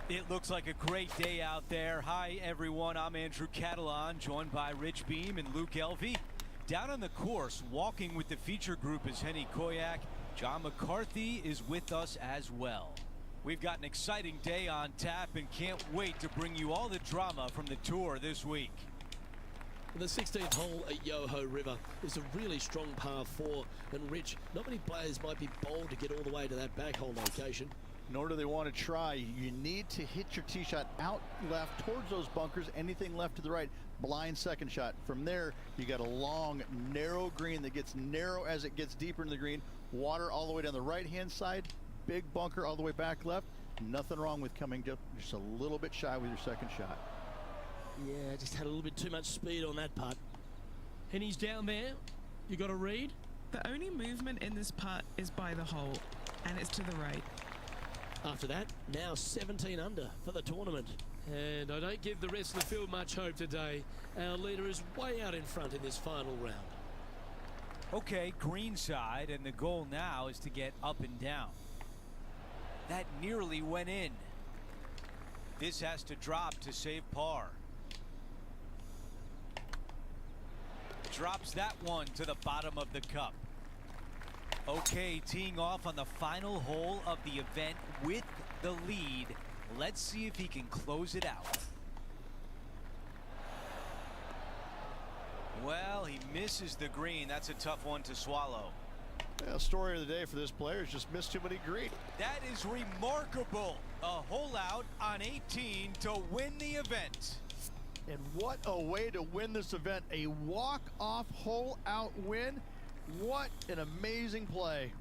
It looks like a great day out there. Hi, everyone. I'm Andrew Catalan, joined by Rich Beam and Luke Elvey. Down on the course, walking with the feature group is Henny Koyak. John McCarthy is with us as well. We've got an exciting day on tap and can't wait to bring you all the drama from the tour this week. The 16th hole at Yoho River is a really strong par 4, and Rich, not many players might be bold to get all the way to that back hole location. Nor do they want to try. You need to hit your tee shot out left towards those bunkers. Anything left to the right, blind second shot. From there, you got a long, narrow green that gets narrow as it gets deeper in the green. Water all the way down the right-hand side. Big bunker all the way back left. Nothing wrong with coming just a little bit shy with your second shot. Yeah, just had a little bit too much speed on that putt. Henny's down there. You got a read? The only movement in this putt is by the hole, and it's to the right. After that, now 17 under for the tournament. And I don't give the rest of the field much hope today. Our leader is way out in front in this final round. Okay, green side, and the goal now is to get up and down. That nearly went in. This has to drop to save par. Drops that one to the bottom of the cup. Okay, teeing off on the final hole of the event with the lead. Let's see if he can close it out. Well, he misses the green. That's a tough one to swallow. Yeah, story of the day for this player is just missed too many green. That is remarkable. A hole out on 18 to win the event. And what a way to win this event. A walk-off hole-out win. What an amazing play.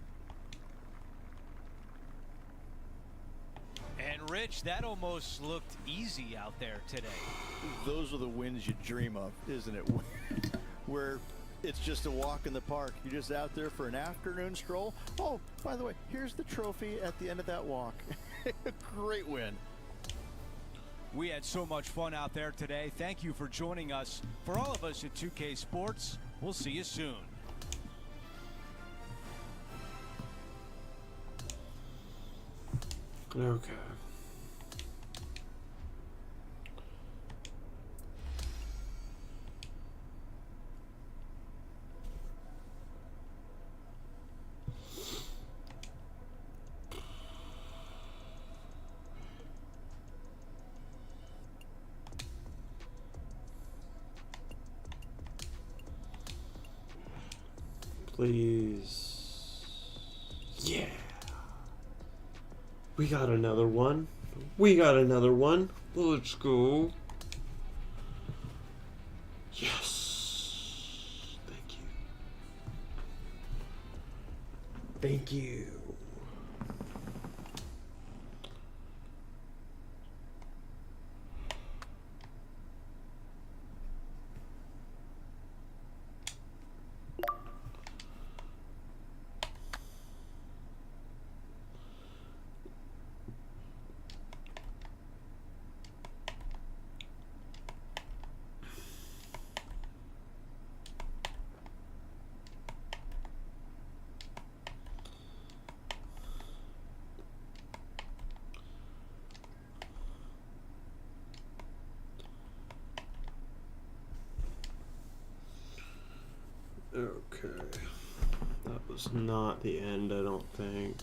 And Rich, that almost looked easy out there today. Those are the wins you dream of, isn't it? Where it's just a walk in the park. You're just out there for an afternoon stroll. Oh, by the way, here's the trophy at the end of that walk. Great win. We had so much fun out there today. Thank you for joining us. For all of us at 2K Sports, we'll see you soon. Okay. Please. Yeah. We got another one. We got another one. Let's go. Yes. Thank you. Thank you. Okay. That was not the end, I don't think.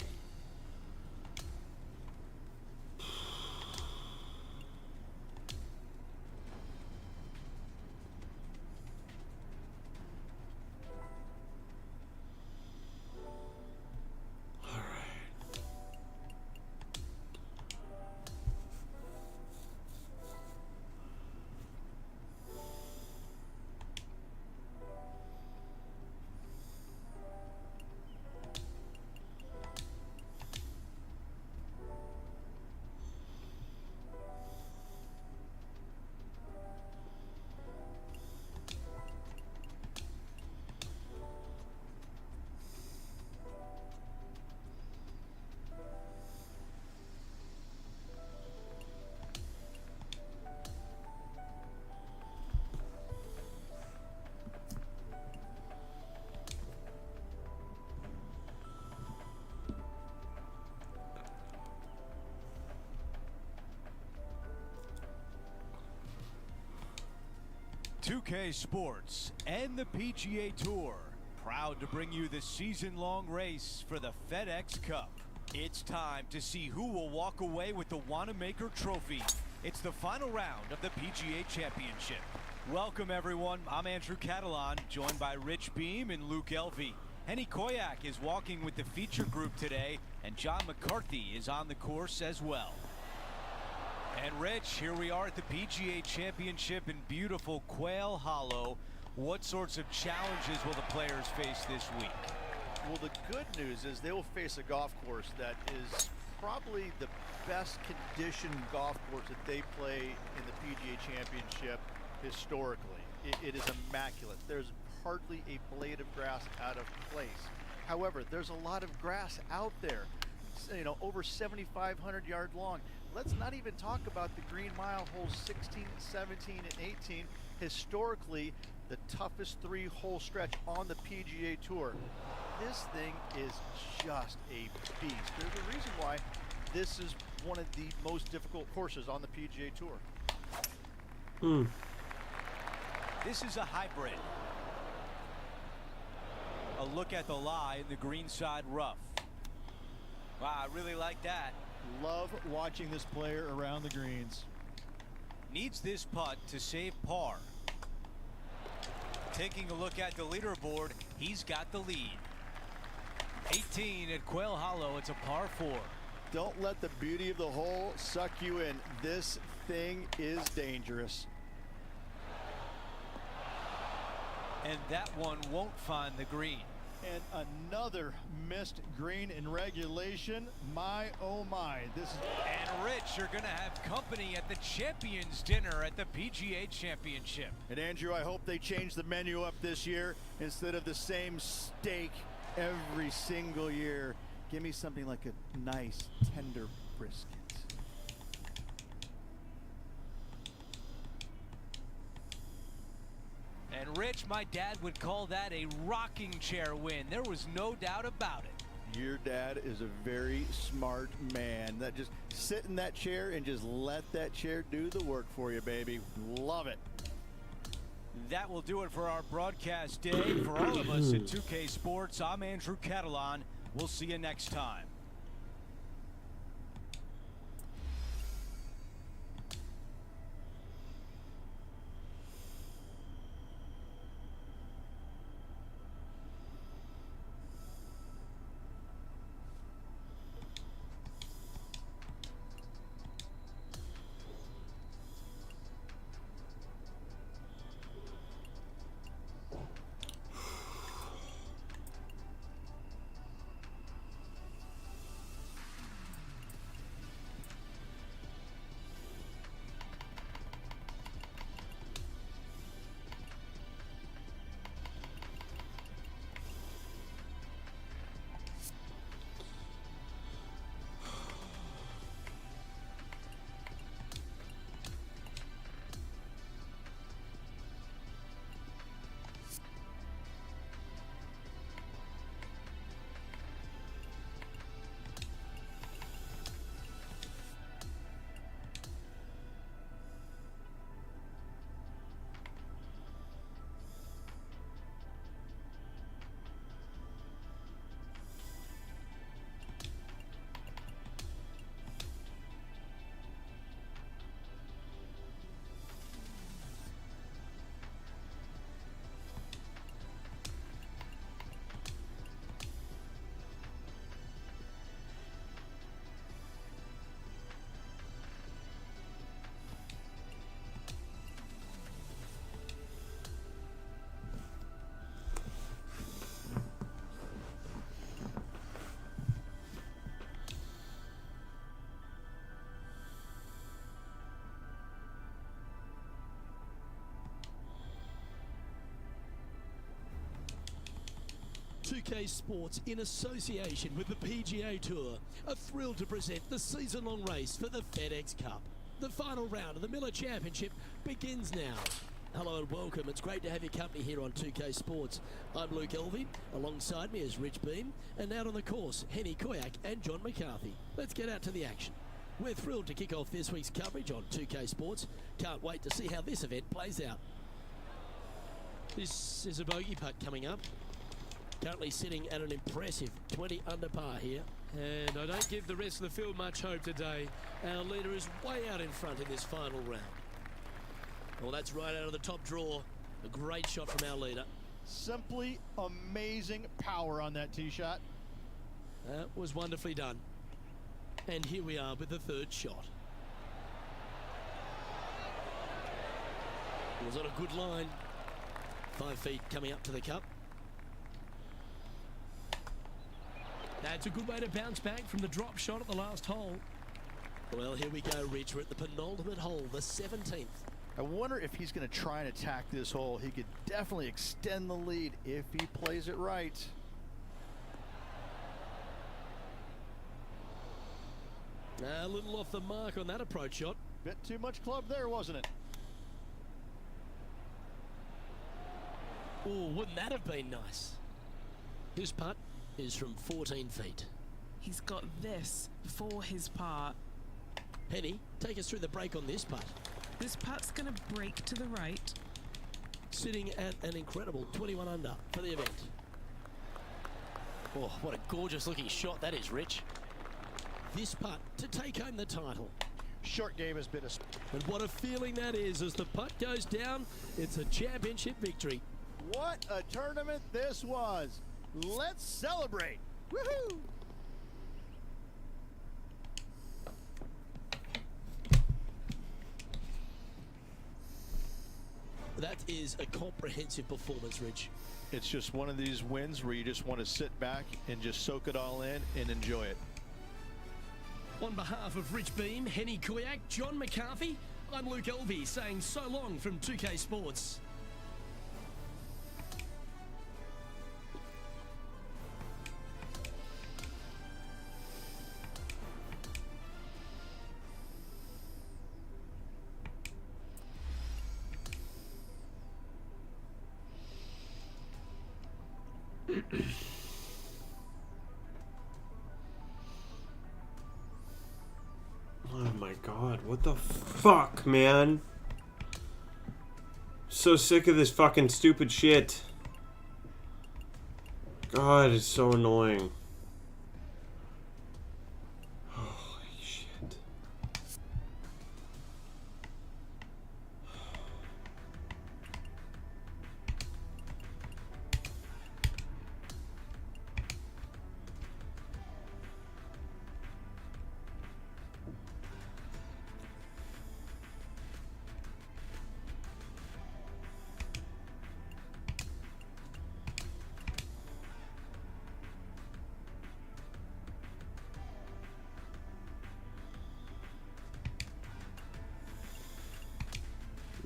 .2K Sports and the PGA Tour, proud to bring you the season-long race for the FedEx Cup. It's time to see who will walk away with the Wanamaker Trophy. It's the final round of the PGA Championship. Welcome, everyone. I'm Andrew Catalan, joined by Rich Beam and Luke Elvey. Henny Koyak is walking with the feature group today, and John McCarthy is on the course as well. And Rich, here we are at the PGA Championship in beautiful Quail Hollow. What sorts of challenges will the players face this week? Well, the good news is they will face a golf course that is probably the best conditioned golf course that they play in the PGA Championship historically. It is immaculate. There's hardly a blade of grass out of place. However, there's a lot of grass out there, you know, over 7,500 yards long. Let's not even talk about the Green Mile holes 16, 17, and 18. Historically, the toughest three-hole stretch on the PGA Tour. This thing is just a beast. There's a reason why this is one of the most difficult courses on the PGA Tour. This is a hybrid. A look at the lie in the greenside rough. Wow, I really like that. Love watching this player around the greens. Needs this putt to save par. Taking a look at the leaderboard, he's got the lead. 18 at Quail Hollow, it's a par 4. Don't let the beauty of the hole suck you in. This thing is dangerous. And that one won't find the green. And another missed green in regulation. My, oh my. This is... And Rich, you're going to have company at the Champions Dinner at the PGA Championship. And Andrew, I hope they change the menu up this year. Instead of the same steak every single year, give me something like a nice, tender brisket. And Rich, my dad would call that a rocking chair win. There was no doubt about it. Your dad is a very smart man. That just sit in that chair and just let that chair do the work for you, baby. Love it. That will do it for our broadcast day. For all of us at 2K Sports, I'm Andrew Catalan. We'll see you next time. 2K Sports, in association with the PGA Tour, are thrilled to present the season-long race for the FedEx Cup. The final round of the Miller Championship begins now. Hello and welcome. It's great to have your company here on 2K Sports. I'm Luke Elvey. Alongside me is Rich Beam. And out on the course, Henny Koyak and John McCarthy. Let's get out to the action. We're thrilled to kick off this week's coverage on 2K Sports. Can't wait to see how this event plays out. This is a bogey putt coming up. Currently sitting at an impressive 20 under par here. And I don't give the rest of the field much hope today. Our leader is way out in front in this final round. Well, that's right out of the top draw. A great shot from our leader. Simply amazing power on that tee shot. That was wonderfully done. And here we are with the third shot. It was on a good line. 5 feet coming up to the cup. That's a good way to bounce back from the drop shot at the last hole. Well, here we go, Rich. We're at the penultimate hole, the 17th. I wonder if he's going to try and attack this hole. He could definitely extend the lead if he plays it right. A little off the mark on that approach shot. Bit too much club there, wasn't it? Oh, wouldn't that have been nice? His putt is from 14 feet. He's got this for his par. Henny, take us through the break on this putt. This putt's going to break to the right. Sitting at an incredible 21 under for the event. Oh, what a gorgeous looking shot that is, Rich. This putt to take home the title. Short game has been a... And what a feeling that is as the putt goes down. It's a championship victory. What a tournament this was. Let's celebrate. Woohoo! That is a comprehensive performance, Rich. It's just one of these wins where you just want to sit back and just soak it all in and enjoy it. On behalf of Rich Beam, Henny Koyak, John McCarthy, I'm Luke Elvey saying so long from 2K Sports. Oh my god, what the fuck, man? So sick of this fucking stupid shit. God, it's so annoying. Holy shit.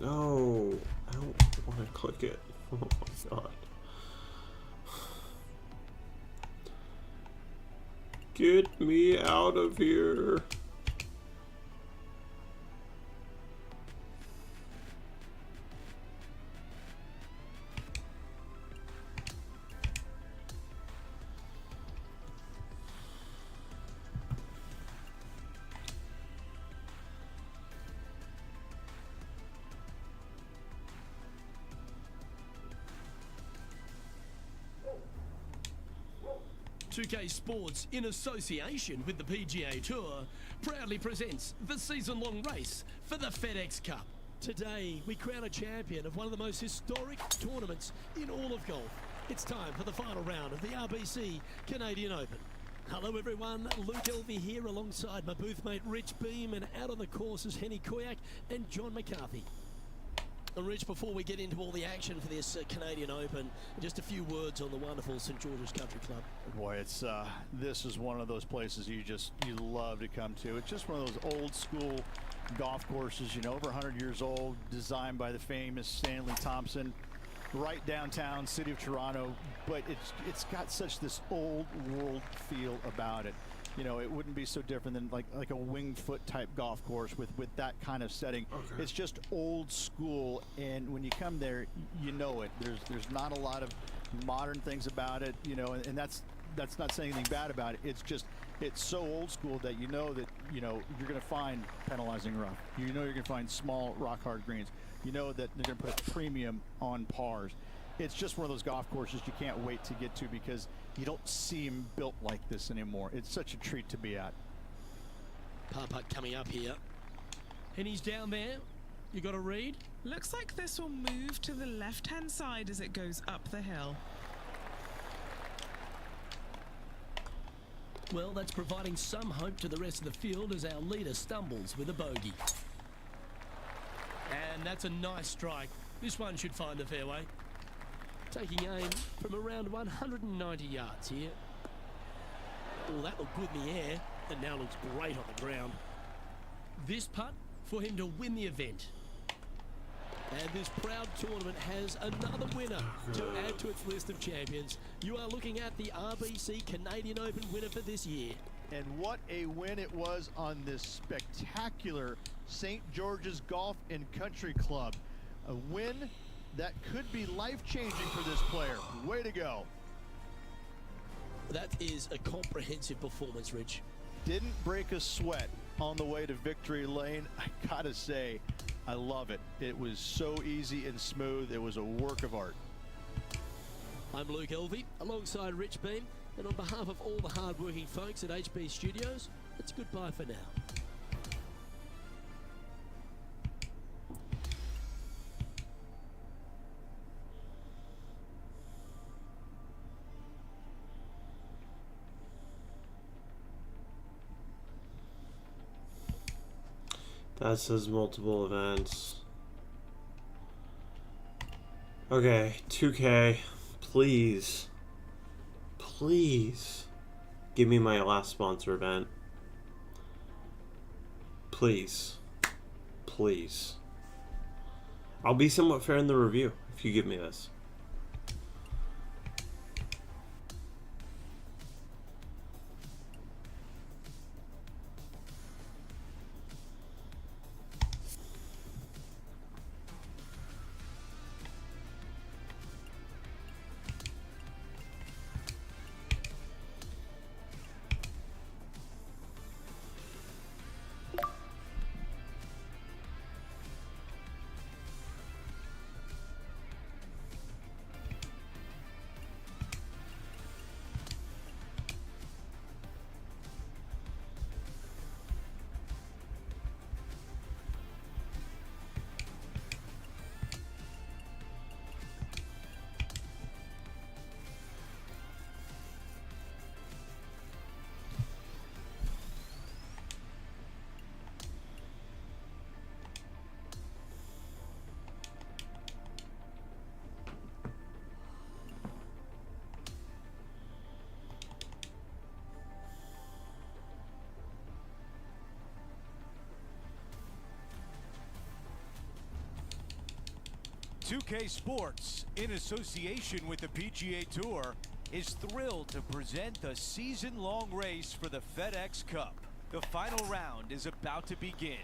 No, I don't want to click it. Oh my god. Get me out of here. .2K Sports, in association with the PGA Tour, proudly presents the season-long race for the FedEx Cup. Today, we crown a champion of one of the most historic tournaments in all of golf. It's time for the final round of the RBC Canadian Open. Hello everyone, Luke Elvey here alongside my booth mate Rich Beam, and out on the course is Henny Koyak and John McCarthy. And Rich, before we get into all the action for this Canadian Open, just a few words on the wonderful St. George's Country Club. Boy, it's this is one of those places you love to come to. It's just one of those old school golf courses, you know, over 100 years old, designed by the famous Stanley Thompson, right downtown, city of Toronto, but it's got such this old world feel about it. You know, it wouldn't be so different than like a Winged Foot type golf course with that kind of setting. Okay. It's just old school, and when you come there, you know it. There's not a lot of modern things about it, you know, and that's not saying anything bad about it. It's just, it's so old school that you know you're going to find penalizing rough. You know you're going to find small rock hard greens. You know that they're going to put a premium on pars. It's just one of those golf courses you can't wait to get to because you don't see them built like this anymore. It's such a treat to be at. Par putt coming up here. And he's down there. You got a read? Looks like this will move to the left-hand side as it goes up the hill. Well, that's providing some hope to the rest of the field as our leader stumbles with a bogey. And that's a nice strike. This one should find the fairway. Taking aim from around 190 yards here. Oh, that looked good in the air, and now looks great on the ground. This putt for him to win the event. And this proud tournament has another winner to add to its list of champions. You are looking at the RBC Canadian Open winner for this year. And what a win it was on this spectacular St. George's Golf and Country Club. A win that could be life-changing for this player. Way to go. That is a comprehensive performance, Rich. Didn't break a sweat on the way to victory lane. I gotta say, I love it. It was so easy and smooth. It was a work of art. I'm Luke Elvey, alongside Rich Beam, and on behalf of all the hard-working folks at HB Studios, it's goodbye for now. That says multiple events. Okay, 2K, please, please give me my last sponsor event. Please, please. I'll be somewhat fair in the review if you give me this. .2K Sports, in association with the PGA Tour, is thrilled to present the season-long race for the FedEx Cup. The final round is about to begin.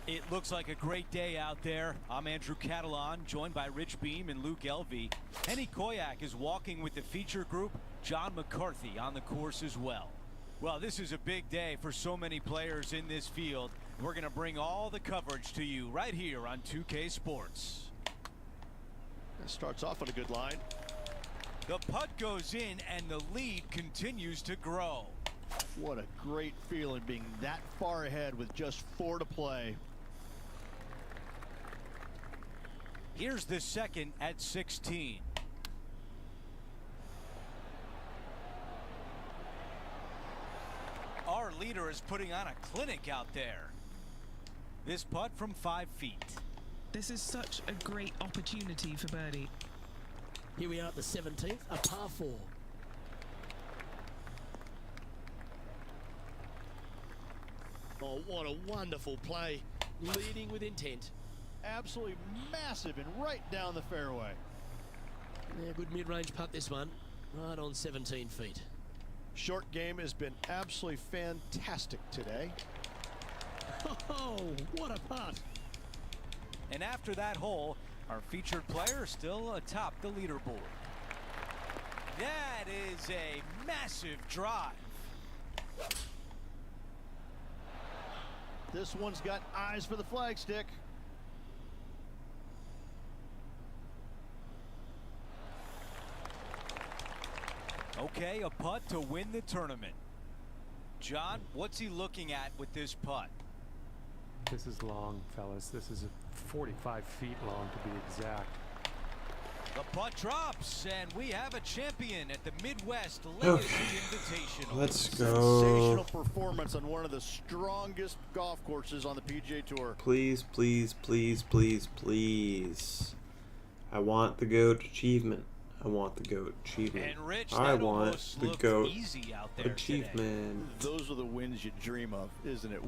It looks like a great day out there. I'm Andrew Catalan, joined by Rich Beam and Luke Elvey. Henny Koyak is walking with the feature group, John McCarthy on the course as well. Well, this is a big day for so many players in this field. We're going to bring all the coverage to you right here on 2K Sports. Starts off on a good line. The putt goes in and the lead continues to grow. What a great feeling being that far ahead with just 4 to play. Here's the second at 16. Our leader is putting on a clinic out there. This putt from 5 feet. This is such a great opportunity for birdie. Here we are at the 17th, a par 4. Oh, what a wonderful play. Leading with intent. Absolutely massive and right down the fairway. Yeah, good mid-range putt this one. right on 17 feet. Short game has been absolutely fantastic today. Oh, what a putt. And after that hole, our featured player is still atop the leaderboard. That is a massive drive. This one's got eyes for the flagstick. Okay, a putt to win the tournament. John, what's he looking at with this putt? This is long, fellas. This is 45 feet long to be exact. The putt drops, and we have a champion at the Midwest Legacy Invitational. Let's Sensational go. performance on one of the strongest golf courses on the PGA Tour. Please, please, please, please, please. I want the GOAT achievement. I want the GOAT achievement. And Rich, I that want almost the looked GOAT easy out there today. achievement. Those are the wins you dream of, isn't it?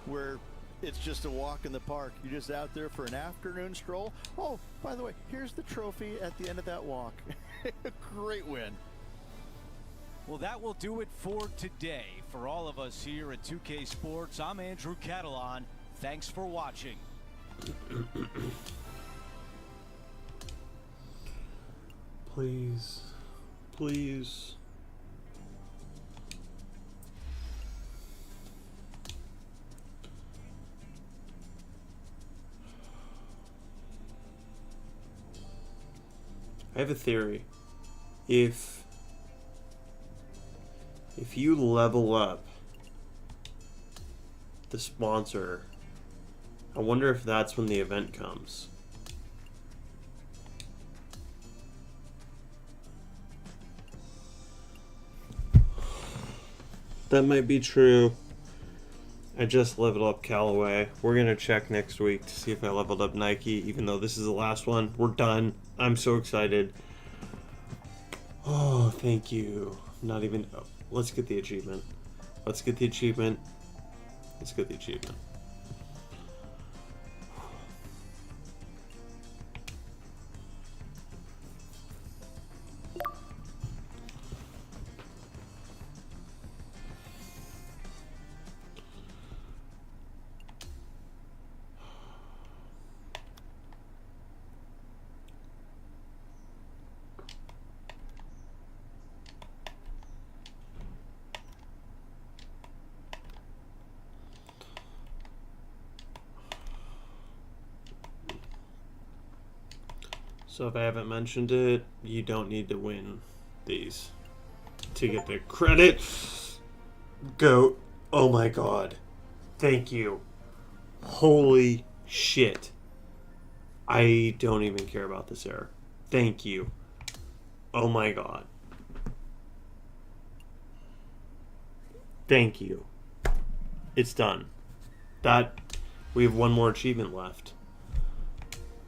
Where it's just a walk in the park. You're just out there for an afternoon stroll. Oh, by the way, here's the trophy at the end of that walk. Great win. Well, that will do it for today. For all of us here at 2K Sports, I'm Andrew Catalan. Thanks for watching. Please. Please. I have a theory. If you level up the sponsor, I wonder if that's when the event comes. That might be true. I just leveled up Callaway. We're going to check next week to see if I leveled up Nike, even though this is the last one. We're done. I'm so excited. Oh, thank you. Not even... Oh, let's get the achievement. Let's get the achievement. Let's get the achievement. So if I haven't mentioned it, you don't need to win these to get the credit. GOAT. Oh my god. Thank you. Holy shit. I don't even care about this error. Thank you. Oh my god. Thank you. It's done. We have one more achievement left.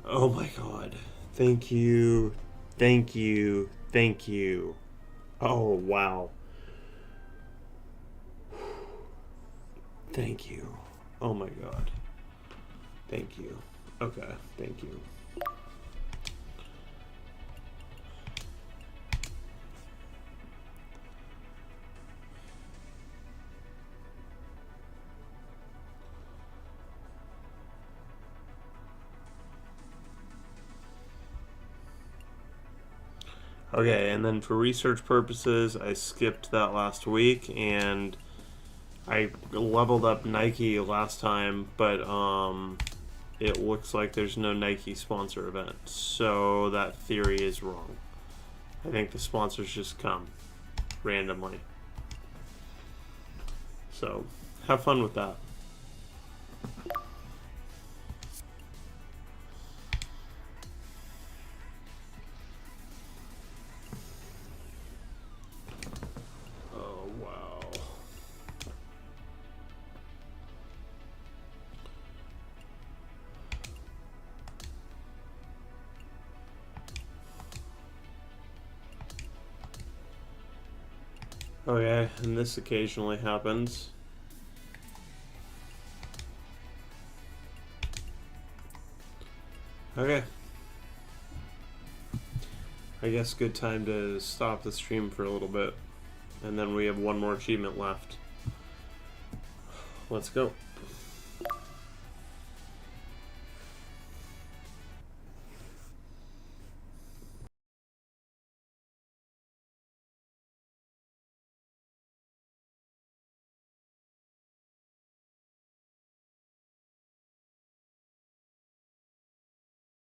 Oh my god. Thank you. Thank you. Thank you. Oh, wow. Thank you. Oh my god. Thank you. Okay, thank you. Okay, and then for research purposes, I skipped that last week, and I leveled up Nike last time, but it looks like there's no Nike sponsor event, so that theory is wrong. I think the sponsors just come randomly. So, have fun with that. Okay, and this occasionally happens. Okay. I guess good time to stop the stream for a little bit. And then we have one more achievement left. Let's go.